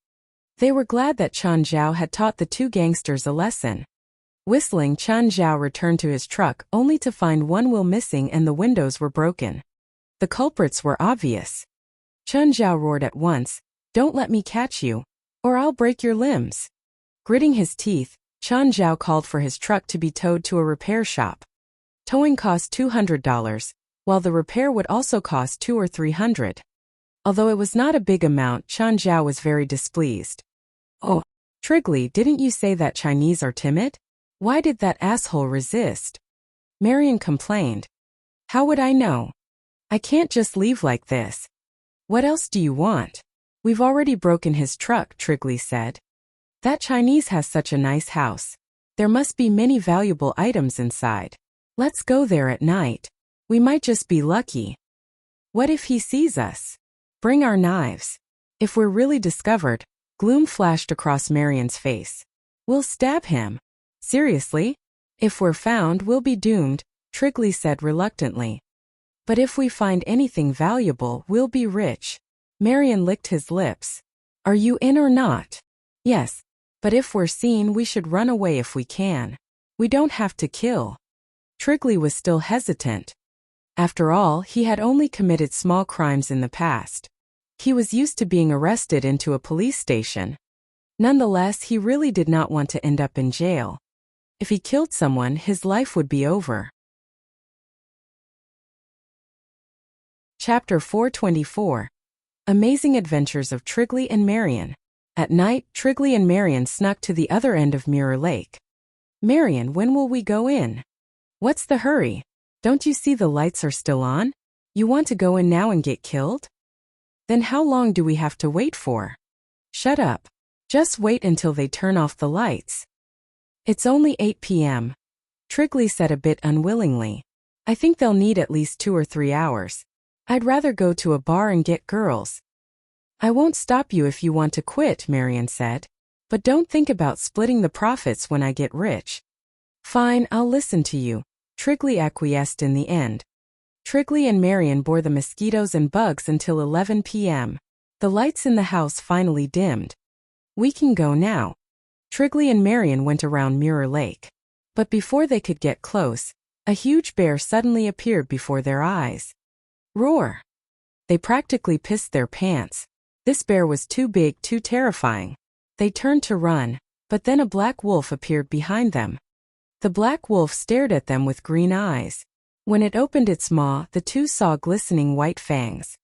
S1: They were glad that Chen Zhao had taught the two gangsters a lesson. Whistling, Chen Zhao returned to his truck only to find one wheel missing and the windows were broken. The culprits were obvious. Chen Zhao roared at once, "Don't let me catch you, or I'll break your limbs." Gritting his teeth, Chen Zhao called for his truck to be towed to a repair shop. Towing cost $200, while the repair would also cost $200 or $300. Although it was not a big amount, Chen Zhao was very displeased. Oh, Trigly, didn't you say that Chinese are timid? Why did that asshole resist? Marion complained. How would I know? I can't just leave like this. What else do you want? We've already broken his truck, Trigly said. That Chinese has such a nice house. There must be many valuable items inside. Let's go there at night. We might just be lucky. What if he sees us? Bring our knives. If we're really discovered, gloom flashed across Marion's face. We'll stab him. Seriously? If we're found, we'll be doomed, Trigly said reluctantly. But if we find anything valuable, we'll be rich. Marion licked his lips. Are you in or not? Yes. But if we're seen, we should run away if we can. We don't have to kill. Trigly was still hesitant. After all, he had only committed small crimes in the past. He was used to being arrested into a police station. Nonetheless, he really did not want to end up in jail. If he killed someone, his life would be over. Chapter 424. Amazing Adventures of Trigly and Marion. At night, Trigly and Marion snuck to the other end of Mirror Lake. Marion, when will we go in? What's the hurry? Don't you see the lights are still on? You want to go in now and get killed? Then how long do we have to wait for? Shut up. Just wait until they turn off the lights. It's only 8 p.m. Trigly said a bit unwillingly. I think they'll need at least 2 or 3 hours. I'd rather go to a bar and get girls. I won't stop you if you want to quit, Marion said. But don't think about splitting the profits when I get rich. Fine, I'll listen to you. Trigly acquiesced in the end. Trigly and Marion bore the mosquitoes and bugs until 11 p.m. The lights in the house finally dimmed. We can go now. Trigly and Marion went around Mirror Lake. But before they could get close, A huge bear suddenly appeared before their eyes. Roar! They practically pissed their pants. This bear was too big, too terrifying. They turned to run, but then a black wolf appeared behind them. The black wolf stared at them with green eyes. When it opened its maw, the two saw glistening white fangs.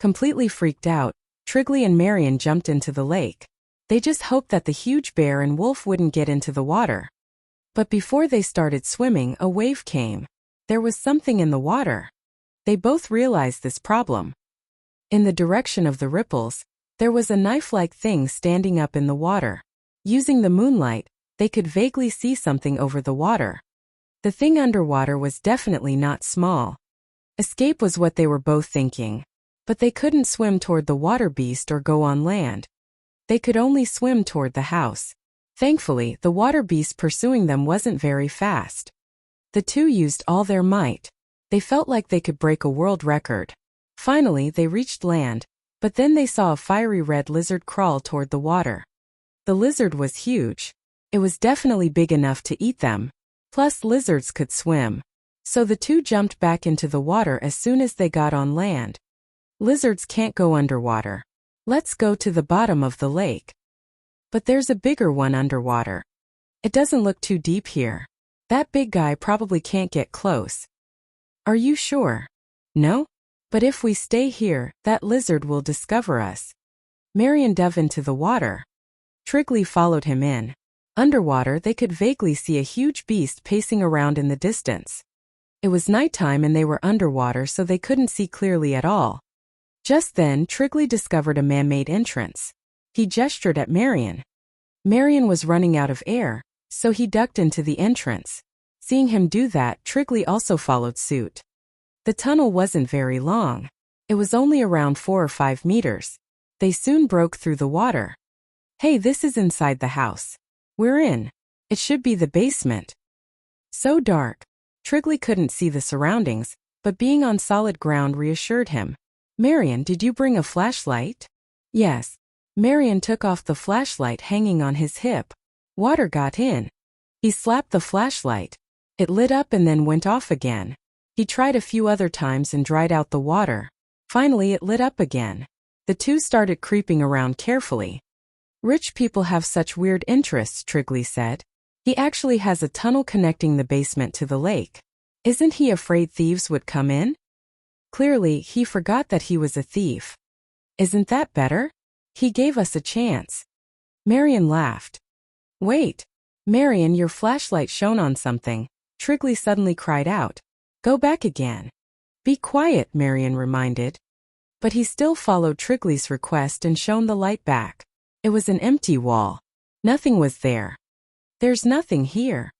S1: Completely freaked out, Trigley and Marion jumped into the lake. They just hoped that the huge bear and wolf wouldn't get into the water. But before they started swimming, a wave came. There was something in the water. They both realized this problem. In the direction of the ripples, there was a knife-like thing standing up in the water. Using the moonlight, they could vaguely see something over the water. The thing underwater was definitely not small. Escape was what they were both thinking. But they couldn't swim toward the water beast or go on land. They could only swim toward the house. Thankfully, the water beast pursuing them wasn't very fast. The two used all their might. They felt like they could break a world record. Finally, they reached land, but then they saw a fiery red lizard crawl toward the water. The lizard was huge. It was definitely big enough to eat them. Plus, lizards could swim. So the two jumped back into the water as soon as they got on land. Lizards can't go underwater. Let's go to the bottom of the lake. But there's a bigger one underwater. It doesn't look too deep here. That big guy probably can't get close. Are you sure? No? But if we stay here, that lizard will discover us. Marion dove into the water. Trigley followed him in. Underwater, they could vaguely see a huge beast pacing around in the distance. It was nighttime and they were underwater, so they couldn't see clearly at all. Just then, Trigley discovered a man-made entrance. He gestured at Marion. Marion was running out of air, so he ducked into the entrance. Seeing him do that, Trigley also followed suit. The tunnel wasn't very long. It was only around 4 or 5 meters. They soon broke through the water. Hey, this is inside the house. We're in. It should be the basement. So dark. Trigley couldn't see the surroundings, but being on solid ground reassured him. Marion, did you bring a flashlight? Yes. Marion took off the flashlight hanging on his hip. Water got in. He slapped the flashlight. It lit up and then went off again. He tried a few other times and dried out the water. Finally, it lit up again. The two started creeping around carefully. Rich people have such weird interests, Trigley said. He actually has a tunnel connecting the basement to the lake. Isn't he afraid thieves would come in? Clearly, he forgot that he was a thief. Isn't that better? He gave us a chance. Marion laughed. Wait. Marion, your flashlight shone on something. Trigley suddenly cried out. Go back again. Be quiet, Marion reminded. But he still followed Trigley's request and shone the light back. It was an empty wall. Nothing was there. There's nothing here.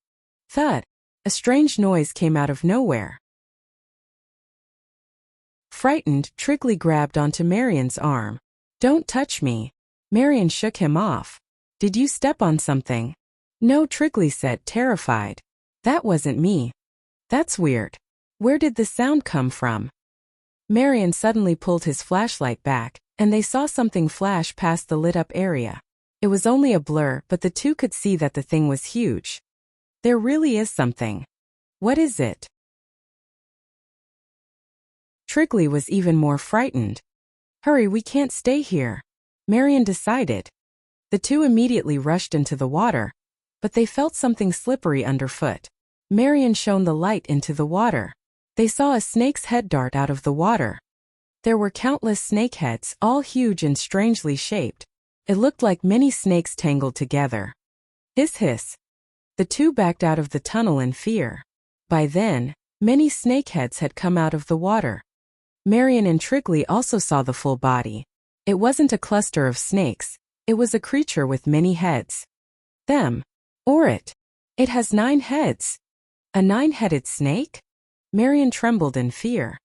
S1: Thud. A strange noise came out of nowhere. Frightened, Trigley grabbed onto Marion's arm. Don't touch me. Marion shook him off. Did you step on something? No, Trigley said, terrified. That wasn't me. That's weird. Where did the sound come from? Marion suddenly pulled his flashlight back, and they saw something flash past the lit-up area. It was only a blur, but the two could see that the thing was huge. There really is something. What is it? Trigley was even more frightened. Hurry, we can't stay here. Marion decided. The two immediately rushed into the water, but they felt something slippery underfoot. Marion shone the light into the water. They saw a snake's head dart out of the water. There were countless snake heads, all huge and strangely shaped. It looked like many snakes tangled together. Hiss hiss. The two backed out of the tunnel in fear. By then, many snake heads had come out of the water. Marion and Trigley also saw the full body. It wasn't a cluster of snakes. It was a creature with many heads. Them. Or it. It has 9 heads. A 9-headed snake? Marion trembled in fear.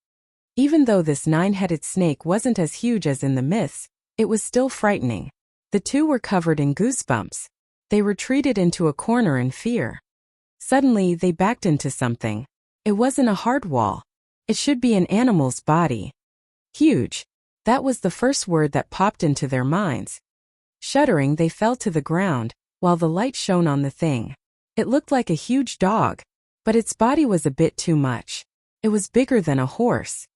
S1: Even though this 9-headed snake wasn't as huge as in the myths, it was still frightening. The two were covered in goosebumps. They retreated into a corner in fear. Suddenly, they backed into something. It wasn't a hard wall. It should be an animal's body. Huge. That was the first word that popped into their minds. Shuddering, they fell to the ground, while the light shone on the thing. It looked like a huge dog. But its body was a bit too much. It was bigger than a horse.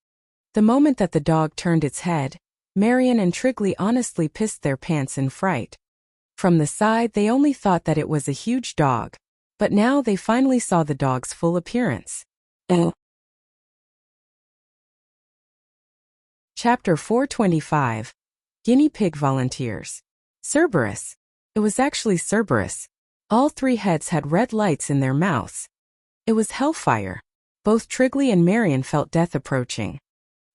S1: The moment that the dog turned its head, Marion and Trigley honestly pissed their pants in fright. From the side they only thought that it was a huge dog, but now they finally saw the dog's full appearance. Chapter 425. Guinea Pig Volunteers. Cerberus. It was actually Cerberus. All three heads had red lights in their mouths. It was hellfire. Both Trigley and Marion felt death approaching.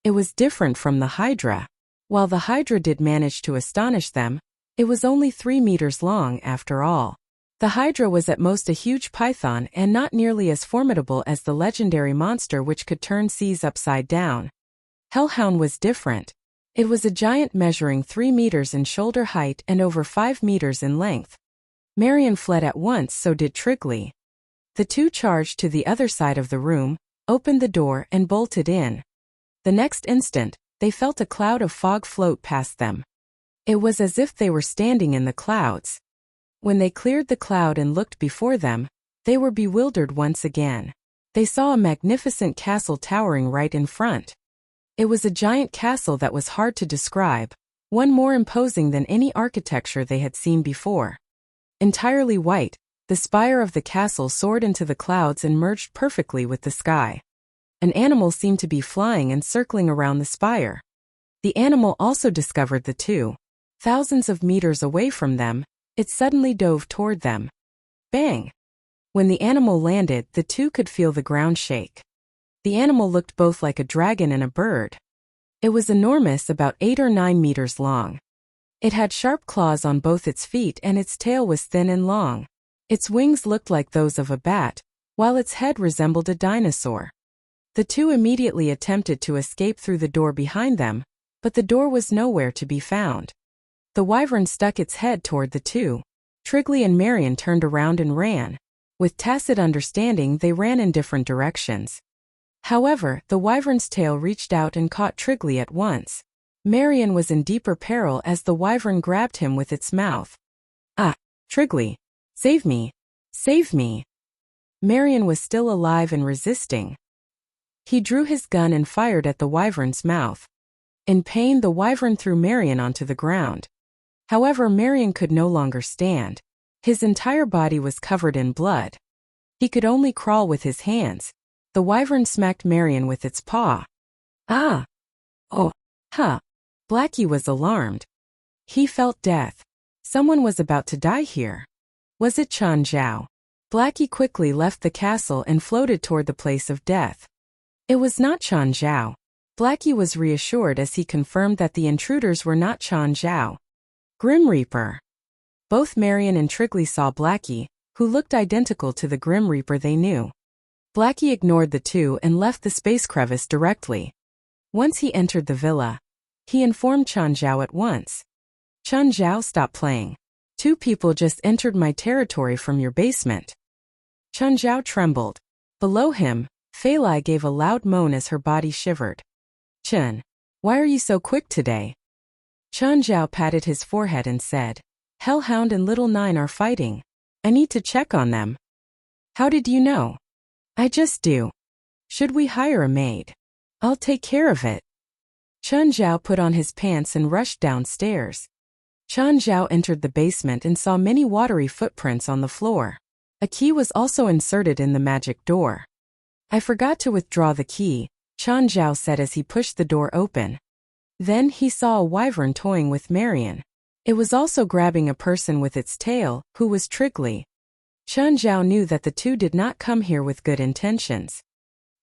S1: It was different from the Hydra. While the Hydra did manage to astonish them, it was only 3 meters long after all. The Hydra was at most a huge python and not nearly as formidable as the legendary monster which could turn seas upside down. Hellhound was different. It was a giant measuring 3 meters in shoulder height and over 5 meters in length. Marion fled at once, so did Trigley. The two charged to the other side of the room, opened the door and bolted in. The next instant, they felt a cloud of fog float past them. It was as if they were standing in the clouds. When they cleared the cloud and looked before them, they were bewildered once again. They saw a magnificent castle towering right in front. It was a giant castle that was hard to describe, one more imposing than any architecture they had seen before. Entirely white, the spire of the castle soared into the clouds and merged perfectly with the sky. An animal seemed to be flying and circling around the spire. The animal also discovered the two. Thousands of meters away from them, it suddenly dove toward them. Bang! When the animal landed, the two could feel the ground shake. The animal looked both like a dragon and a bird. It was enormous, about 8 or 9 meters long. It had sharp claws on both its feet and its tail was thin and long. Its wings looked like those of a bat, while its head resembled a dinosaur. The two immediately attempted to escape through the door behind them, but the door was nowhere to be found. The wyvern stuck its head toward the two. Trigley and Marion turned around and ran. With tacit understanding, they ran in different directions. However, the wyvern's tail reached out and caught Trigley at once. Marion was in deeper peril as the wyvern grabbed him with its mouth. Ah! Trigley! Save me! Save me! Marion was still alive and resisting. He drew his gun and fired at the wyvern's mouth. In pain, the wyvern threw Marion onto the ground. However, Marion could no longer stand. His entire body was covered in blood. He could only crawl with his hands. The wyvern smacked Marion with its paw. Ah! Oh! Ha! Blackie was alarmed. He felt death. Someone was about to die here. Was it Chan Zhao? Blackie quickly left the castle and floated toward the place of death. It was not Chan Zhao. Blackie was reassured as he confirmed that the intruders were not Chan Zhao. Grim Reaper. Both Marion and Trigley saw Blackie, who looked identical to the Grim Reaper they knew. Blackie ignored the two and left the space crevice directly. Once he entered the villa, he informed Chan Zhao at once. Chan Zhao, stop playing. 2 people just entered my territory from your basement. Chan Zhao trembled. Below him, Fei Lai gave a loud moan as her body shivered. Chen, why are you so quick today? Chan Zhao patted his forehead and said, Hellhound and Little Nine are fighting. I need to check on them. How did you know? I just do. Should we hire a maid? I'll take care of it. Chan Zhao put on his pants and rushed downstairs. Chan Zhao entered the basement and saw many watery footprints on the floor. A key was also inserted in the magic door. I forgot to withdraw the key, Chan Zhao said as he pushed the door open. Then he saw a wyvern toying with Marion. It was also grabbing a person with its tail, who was Trigley. Chan Zhao knew that the two did not come here with good intentions.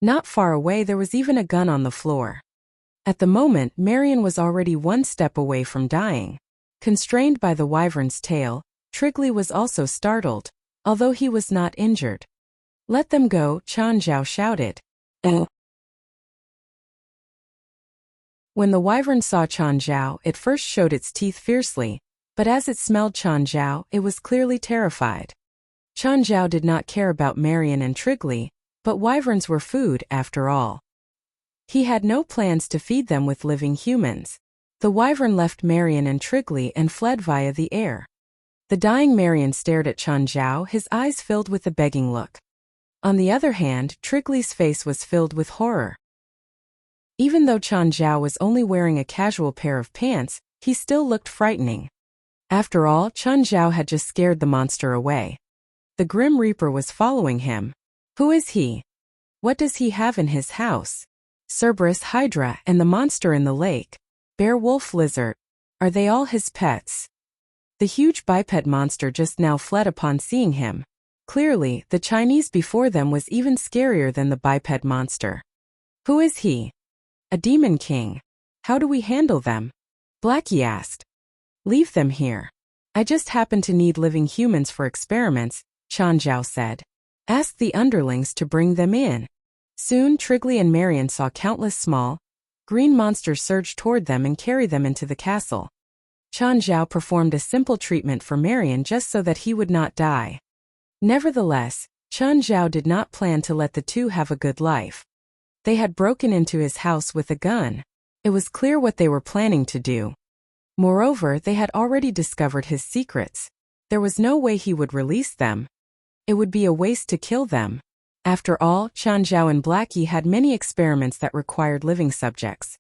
S1: Not far away there was even a gun on the floor. At the moment, Marion was already 1 step away from dying. Constrained by the wyvern's tail, Trigley was also startled, although he was not injured. Let them go, Chan Zhao shouted. When the wyvern saw Chan Zhao, it first showed its teeth fiercely, but as it smelled Chan Zhao, it was clearly terrified. Chan Zhao did not care about Marion and Trigley, but wyverns were food after all. He had no plans to feed them with living humans. The wyvern left Marion and Trigley and fled via the air. The dying Marion stared at Chan Zhao, his eyes filled with a begging look. On the other hand, Trigley's face was filled with horror. Even though Chen Zhao was only wearing a casual pair of pants, he still looked frightening. After all, Chen Zhao had just scared the monster away. The Grim Reaper was following him. Who is he? What does he have in his house? Cerberus Hydra and the monster in the lake. Bear Wolf Lizard. Are they all his pets? The huge biped monster just now fled upon seeing him. Clearly, the Chinese before them was even scarier than the biped monster. Who is he? A demon king. How do we handle them? Blackie asked. Leave them here. I just happen to need living humans for experiments, Chen Zhao said. Ask the underlings to bring them in. Soon Trigley and Marion saw countless small, green monsters surge toward them and carry them into the castle. Chen Zhao performed a simple treatment for Marion just so that he would not die. Nevertheless, Chen Zhao did not plan to let the two have a good life. They had broken into his house with a gun. It was clear what they were planning to do. Moreover, they had already discovered his secrets. There was no way he would release them. It would be a waste to kill them. After all, Chen Zhao and Blackie had many experiments that required living subjects.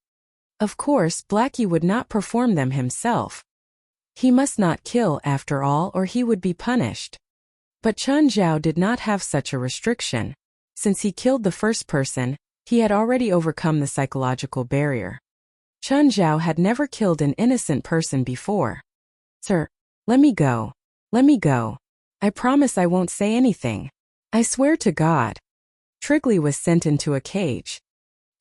S1: Of course, Blackie would not perform them himself. He must not kill after all, or he would be punished. But Chen Zhao did not have such a restriction. Since he killed the first person, he had already overcome the psychological barrier. Chen Zhao had never killed an innocent person before. Sir, let me go. Let me go. I promise I won't say anything. I swear to God. Trigley was sent into a cage.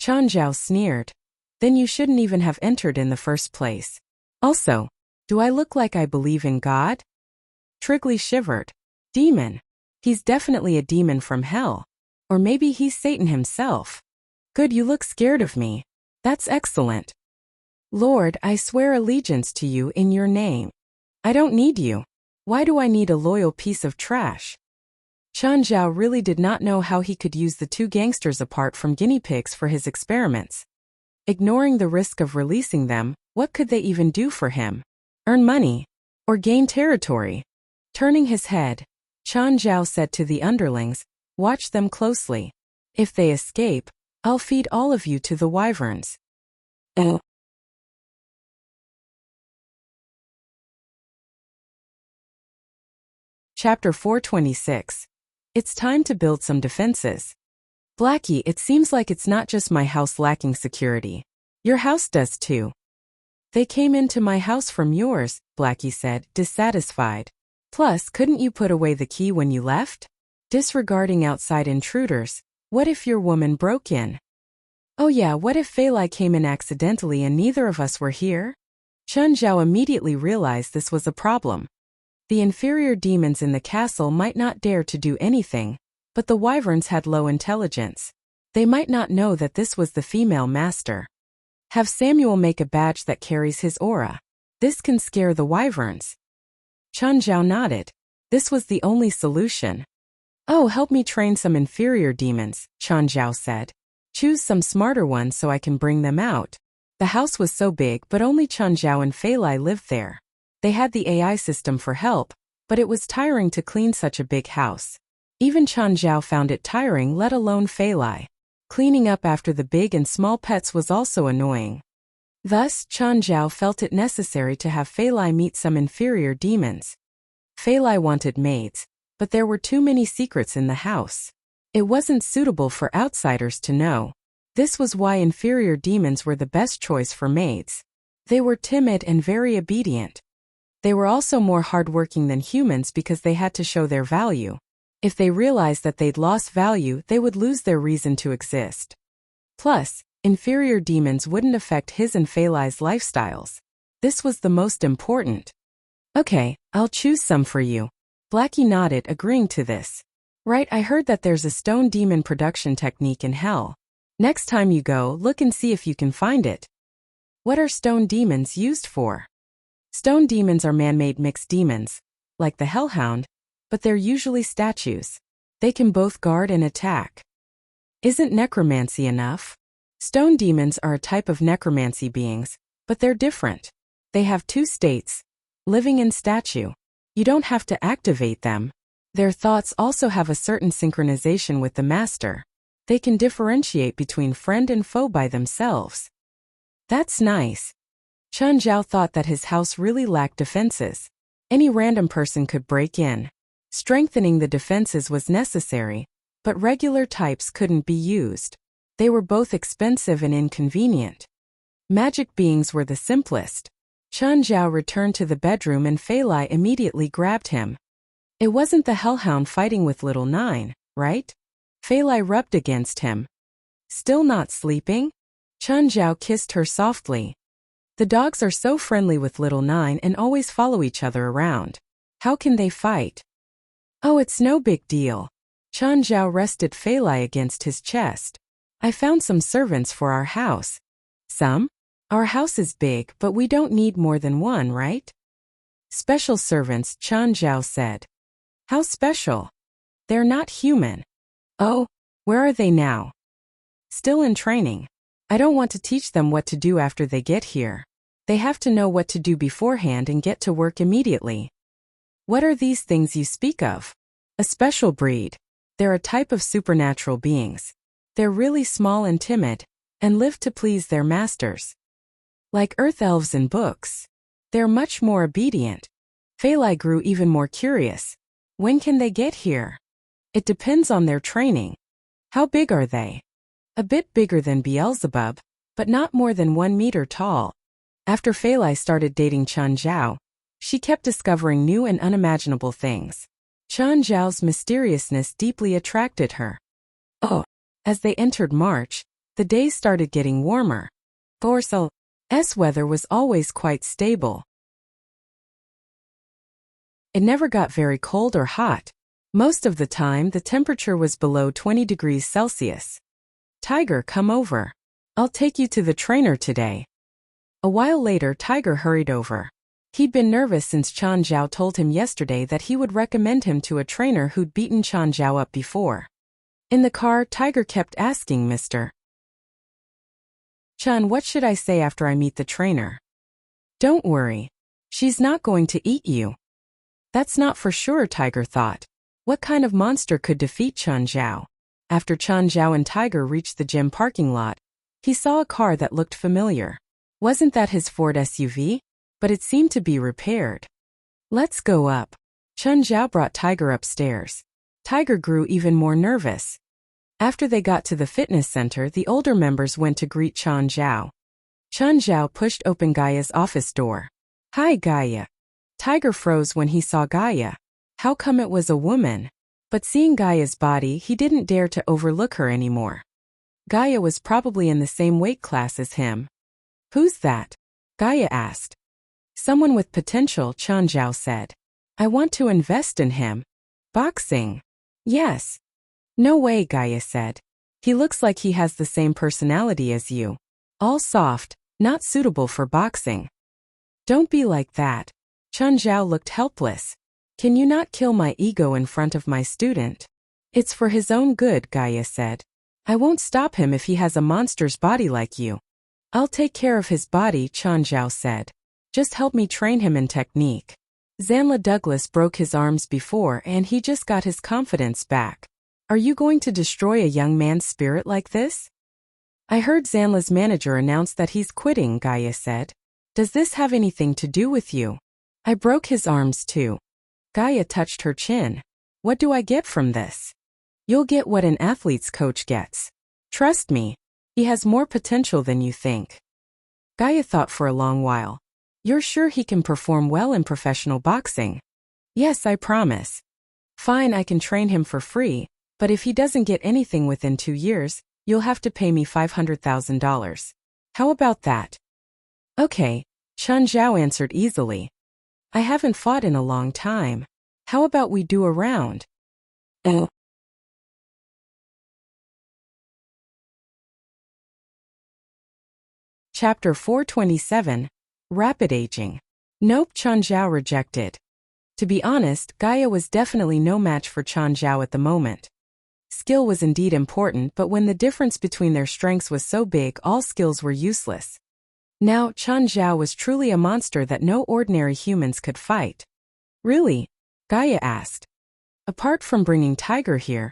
S1: Chen Zhao sneered. Then you shouldn't even have entered in the first place. Also, do I look like I believe in God? Trigley shivered. Demon. He's definitely a demon from hell. Or maybe he's Satan himself. Good, you look scared of me. That's excellent. Lord, I swear allegiance to you in your name. I don't need you. Why do I need a loyal piece of trash? Chen Zhao really did not know how he could use the two gangsters apart from guinea pigs for his experiments. Ignoring the risk of releasing them, what could they even do for him? Earn money? Or gain territory? Turning his head, Chen Zhao said to the underlings, watch them closely. If they escape, I'll feed all of you to the wyverns. Chapter 426. It's time to build some defenses. Blackie, it seems like it's not just my house lacking security. Your house does too. They came into my house from yours, Blackie said, dissatisfied. Plus, couldn't you put away the key when you left? Disregarding outside intruders, what if your woman broke in? Oh yeah, what if Fei Lai came in accidentally and neither of us were here? Chen Zhao immediately realized this was a problem. The inferior demons in the castle might not dare to do anything, but the wyverns had low intelligence. They might not know that this was the female master. Have Samuel make a badge that carries his aura. This can scare the wyverns. Chen Zhao nodded. This was the only solution. Oh, help me train some inferior demons, Chen Zhao said. Choose some smarter ones so I can bring them out. The house was so big, but only Chen Zhao and Fei Lai lived there. They had the AI system for help, but it was tiring to clean such a big house. Even Chen Zhao found it tiring, let alone Fei Lai. Cleaning up after the big and small pets was also annoying. Thus, Chen Zhao felt it necessary to have Fei Lai meet some inferior demons. Fei Lai wanted maids, but there were too many secrets in the house. It wasn't suitable for outsiders to know. This was why inferior demons were the best choice for maids. They were timid and very obedient. They were also more hardworking than humans because they had to show their value. If they realized that they'd lost value, they would lose their reason to exist. Plus, inferior demons wouldn't affect his and Fei Lai's lifestyles. This was the most important. Okay, I'll choose some for you. Blackie nodded, agreeing to this. Right, I heard that there's a stone demon production technique in hell. Next time you go, look and see if you can find it. What are stone demons used for? Stone demons are man-made mixed demons, like the hellhound, but they're usually statues. They can both guard and attack. Isn't necromancy enough? Stone demons are a type of necromancy beings, but they're different. They have two states, living and statue. You don't have to activate them. Their thoughts also have a certain synchronization with the master. They can differentiate between friend and foe by themselves. That's nice. Chen Zhao thought that his house really lacked defenses. Any random person could break in. Strengthening the defenses was necessary, but regular types couldn't be used. They were both expensive and inconvenient. Magic beings were the simplest. Chen Zhao returned to the bedroom and Fei Lai immediately grabbed him. It wasn't the hellhound fighting with little Nine, right? Fei Lai rubbed against him. Still not sleeping? Chen Zhao kissed her softly. The dogs are so friendly with little Nine and always follow each other around. How can they fight? Oh, it's no big deal. Chen Zhao rested Fei Lai against his chest. I found some servants for our house. Some? Our house is big, but we don't need more than one, right? Special servants, Chen Zhao said. How special? They're not human. Oh, where are they now? Still in training. I don't want to teach them what to do after they get here. They have to know what to do beforehand and get to work immediately. What are these things you speak of? A special breed. They're a type of supernatural beings. They're really small and timid, and live to please their masters. Like earth elves in books. They're much more obedient. Fei Lai grew even more curious. When can they get here? It depends on their training. How big are they? A bit bigger than Beelzebub, but not more than 1 meter tall. After Fei Lai started dating Chen Zhao, she kept discovering new and unimaginable things. Chen Zhao's mysteriousness deeply attracted her. Oh, as they entered March, the days started getting warmer. Borsel's weather was always quite stable. It never got very cold or hot. Most of the time, the temperature was below 20 degrees Celsius. Tiger, come over. I'll take you to the trainer today. A while later, Tiger hurried over. He'd been nervous since Chen Zhao told him yesterday that he would recommend him to a trainer who'd beaten Chen Zhao up before. In the car, Tiger kept asking Mr. Chen, what should I say after I meet the trainer? Don't worry. She's not going to eat you. That's not for sure, Tiger thought. What kind of monster could defeat Chen Zhao? After Chen Zhao and Tiger reached the gym parking lot, he saw a car that looked familiar. Wasn't that his Ford SUV? But it seemed to be repaired. Let's go up. Chen Zhao brought Tiger upstairs. Tiger grew even more nervous. After they got to the fitness center, the older members went to greet Chen Zhao. Chen Zhao pushed open Gaia's office door. Hi, Gaia. Tiger froze when he saw Gaia. How come it was a woman? But seeing Gaia's body, he didn't dare to overlook her anymore. Gaia was probably in the same weight class as him. Who's that? Gaia asked. Someone with potential, Chen Zhao said. I want to invest in him. Boxing. Yes. No way, Gaia said. He looks like he has the same personality as you. All soft, not suitable for boxing. Don't be like that. Chen Zhao looked helpless. Can you not kill my ego in front of my student? It's for his own good, Gaia said. I won't stop him if he has a monster's body like you. I'll take care of his body, Chen Zhao said. Just help me train him in technique. Zanla Douglas broke his arms before and he just got his confidence back. Are you going to destroy a young man's spirit like this? I heard Zanla's manager announce that he's quitting, Gaia said. Does this have anything to do with you? I broke his arms too. Gaia touched her chin. What do I get from this? You'll get what an athlete's coach gets. Trust me, he has more potential than you think. Gaia thought for a long while. You're sure he can perform well in professional boxing? Yes, I promise. Fine, I can train him for free, but if he doesn't get anything within 2 years, you'll have to pay me $500,000. How about that? Okay, Chen Zhao answered easily. I haven't fought in a long time. How about we do a round? Oh. Chapter 427, Rapid Aging. Nope, Chen Zhao rejected. To be honest, Gaia was definitely no match for Chen Zhao at the moment. Skill was indeed important, but when the difference between their strengths was so big, all skills were useless. Now, Chen Zhao was truly a monster that no ordinary humans could fight. Really? Gaia asked. Apart from bringing Tiger here,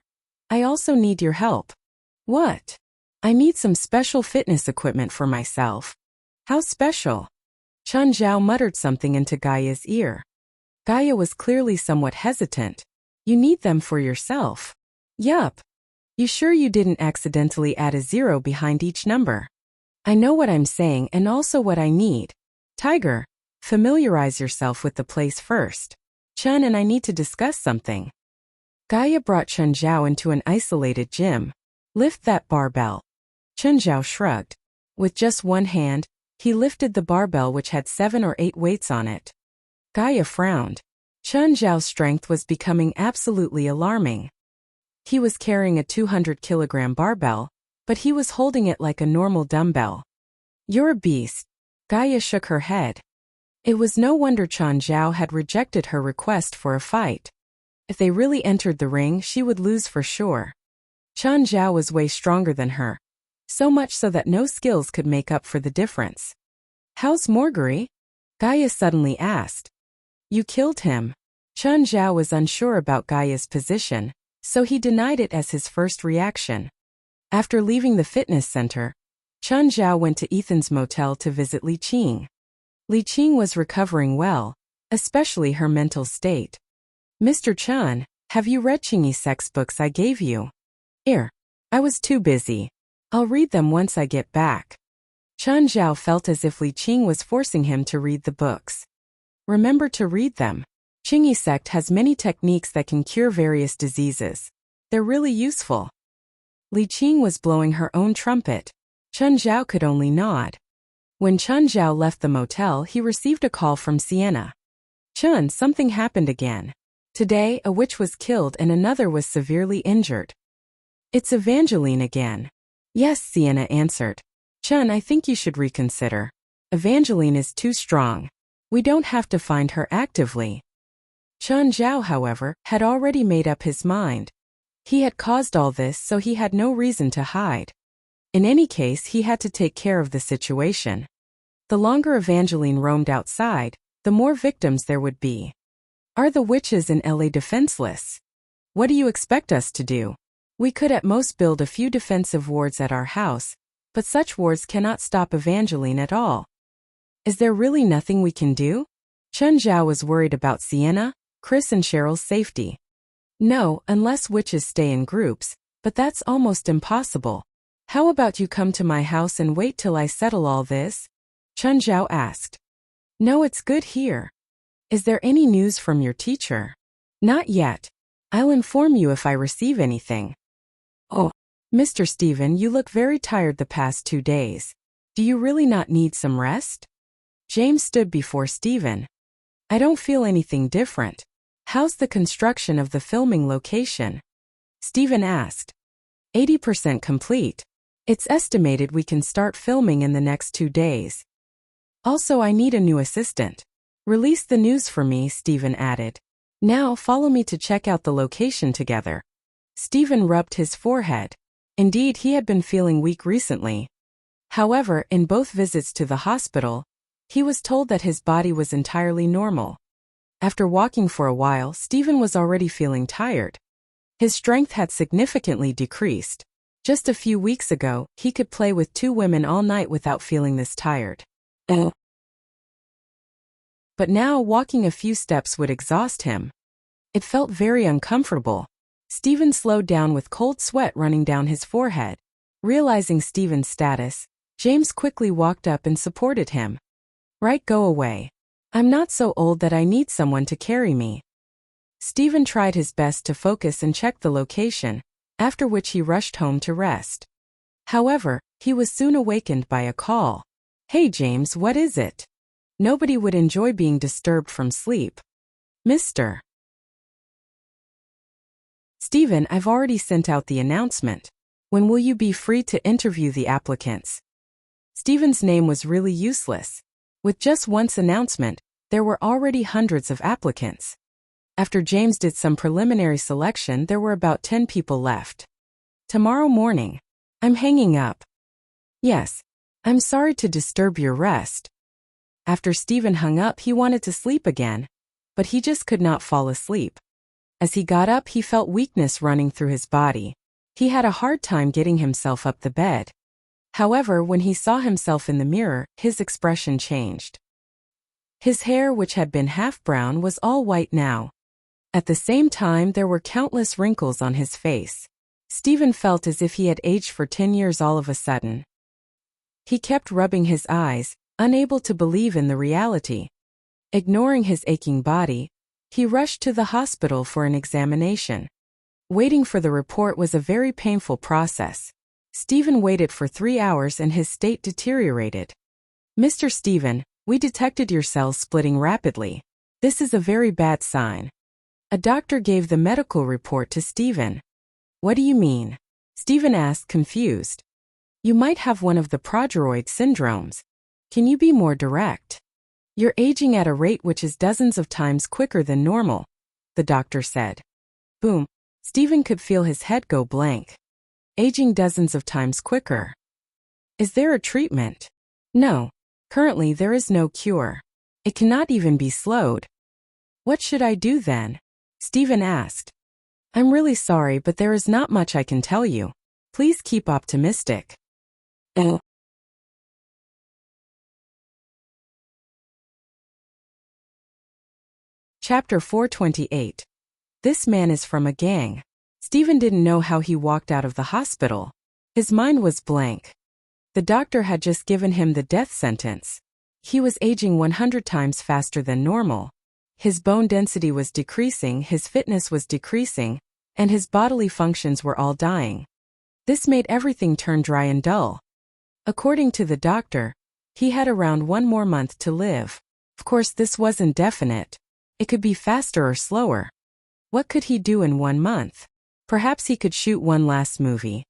S1: I also need your help. What? I need some special fitness equipment for myself. How special? Chun Zhao muttered something into Gaia's ear. Gaia was clearly somewhat hesitant. You need them for yourself. Yup. You sure you didn't accidentally add a 0 behind each number? I know what I'm saying and also what I need. Tiger, familiarize yourself with the place first. Chun and I need to discuss something. Gaia brought Chun Zhao into an isolated gym. Lift that barbell. Chun Zhao shrugged. With just one hand, he lifted the barbell which had 7 or 8 weights on it. Gaia frowned. Chun Zhao's strength was becoming absolutely alarming. He was carrying a 200-kilogram barbell, but he was holding it like a normal dumbbell. You're a beast. Gaia shook her head. It was no wonder Chun Zhao had rejected her request for a fight. If they really entered the ring, she would lose for sure. Chun Zhao was way stronger than her, so much so that no skills could make up for the difference. How's Morgari? Gaia suddenly asked. You killed him. Chun Zhao was unsure about Gaia's position, so he denied it as his first reaction. After leaving the fitness center, Chun Zhao went to Ethan's motel to visit Li Qing. Li Qing was recovering well, especially her mental state. Mr. Chun, have you read Qingyi's sex books I gave you? I was too busy. I'll read them once I get back. Chun Zhao felt as if Li Qing was forcing him to read the books. Remember to read them. Qingyi sect has many techniques that can cure various diseases. They're really useful. Li Qing was blowing her own trumpet. Chun Zhao could only nod. When Chun Zhao left the motel, he received a call from Sienna. Chun, something happened again. Today, a witch was killed and another was severely injured. It's Evangeline again. Yes, Sienna answered. Chun, I think you should reconsider. Evangeline is too strong. We don't have to find her actively. Chun Zhao, however, had already made up his mind. He had caused all this, so he had no reason to hide. In any case, he had to take care of the situation. The longer Evangeline roamed outside, the more victims there would be. Are the witches in LA defenseless? What do you expect us to do? We could at most build a few defensive wards at our house, but such wards cannot stop Evangeline at all. Is there really nothing we can do? Chun Zhao was worried about Sienna, Chris and Cheryl's safety. No, unless witches stay in groups, but that's almost impossible. How about you come to my house and wait till I settle all this? Chun Zhao asked. No, it's good here. Is there any news from your teacher? Not yet. I'll inform you if I receive anything. Oh, Mr. Stephen, you look very tired the past 2 days. Do you really not need some rest? James stood before Stephen. I don't feel anything different. How's the construction of the filming location? Stephen asked. 80% complete. It's estimated we can start filming in the next 2 days. Also, I need a new assistant. Release the news for me, Stephen added. Now follow me to check out the location together. Stephen rubbed his forehead. Indeed, he had been feeling weak recently. However, in both visits to the hospital, he was told that his body was entirely normal. After walking for a while, Stephen was already feeling tired. His strength had significantly decreased. Just a few weeks ago, he could play with 2 women all night without feeling this tired. But now walking a few steps would exhaust him. It felt very uncomfortable. Stephen slowed down with cold sweat running down his forehead. Realizing Stephen's status, James quickly walked up and supported him. Right, go away. I'm not so old that I need someone to carry me. Stephen tried his best to focus and check the location, after which he rushed home to rest. However, he was soon awakened by a call. Hey James, what is it? Nobody would enjoy being disturbed from sleep. Mr. Stephen, I've already sent out the announcement. When will you be free to interview the applicants? Stephen's name was really useless. With just once announcement, there were already hundreds of applicants. After James did some preliminary selection, there were about 10 people left. Tomorrow morning. I'm hanging up. Yes. I'm sorry to disturb your rest. After Stephen hung up, he wanted to sleep again, but he just could not fall asleep. As he got up, he felt weakness running through his body. He had a hard time getting himself up the bed. However, when he saw himself in the mirror, his expression changed. His hair, which had been half brown, was all white now. At the same time, there were countless wrinkles on his face. Stephen felt as if he had aged for 10 years all of a sudden. He kept rubbing his eyes, unable to believe in the reality. Ignoring his aching body, he rushed to the hospital for an examination. Waiting for the report was a very painful process. Stephen waited for 3 hours and his state deteriorated. "Mr. Stephen, we detected your cells splitting rapidly. This is a very bad sign." A doctor gave the medical report to Stephen. "What do you mean?" Stephen asked, confused. "You might have one of the progeroid syndromes. Can you be more direct?" "You're aging at a rate which is dozens of times quicker than normal," the doctor said. Boom. Stephen could feel his head go blank. Aging dozens of times quicker. Is there a treatment? No. Currently there is no cure. It cannot even be slowed. What should I do then? Stephen asked. I'm really sorry, but there is not much I can tell you. Please keep optimistic. Chapter 428. This man is from a gang. Stephen didn't know how he walked out of the hospital. His mind was blank. The doctor had just given him the death sentence. He was aging 100 times faster than normal. His bone density was decreasing, his fitness was decreasing, and his bodily functions were all dying. This made everything turn dry and dull. According to the doctor, he had around 1 more month to live. Of course, this wasn't definite. It could be faster or slower. What could he do in 1 month? Perhaps he could shoot one last movie.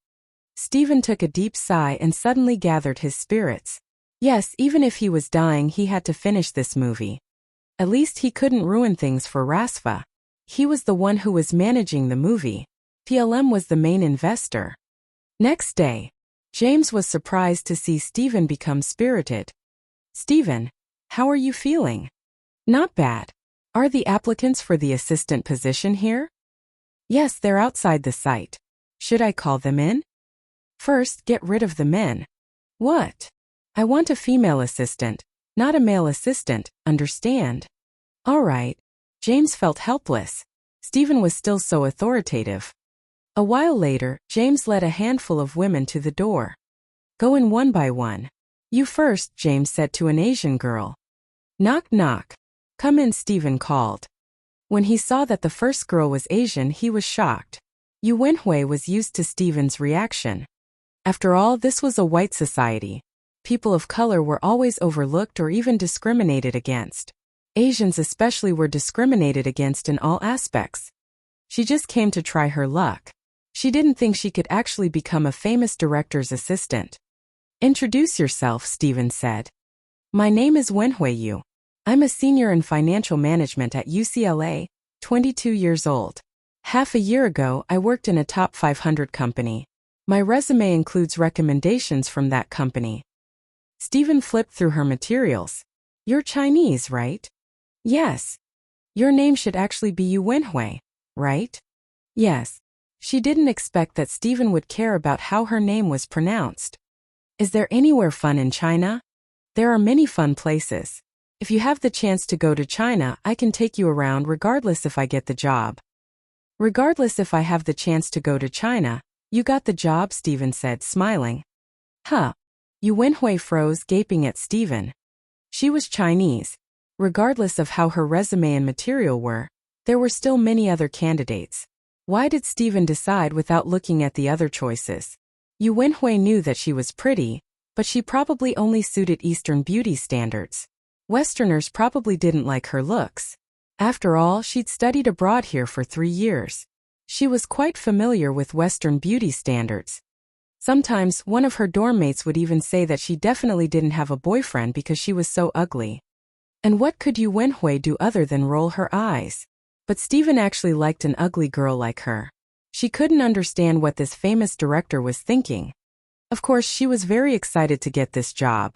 S1: Stephen took a deep sigh and suddenly gathered his spirits. Yes, even if he was dying, he had to finish this movie. At least he couldn't ruin things for Rasva. He was the one who was managing the movie. PLM was the main investor. Next day, James was surprised to see Stephen become spirited. Stephen, how are you feeling? Not bad. Are the applicants for the assistant position here? Yes, they're outside the site. Should I call them in? First, get rid of the men. What? I want a female assistant, not a male assistant, understand? All right. James felt helpless. Stephen was still so authoritative. A while later, James led a handful of women to the door. Go in one by one. You first, James said to an Asian girl. Knock knock. Come in, Stephen called. When he saw that the first girl was Asian, he was shocked. Yu Wenhui was used to Stephen's reaction. After all, this was a white society. People of color were always overlooked or even discriminated against. Asians especially were discriminated against in all aspects. She just came to try her luck. She didn't think she could actually become a famous director's assistant. Introduce yourself, Stephen said. My name is Wenhui Yu. I'm a senior in financial management at UCLA, 22 years old. Half a year ago, I worked in a top 500 company. My resume includes recommendations from that company. Stephen flipped through her materials. You're Chinese, right? Yes. Your name should actually be Yu Wenhui, right? Yes. She didn't expect that Stephen would care about how her name was pronounced. Is there anywhere fun in China? There are many fun places. If you have the chance to go to China, I can take you around regardless if I get the job. Regardless if I have the chance to go to China, you got the job, Stephen said, smiling. Huh. Yu Wenhui froze, gaping at Stephen. She was Chinese. Regardless of how her resume and material were, there were still many other candidates. Why did Stephen decide without looking at the other choices? Yu Wenhui knew that she was pretty, but she probably only suited Eastern beauty standards. Westerners probably didn't like her looks. After all, she'd studied abroad here for 3 years. She was quite familiar with Western beauty standards. Sometimes, one of her dorm mates would even say that she definitely didn't have a boyfriend because she was so ugly. And what could Yu Wenhui do other than roll her eyes? But Stephen actually liked an ugly girl like her. She couldn't understand what this famous director was thinking. Of course, she was very excited to get this job.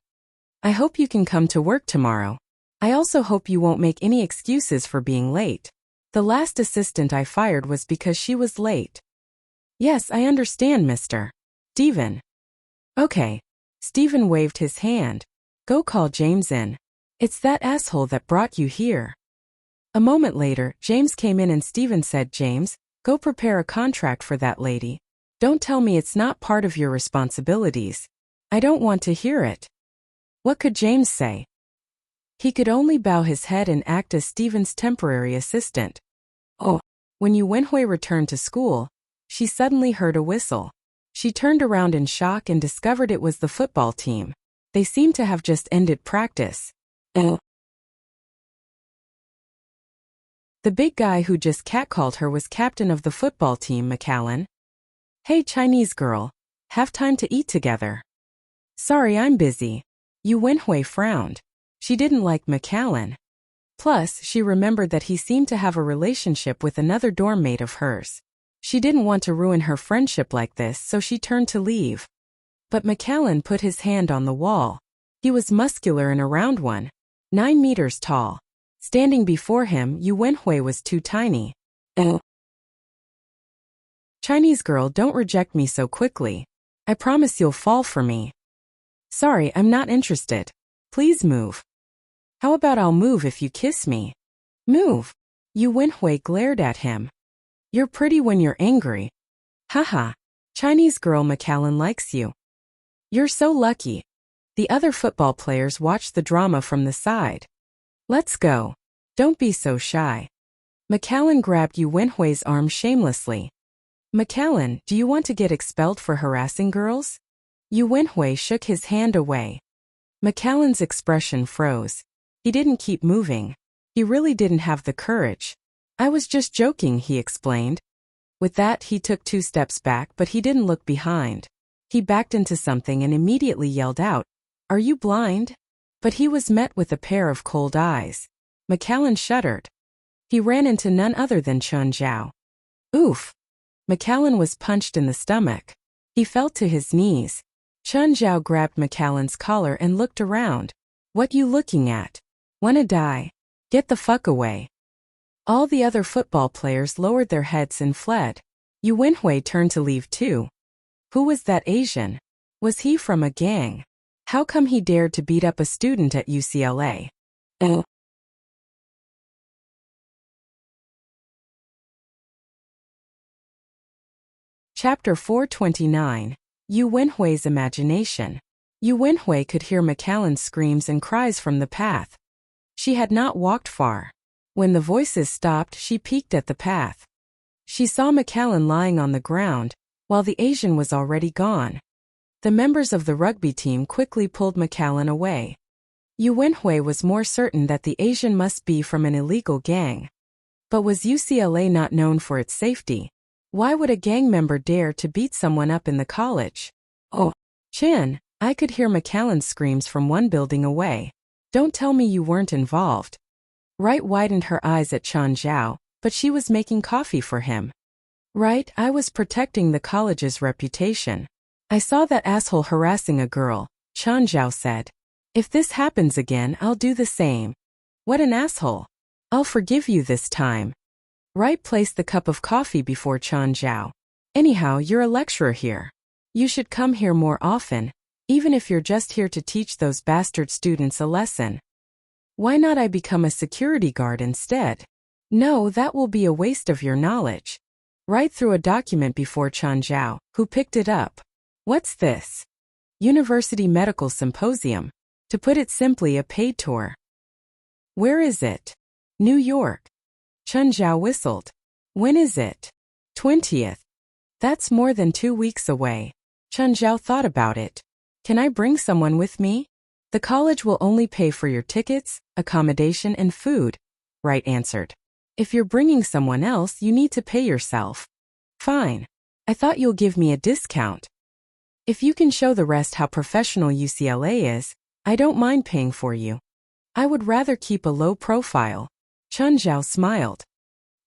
S1: I hope you can come to work tomorrow. I also hope you won't make any excuses for being late. The last assistant I fired was because she was late. Yes, I understand, Mr. Stephen. Okay. Stephen waved his hand. Go call James in. It's that asshole that brought you here. A moment later, James came in and Stephen said, James, go prepare a contract for that lady. Don't tell me it's not part of your responsibilities. I don't want to hear it. What could James say? He could only bow his head and act as Stephen's temporary assistant. Oh. When Yu Wenhui returned to school, she suddenly heard a whistle. She turned around in shock and discovered it was the football team. They seemed to have just ended practice. The big guy who just catcalled her was captain of the football team, McAllen. Hey, Chinese girl. Have time to eat together. Sorry, I'm busy. Yu Wenhui frowned. She didn't like McAllen. Plus, she remembered that he seemed to have a relationship with another dorm mate of hers. She didn't want to ruin her friendship like this, so she turned to leave. But McAllen put his hand on the wall. He was muscular and a round one, 9 meters tall. Standing before him, Yu Wenhui was too tiny. Chinese girl, don't reject me so quickly. I promise you'll fall for me. Sorry, I'm not interested. Please move. How about I'll move if you kiss me? Move. Yu Wenhui glared at him. You're pretty when you're angry. Haha. Chinese girl, McAllen likes you. You're so lucky. The other football players watched the drama from the side. Let's go. Don't be so shy. McAllen grabbed Yu Wenhui's arm shamelessly. McAllen, do you want to get expelled for harassing girls? Yu Wenhui shook his hand away. McAllen's expression froze. He didn't keep moving. He really didn't have the courage. I was just joking, he explained. With that, he took 2 steps back, but he didn't look behind. He backed into something and immediately yelled out, Are you blind? But he was met with a pair of cold eyes. McAllen shuddered. He ran into none other than Chun Zhao. Oof! McAllen was punched in the stomach. He fell to his knees. Chun Zhao grabbed McAllen's collar and looked around. What you looking at? Wanna die? Get the fuck away. All the other football players lowered their heads and fled. Yu Wenhui turned to leave too. Who was that Asian? Was he from a gang? How come he dared to beat up a student at UCLA? Chapter 429. Yu Wenhui's Imagination. Yu Wenhui could hear McAllen's screams and cries from the path. She had not walked far. When the voices stopped, she peeked at the path. She saw McAllen lying on the ground, while the Asian was already gone. The members of the rugby team quickly pulled McAllen away. Yu Wenhui was more certain that the Asian must be from an illegal gang. But was UCLA not known for its safety? Why would a gang member dare to beat someone up in the college? Oh, Chin, I could hear McAllen's screams from one building away. Don't tell me you weren't involved. Right widened her eyes at Chun Zhao, but she was making coffee for him. Right, I was protecting the college's reputation. I saw that asshole harassing a girl, Chun Zhao said. If this happens again, I'll do the same. What an asshole. I'll forgive you this time. Right placed the cup of coffee before Chun Zhao. Anyhow, you're a lecturer here. You should come here more often, even if you're just here to teach those bastard students a lesson. Why not I become a security guard instead? No, that will be a waste of your knowledge. Right threw a document before Chun Zhao, who picked it up. What's this? University Medical Symposium. To put it simply, a paid tour. Where is it? New York. Chun Zhao whistled. When is it? 20th. That's more than 2 weeks away. Chun Zhao thought about it. Can I bring someone with me? The college will only pay for your tickets, accommodation, and food, Wright answered. If you're bringing someone else, you need to pay yourself. Fine. I thought you'll give me a discount. If you can show the rest how professional UCLA is, I don't mind paying for you. I would rather keep a low profile. Chun Zhao smiled.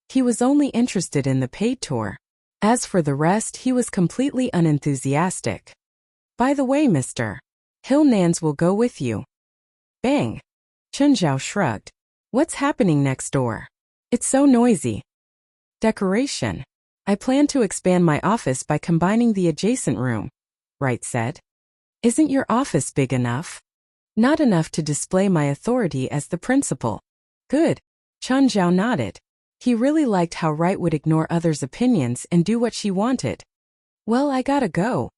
S1: He was only interested in the paid tour. As for the rest, he was completely unenthusiastic. By the way, Mr. Hill Nans will go with you. Bang. Chun Zhao shrugged. What's happening next door? It's so noisy. Decoration. I plan to expand my office by combining the adjacent room, Wright said. Isn't your office big enough? Not enough to display my authority as the principal. Good. Chun Zhao nodded. He really liked how Wright would ignore others' opinions and do what she wanted. Well, I gotta go.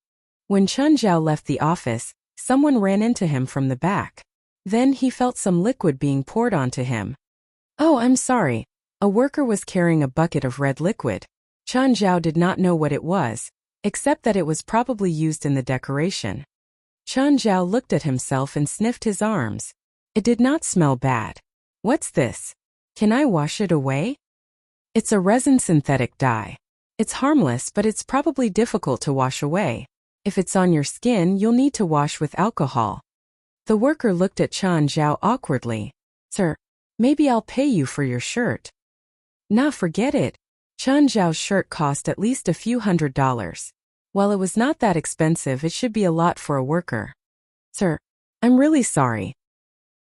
S1: When Chun Zhao left the office, someone ran into him from the back. Then he felt some liquid being poured onto him. Oh, I'm sorry. A worker was carrying a bucket of red liquid. Chun Zhao did not know what it was, except that it was probably used in the decoration. Chun Zhao looked at himself and sniffed his arms. It did not smell bad. What's this? Can I wash it away? It's a resin synthetic dye. It's harmless, but it's probably difficult to wash away. If it's on your skin, you'll need to wash with alcohol. The worker looked at Chun Zhao awkwardly. Sir, maybe I'll pay you for your shirt. Nah, forget it. Chun Zhao's shirt cost at least a few $100s. While it was not that expensive, it should be a lot for a worker. Sir, I'm really sorry.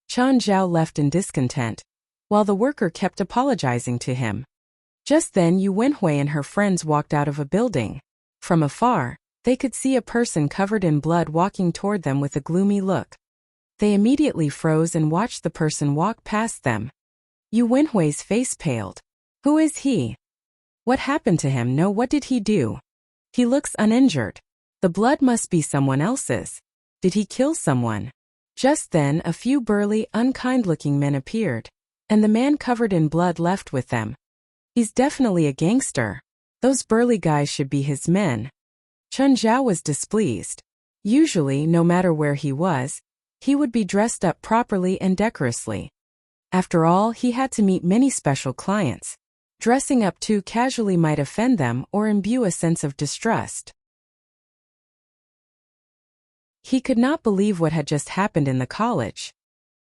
S1: Chun Zhao left in discontent, while the worker kept apologizing to him. Just then Yu Wenhui and her friends walked out of a building. From afar, they could see a person covered in blood walking toward them with a gloomy look. They immediately froze and watched the person walk past them. Yu Wenhui's face paled. Who is he? What happened to him? No, what did he do? He looks uninjured. The blood must be someone else's. Did he kill someone? Just then a few burly, unkind-looking men appeared, and the man covered in blood left with them. He's definitely a gangster. Those burly guys should be his men. Chun Zhao was displeased. Usually, no matter where he was, he would be dressed up properly and decorously. After all, he had to meet many special clients. Dressing up too casually might offend them or imbue a sense of distrust. He could not believe what had just happened in the college.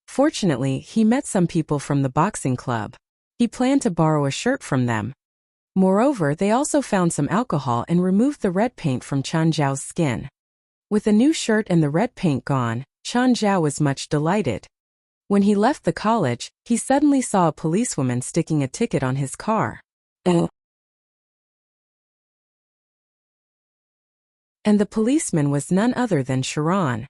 S1: Fortunately, he met some people from the boxing club. He planned to borrow a shirt from them. Moreover, they also found some alcohol and removed the red paint from Chun Zhao's skin. With the new shirt and the red paint gone, Chun Zhao was much delighted. When he left the college, he suddenly saw a policewoman sticking a ticket on his car. And the policeman was none other than Sharon.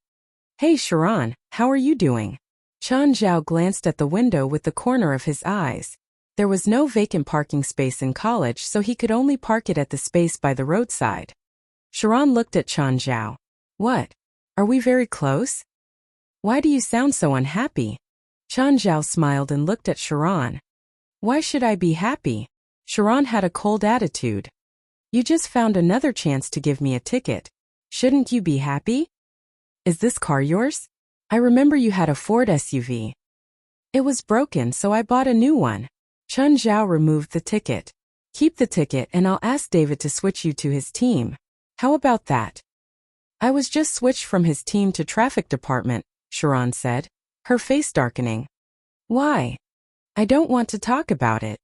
S1: Hey Sharon, how are you doing? Chun Zhao glanced at the window with the corner of his eyes. There was no vacant parking space in college, so he could only park it at the space by the roadside. Sharon looked at Chun Zhao. What? Are we very close? Why do you sound so unhappy? Chun Zhao smiled and looked at Sharon. Why should I be happy? Sharon had a cold attitude. You just found another chance to give me a ticket. Shouldn't you be happy? Is this car yours? I remember you had a Ford SUV. It was broken, so I bought a new one. Chun Zhao removed the ticket. Keep the ticket and I'll ask David to switch you to his team. How about that? I was just switched from his team to traffic department, Sharon said, her face darkening. Why? I don't want to talk about it.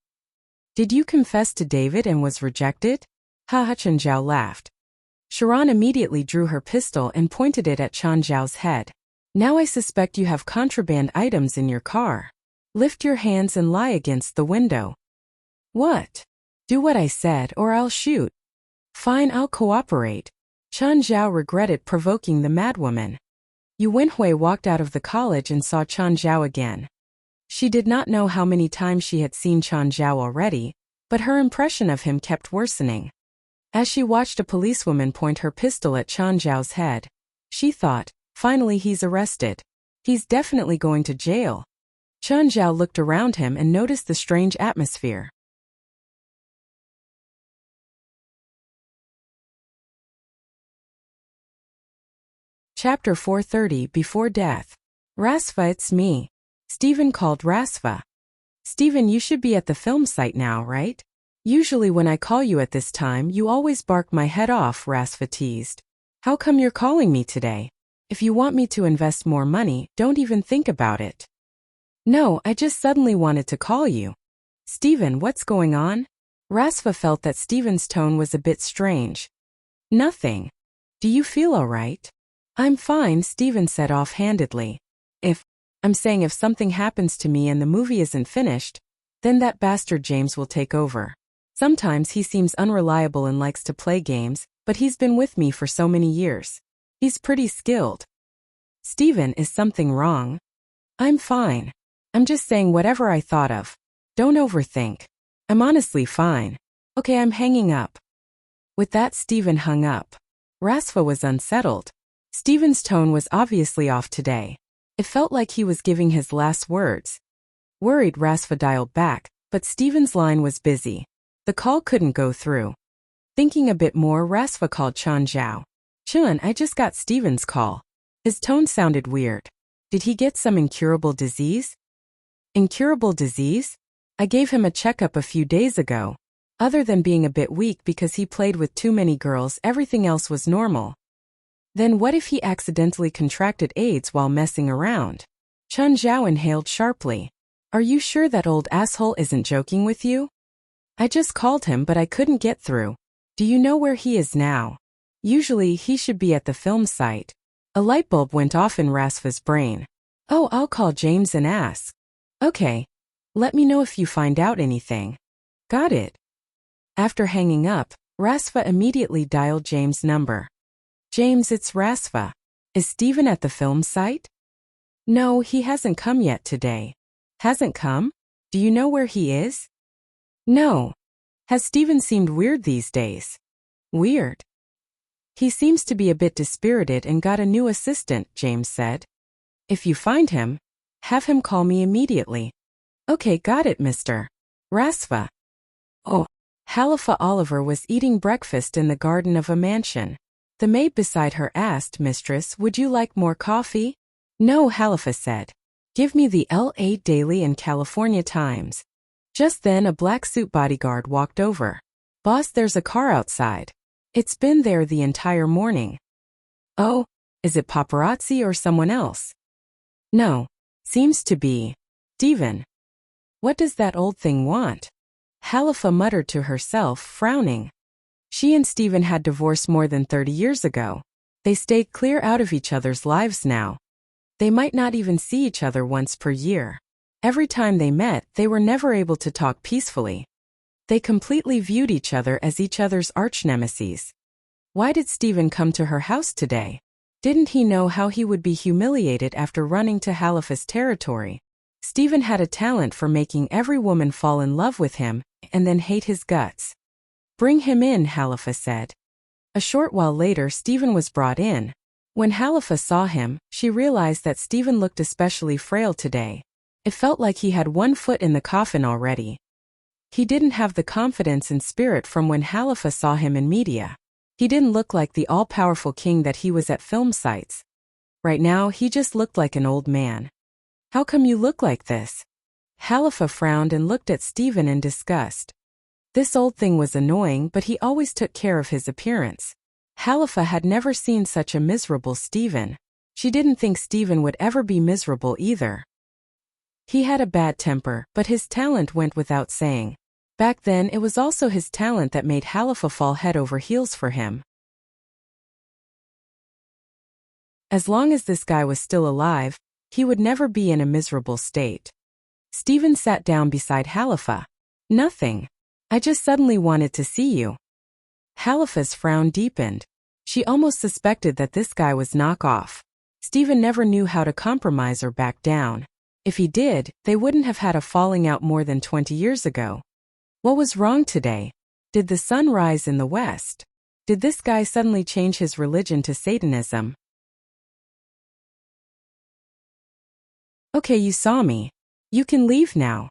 S1: Did you confess to David and was rejected? Chun Zhao laughed. Sharon immediately drew her pistol and pointed it at Chun Zhao's head. Now I suspect you have contraband items in your car. Lift your hands and lie against the window. What? Do what I said or I'll shoot. Fine, I'll cooperate. Chun Zhao regretted provoking the madwoman. Yu Wenhui walked out of the college and saw Chun Zhao again. She did not know how many times she had seen Chun Zhao already, but her impression of him kept worsening. As she watched a policewoman point her pistol at Chun Zhao's head, she thought, finally he's arrested. He's definitely going to jail. Chun Zhao looked around him and noticed the strange atmosphere. Chapter 430 Before Death. Rasva, it's me. Steven called Rasva. Steven, you should be at the film site now, right? Usually when I call you at this time, you always bark my head off, Rasva teased. How come you're calling me today? If you want me to invest more money, don't even think about it. No, I just suddenly wanted to call you. Steven, what's going on? Rasva felt that Steven's tone was a bit strange. Nothing. Do you feel all right? I'm fine, Steven said offhandedly. I'm saying if something happens to me and the movie isn't finished, Then that bastard James will take over. Sometimes he seems unreliable and likes to play games, but he's been with me for so many years. He's pretty skilled. Stephen, is something wrong? I'm fine. I'm just saying whatever I thought of. Don't overthink. I'm honestly fine. Okay, I'm hanging up. With that, Stephen hung up. Rasva was unsettled. Stephen's tone was obviously off today. It felt like he was giving his last words. Worried, Rasva dialed back, but Stephen's line was busy. The call couldn't go through. Thinking a bit more, Rasva called Chun Zhao. Chun, I just got Stephen's call. His tone sounded weird. Did he get some incurable disease? Incurable disease? I gave him a checkup a few days ago. Other than being a bit weak because he played with too many girls, everything else was normal. Then what if he accidentally contracted AIDS while messing around? Chun Zhao inhaled sharply. Are you sure that old asshole isn't joking with you? I just called him but I couldn't get through. Do you know where he is now? Usually he should be at the film site. A light bulb went off in Rasva's brain. Oh, I'll call James and ask. Okay. Let me know if you find out anything. Got it. After hanging up, Rasva immediately dialed James' number. James, it's Rasva. Is Stephen at the film site? No, he hasn't come yet today. Hasn't come? Do you know where he is? No. Has Stephen seemed weird these days? Weird? He seems to be a bit dispirited and got a new assistant, James said. If you find him, have him call me immediately. Okay, got it, Mr. Rasva. Oh. Halifa Oliver was eating breakfast in the garden of a mansion. The maid beside her asked, Mistress, would you like more coffee? No, Halifa said. Give me the LA Daily and California Times. Just then a black suit bodyguard walked over. Boss, there's a car outside. It's been there the entire morning. Oh, is it paparazzi or someone else? No. Seems to be Stephen. What does that old thing want? Halifa muttered to herself, frowning. She and Stephen had divorced more than 30 years ago. They stayed clear out of each other's lives now. They might not even see each other once per year. Every time they met, they were never able to talk peacefully. They completely viewed each other as each other's arch-nemeses. Why did Stephen come to her house today? Didn't he know how he would be humiliated after running to Halifa's territory? Stephen had a talent for making every woman fall in love with him and then hate his guts. Bring him in, Halifa said. A short while later, Stephen was brought in. When Halifa saw him, she realized that Stephen looked especially frail today. It felt like he had one foot in the coffin already. He didn't have the confidence and spirit from when Halifa saw him in media. He didn't look like the all-powerful king that he was at film sites. Right now, he just looked like an old man. How come you look like this? Halifa frowned and looked at Stephen in disgust. This old thing was annoying, but he always took care of his appearance. Halifa had never seen such a miserable Stephen. She didn't think Stephen would ever be miserable either. He had a bad temper, but his talent went without saying. Back then, it was also his talent that made Halifa fall head over heels for him. As long as this guy was still alive, he would never be in a miserable state. Stephen sat down beside Halifa. Nothing. I just suddenly wanted to see you. Halifa's frown deepened. She almost suspected that this guy was knock-off. Stephen never knew how to compromise or back down. If he did, they wouldn't have had a falling out more than 20 years ago. What was wrong today? Did the sun rise in the west? Did this guy suddenly change his religion to Satanism? Okay, you saw me. You can leave now.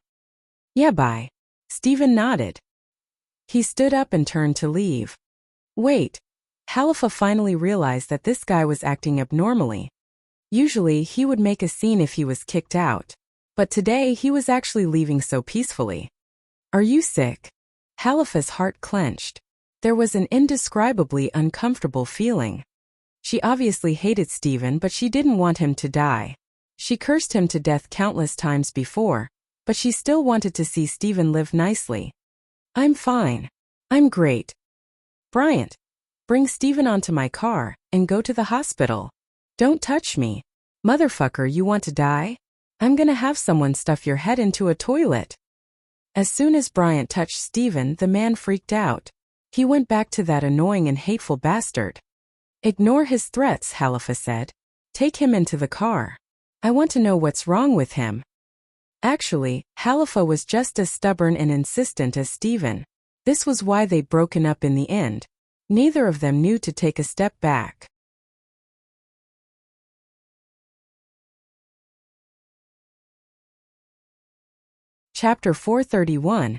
S1: Yeah, bye. Stephen nodded. He stood up and turned to leave. Wait. Halifa finally realized that this guy was acting abnormally. Usually, he would make a scene if he was kicked out. But today, he was actually leaving so peacefully. Are you sick? Halifa's heart clenched. There was an indescribably uncomfortable feeling. She obviously hated Stephen, but she didn't want him to die. She cursed him to death countless times before, but she still wanted to see Stephen live nicely. I'm fine. I'm great. Bryant, bring Stephen onto my car and go to the hospital. Don't touch me. Motherfucker, you want to die? I'm gonna have someone stuff your head into a toilet. As soon as Bryant touched Stephen, the man freaked out. He went back to that annoying and hateful bastard. Ignore his threats, Halifa said. Take him into the car. I want to know what's wrong with him. Actually, Halifa was just as stubborn and insistent as Stephen. This was why they'd broken up in the end. Neither of them knew to take a step back. Chapter 431.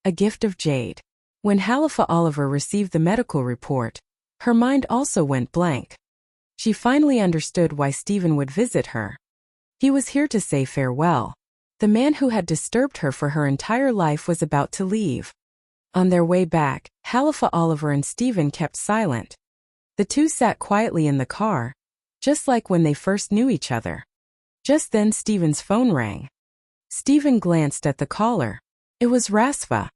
S1: A Gift of Jade. When Halifa Oliver received the medical report, her mind also went blank. She finally understood why Stephen would visit her. He was here to say farewell. The man who had disturbed her for her entire life was about to leave. On their way back, Halifa Oliver and Stephen kept silent. The two sat quietly in the car, just like when they first knew each other. Just then Stephen's phone rang. Stephen glanced at the caller. It was Rasfa.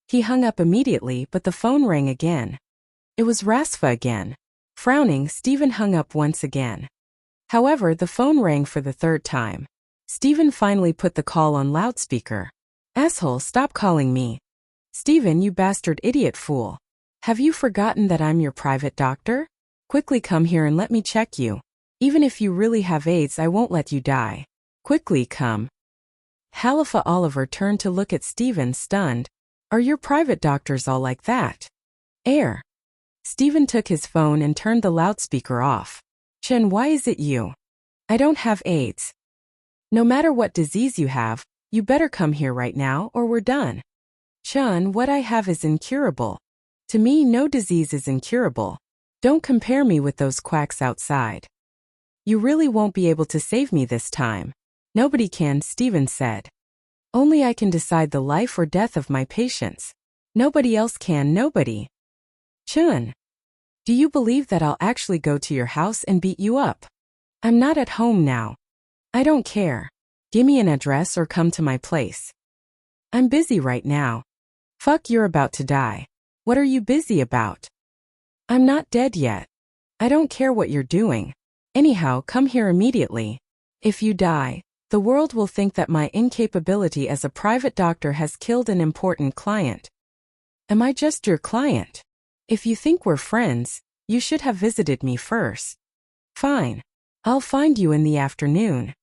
S1: He hung up immediately, but the phone rang again. It was Rasfa again. Frowning, Stephen hung up once again. However, the phone rang for the third time. Stephen finally put the call on loudspeaker. Asshole, stop calling me. Stephen, you bastard idiot fool. Have you forgotten that I'm your private doctor? Quickly come here and let me check you. Even if you really have AIDS, I won't let you die. Quickly come. Halifa Oliver turned to look at Stephen, stunned. Are your private doctors all like that? Air. Stephen took his phone and turned the loudspeaker off. Chen, why is it you? I don't have AIDS. No matter what disease you have, you better come here right now or we're done. Chun, what I have is incurable. To me, no disease is incurable. Don't compare me with those quacks outside. You really won't be able to save me this time. Nobody can, Stephen said. Only I can decide the life or death of my patients. Nobody else can, nobody. Chun, do you believe that I'll actually go to your house and beat you up? I'm not at home now. I don't care. Give me an address or come to my place. I'm busy right now. Fuck, you're about to die. What are you busy about? I'm not dead yet. I don't care what you're doing. Anyhow, come here immediately. If you die, the world will think that my incapability as a private doctor has killed an important client. Am I just your client? If you think we're friends, you should have visited me first. Fine. I'll find you in the afternoon.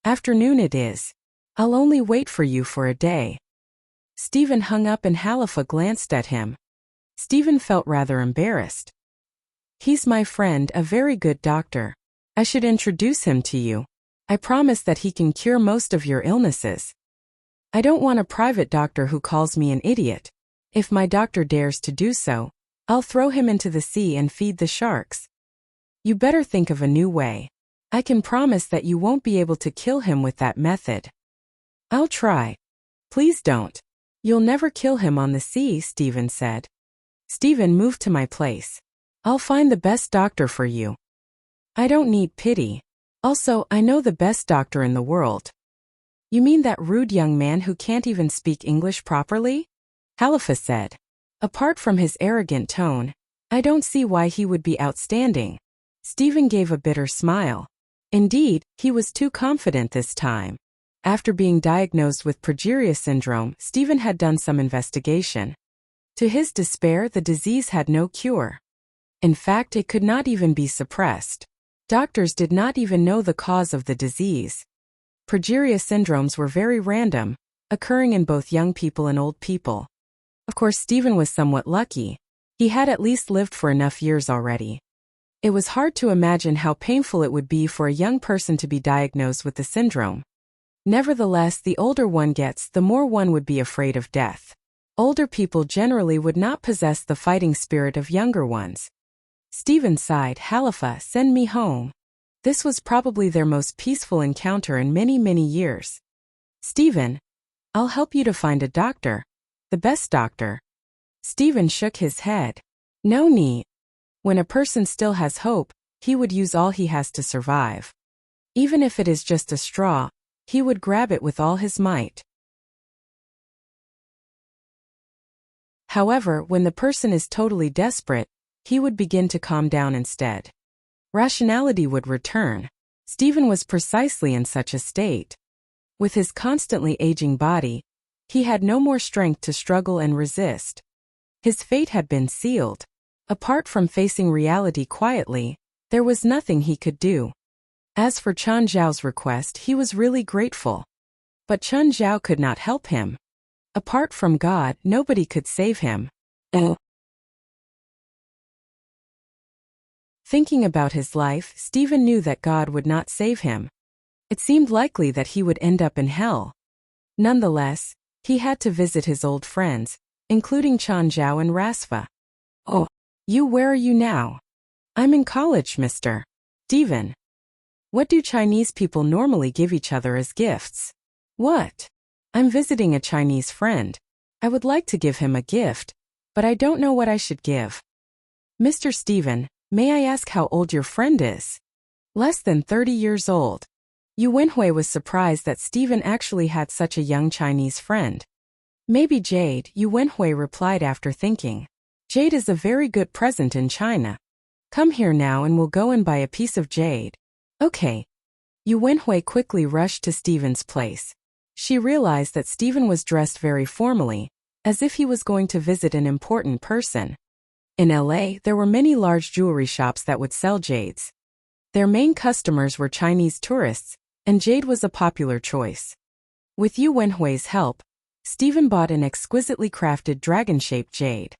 S1: Afternoon it is. I'll only wait for you for a day. Stephen hung up and Halifa glanced at him. Stephen felt rather embarrassed. He's my friend, a very good doctor. I should introduce him to you. I promise that he can cure most of your illnesses. I don't want a private doctor who calls me an idiot. If my doctor dares to do so, I'll throw him into the sea and feed the sharks. You better think of a new way. I can promise that you won't be able to kill him with that method. I'll try. Please don't. You'll never kill him on the sea, Stephen said. Stephen, move to my place. I'll find the best doctor for you. I don't need pity. Also, I know the best doctor in the world. You mean that rude young man who can't even speak English properly? Halifa said. Apart from his arrogant tone, I don't see why he would be outstanding. Stephen gave a bitter smile. Indeed, he was too confident this time. After being diagnosed with progeria syndrome, Stephen had done some investigation. To his despair, the disease had no cure. In fact, it could not even be suppressed. Doctors did not even know the cause of the disease. Progeria syndromes were very random, occurring in both young people and old people. Of course, Stephen was somewhat lucky. He had at least lived for enough years already. It was hard to imagine how painful it would be for a young person to be diagnosed with the syndrome. Nevertheless, the older one gets, the more one would be afraid of death. Older people generally would not possess the fighting spirit of younger ones. Stephen sighed. Halifa, send me home. This was probably their most peaceful encounter in many, many years. Stephen, I'll help you to find a doctor. The best doctor. Stephen shook his head. No need. When a person still has hope, he would use all he has to survive. Even if it is just a straw, he would grab it with all his might. However, when the person is totally desperate, he would begin to calm down instead. Rationality would return. Stephen was precisely in such a state. With his constantly aging body, He had no more strength to struggle and resist. His fate had been sealed. Apart from facing reality quietly, there was nothing he could do. As for Chen Zhao's request, he was really grateful. But Chen Zhao could not help him. Apart from God, nobody could save him. Thinking about his life, Stephen knew that God would not save him. It seemed likely that he would end up in hell. Nonetheless, he had to visit his old friends, including Chen Zhao and Rasfa. "Oh, where are you now?" "I'm in college, Mr. Stephen." "What do Chinese people normally give each other as gifts?" "What?" "I'm visiting a Chinese friend. I would like to give him a gift, but I don't know what I should give." "Mr. Stephen, may I ask how old your friend is?" "Less than 30 years old." Yu Wenhui was surprised that Stephen actually had such a young Chinese friend. "Maybe jade," Yu Wenhui replied after thinking. "Jade is a very good present in China. Come here now and we'll go and buy a piece of jade." "Okay." Yu Wenhui quickly rushed to Stephen's place. She realized that Stephen was dressed very formally, as if he was going to visit an important person. In LA, there were many large jewelry shops that would sell jades. Their main customers were Chinese tourists, and jade was a popular choice. With Yu Wenhui's help, Stephen bought an exquisitely crafted dragon-shaped jade.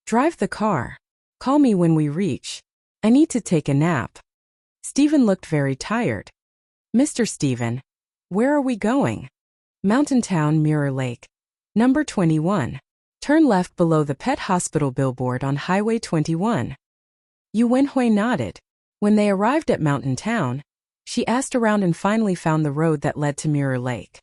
S1: "Drive the car. Call me when we reach. I need to take a nap." Stephen looked very tired. "Mr. Stephen, where are we going?" "Mountain Town, Mirror Lake. Number 21. Turn left below the pet hospital billboard on Highway 21. Yu Wenhui nodded. When they arrived at Mountain Town, she asked around and finally found the road that led to Mirror Lake.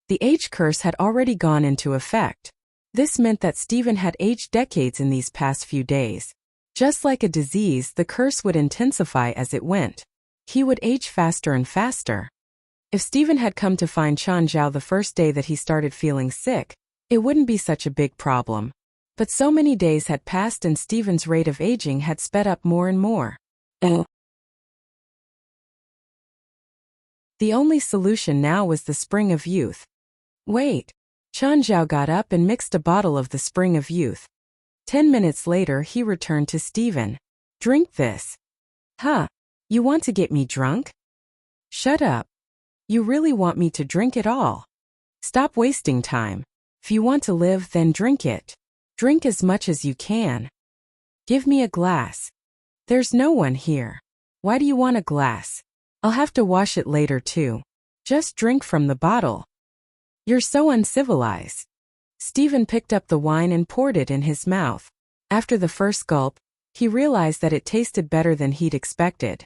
S1: The age curse had already gone into effect. This meant that Stephen had aged decades in these past few days. Just like a disease, the curse would intensify as it went. He would age faster and faster. If Stephen had come to find Chen Zhao the first day that he started feeling sick, it wouldn't be such a big problem. But so many days had passed and Stephen's rate of aging had sped up more and more. The only solution now was the Spring of Youth. "Wait." Chen Zhao got up and mixed a bottle of the Spring of Youth. 10 minutes later he returned to Stephen. "Drink this." "Huh? You want to get me drunk?" "Shut up. You really want me to drink it all? Stop wasting time. If you want to live, then drink it. Drink as much as you can. Give me a glass." "There's no one here. Why do you want a glass? I'll have to wash it later too. Just drink from the bottle." "You're so uncivilized." Stephen picked up the wine and poured it in his mouth. After the first gulp, he realized that it tasted better than he'd expected.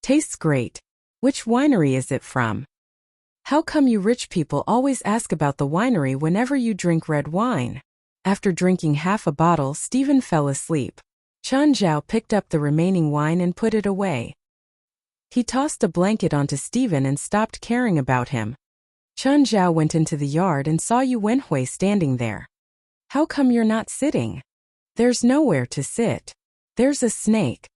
S1: "Tastes great. Which winery is it from?" "How come you rich people always ask about the winery whenever you drink red wine?" After drinking half a bottle, Stephen fell asleep. Chen Zhao picked up the remaining wine and put it away. He tossed a blanket onto Stephen and stopped caring about him. Chen Zhao went into the yard and saw Yu Wenhui standing there. "How come you're not sitting?" "There's nowhere to sit. There's a snake."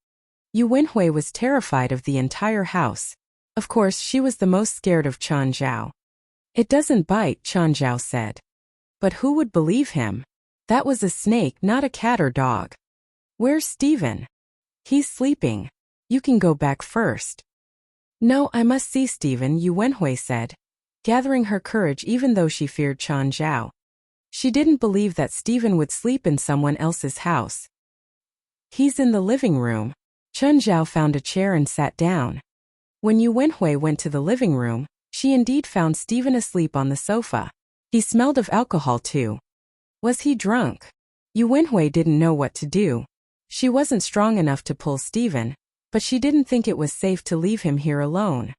S1: Yu Wenhui was terrified of the entire house. Of course, she was the most scared of Chen Zhao. "It doesn't bite," Chen Zhao said. But who would believe him? That was a snake, not a cat or dog. "Where's Stephen?" "He's sleeping. You can go back first." "No, I must see Stephen," Yu Wenhui said, gathering her courage even though she feared Chen Zhao. She didn't believe that Stephen would sleep in someone else's house. "He's in the living room." Chen Zhao found a chair and sat down. When Yu Wenhui went to the living room, she indeed found Stephen asleep on the sofa. He smelled of alcohol too. Was he drunk? Yu Wenhui didn't know what to do. She wasn't strong enough to pull Stephen, but she didn't think it was safe to leave him here alone.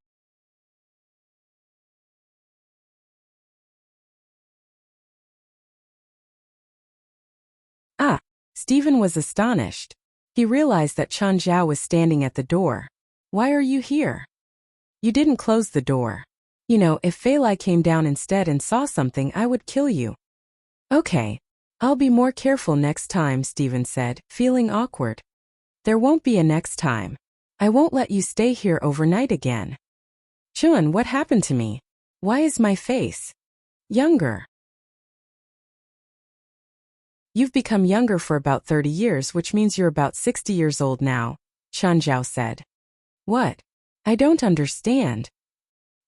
S1: Ah! Stephen was astonished. He realized that Chen Zhao was standing at the door. "Why are you here? You didn't close the door. You know, if Fei Lai came down instead and saw something, I would kill you." "Okay. I'll be more careful next time," Stephen said, feeling awkward. "There won't be a next time. I won't let you stay here overnight again. Chun, what happened to me? Why is my face younger? You've become younger for about 30 years, which means you're about 60 years old now, Chun Zhao said. What? I don't understand.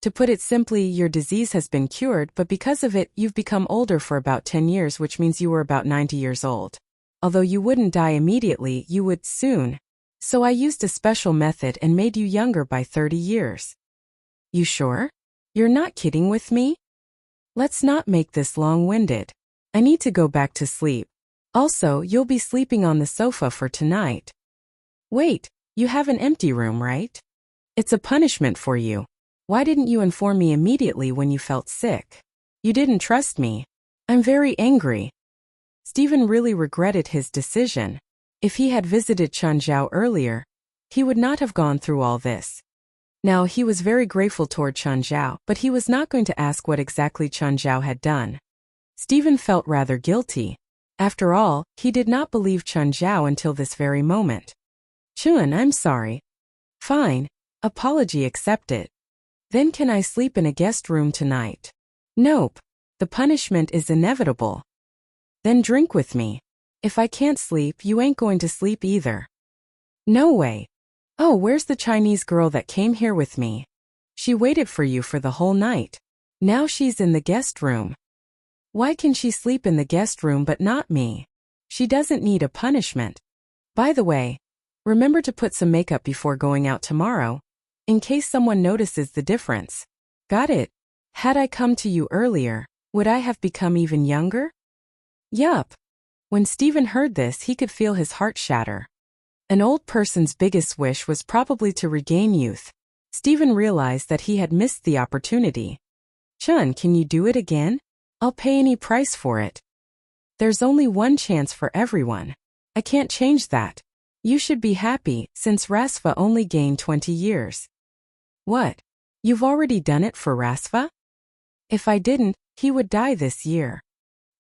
S1: To put it simply, your disease has been cured, but because of it, you've become older for about 10 years, which means you were about 90 years old. Although you wouldn't die immediately, you would soon. So I used a special method and made you younger by 30 years. You sure? You're not kidding with me? Let's not make this long-winded. I need to go back to sleep. Also, you'll be sleeping on the sofa for tonight. Wait, you have an empty room, right? It's a punishment for you. Why didn't you inform me immediately when you felt sick? You didn't trust me. I'm very angry. Stephen really regretted his decision. If he had visited Chun Zhao earlier, he would not have gone through all this. Now he was very grateful toward Chun Zhao, but he was not going to ask what exactly Chun Zhao had done. Stephen felt rather guilty. After all, he did not believe Chun Zhao until this very moment. Chun, I'm sorry. Fine. Apology accepted. Then can I sleep in a guest room tonight? Nope. The punishment is inevitable. Then drink with me. If I can't sleep, you ain't going to sleep either. No way. Oh, where's the Chinese girl that came here with me? She waited for you for the whole night. Now she's in the guest room. Why can she sleep in the guest room but not me? She doesn't need a punishment. By the way, remember to put some makeup before going out tomorrow, in case someone notices the difference. Got it? Had I come to you earlier, would I have become even younger? Yup. When Stephen heard this, he could feel his heart shatter. An old person's biggest wish was probably to regain youth. Stephen realized that he had missed the opportunity. Chun, can you do it again? I'll pay any price for it. There's only one chance for everyone. I can't change that. You should be happy, since Rasva only gained 20 years. What? You've already done it for Rasva? If I didn't, he would die this year.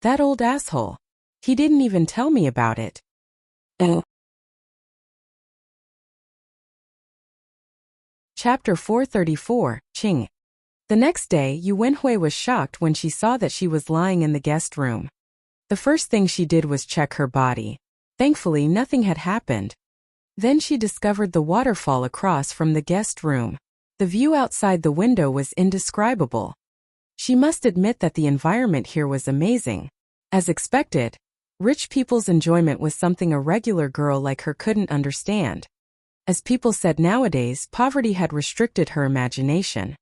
S1: That old asshole. He didn't even tell me about it. Chapter 434, Qing. The next day, Yu Wenhui was shocked when she saw that she was lying in the guest room. The first thing she did was check her body. Thankfully, nothing had happened. Then she discovered the waterfall across from the guest room. The view outside the window was indescribable. She must admit that the environment here was amazing. As expected, rich people's enjoyment was something a regular girl like her couldn't understand. As people said nowadays, poverty had restricted her imagination.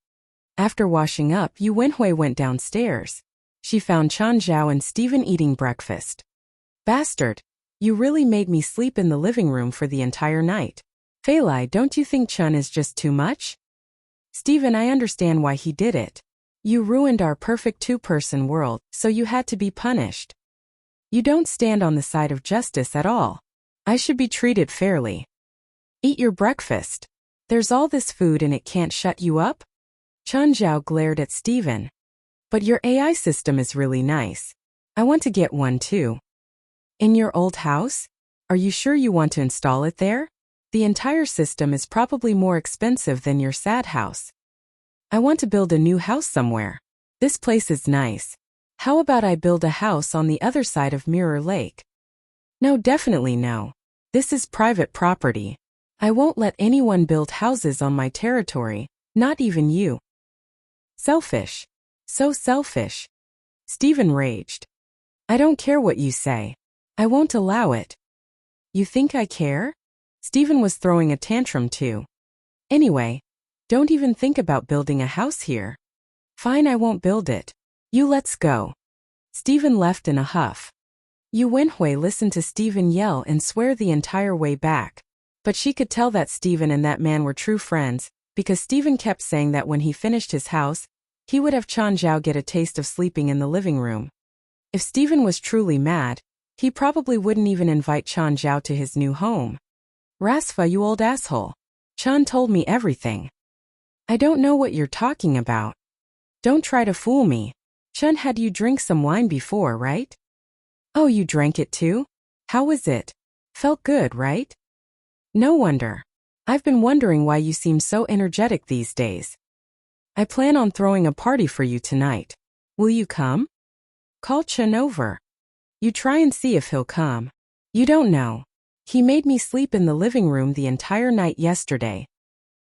S1: After washing up, Yu Wenhui went downstairs. She found Chun Zhao and Stephen eating breakfast. Bastard! You really made me sleep in the living room for the entire night. Fei Lai, don't you think Chun is just too much? Stephen, I understand why he did it. You ruined our perfect two-person world, so you had to be punished. You don't stand on the side of justice at all. I should be treated fairly. Eat your breakfast. There's all this food and it can't shut you up? Chun Zhao glared at Stephen. But your AI system is really nice. I want to get one too. In your old house? Are you sure you want to install it there? The entire system is probably more expensive than your sad house. I want to build a new house somewhere. This place is nice. How about I build a house on the other side of Mirror Lake? No, definitely no. This is private property. I won't let anyone build houses on my territory, not even you. Selfish. So selfish. Stephen raged. I don't care what you say. I won't allow it. You think I care? Stephen was throwing a tantrum too. Anyway, don't even think about building a house here. Fine, I won't build it. You let's go. Stephen left in a huff. Yu Wenhui listened to Stephen yell and swear the entire way back. But she could tell that Stephen and that man were true friends, because Stephen kept saying that when he finished his house, he would have Chun Zhao get a taste of sleeping in the living room. If Stephen was truly mad, he probably wouldn't even invite Chun Zhao to his new home. Rasva, you old asshole. Chun told me everything. I don't know what you're talking about. Don't try to fool me. Chun had you drink some wine before, right? Oh, you drank it too? How was it? Felt good, right? No wonder. I've been wondering why you seem so energetic these days. I plan on throwing a party for you tonight. Will you come? Call Chen over. You try and see if he'll come. You don't know. He made me sleep in the living room the entire night yesterday.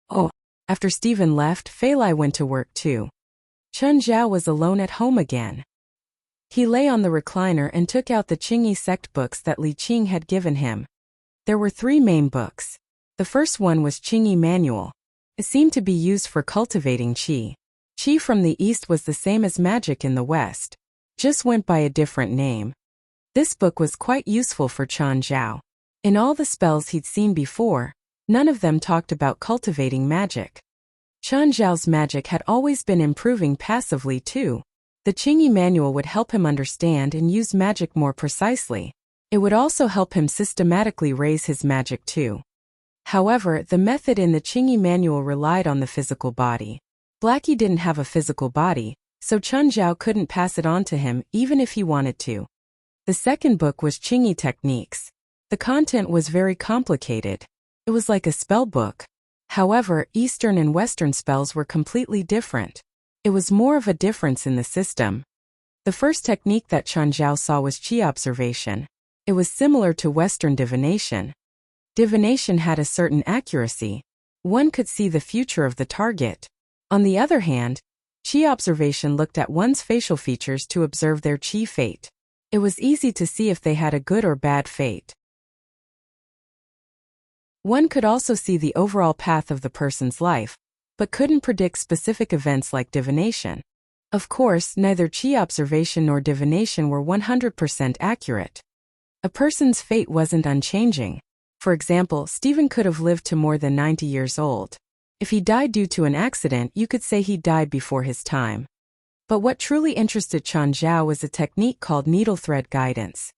S1: Oh. After Stephen left, Fei Lai went to work too. Chen Zhao was alone at home again. He lay on the recliner and took out the Qingyi sect books that Li Qing had given him. There were 3 main books. The first one was Qingyi Manual. It seemed to be used for cultivating qi. Qi from the East was the same as magic in the West, just went by a different name. This book was quite useful for Chen Zhao. In all the spells he'd seen before, none of them talked about cultivating magic. Chen Zhao's magic had always been improving passively too. The Qingyi Manual would help him understand and use magic more precisely. It would also help him systematically raise his magic too. However, the method in the Qingyi Manual relied on the physical body. Blackie didn't have a physical body, so Chen Zhao couldn't pass it on to him even if he wanted to. The second book was Qingyi Techniques. The content was very complicated. It was like a spell book. However, Eastern and Western spells were completely different. It was more of a difference in the system. The first technique that Chen Zhao saw was qi observation. It was similar to Western divination. Divination had a certain accuracy. One could see the future of the target. On the other hand, qi observation looked at one's facial features to observe their qi fate. It was easy to see if they had a good or bad fate. One could also see the overall path of the person's life, but couldn't predict specific events like divination. Of course, neither qi observation nor divination were 100% accurate. A person's fate wasn't unchanging. For example, Stephen could have lived to more than 90 years old. If he died due to an accident, you could say he died before his time. But what truly interested Chen Zhao was a technique called needle thread guidance.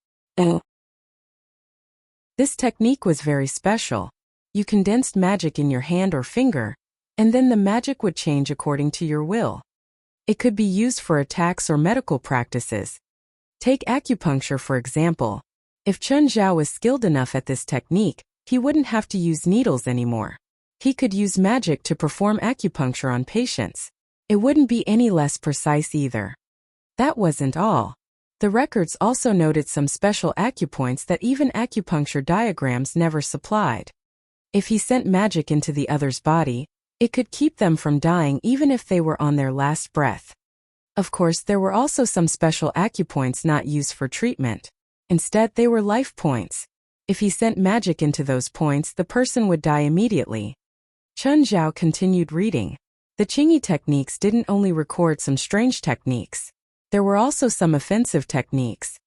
S1: This technique was very special. You condensed magic in your hand or finger, and then the magic would change according to your will. It could be used for attacks or medical practices. Take acupuncture for example. If Chen Zhao was skilled enough at this technique, he wouldn't have to use needles anymore. He could use magic to perform acupuncture on patients. It wouldn't be any less precise either. That wasn't all. The records also noted some special acupoints that even acupuncture diagrams never supplied. If he sent magic into the other's body, it could keep them from dying even if they were on their last breath. Of course, there were also some special acupoints not used for treatment. Instead, they were life points. If he sent magic into those points, the person would die immediately. Chen Zhao continued reading. The Qingyi techniques didn't only record some strange techniques. There were also some offensive techniques.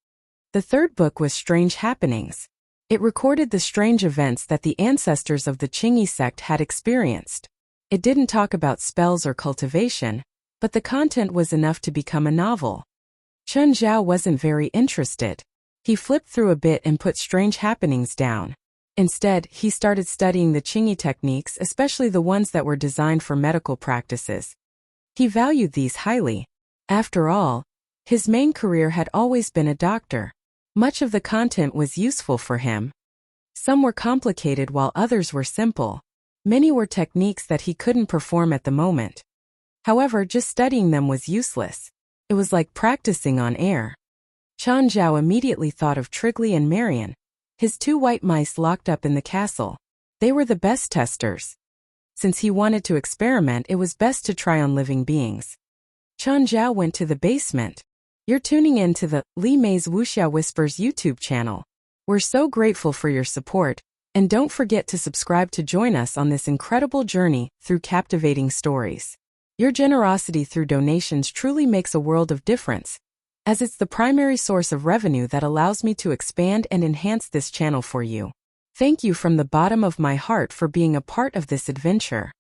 S1: The third book was Strange Happenings. It recorded the strange events that the ancestors of the Qingyi sect had experienced. It didn't talk about spells or cultivation, but the content was enough to become a novel. Chen Zhao wasn't very interested. He flipped through a bit and put Strange Happenings down. Instead, he started studying the Qingyi techniques, especially the ones that were designed for medical practices. He valued these highly. After all, his main career had always been a doctor. Much of the content was useful for him. Some were complicated while others were simple. Many were techniques that he couldn't perform at the moment. However, just studying them was useless. It was like practicing on air. Chen Zhao immediately thought of Trigley and Marion, his 2 white mice locked up in the castle. They were the best testers. Since he wanted to experiment, it was best to try on living beings. Chen Zhao went to the basement. You're tuning in to the Li Mei's Wuxia Whispers YouTube channel. We're so grateful for your support, and don't forget to subscribe to join us on this incredible journey through captivating stories. Your generosity through donations truly makes a world of difference, as it's the primary source of revenue that allows me to expand and enhance this channel for you. Thank you from the bottom of my heart for being a part of this adventure.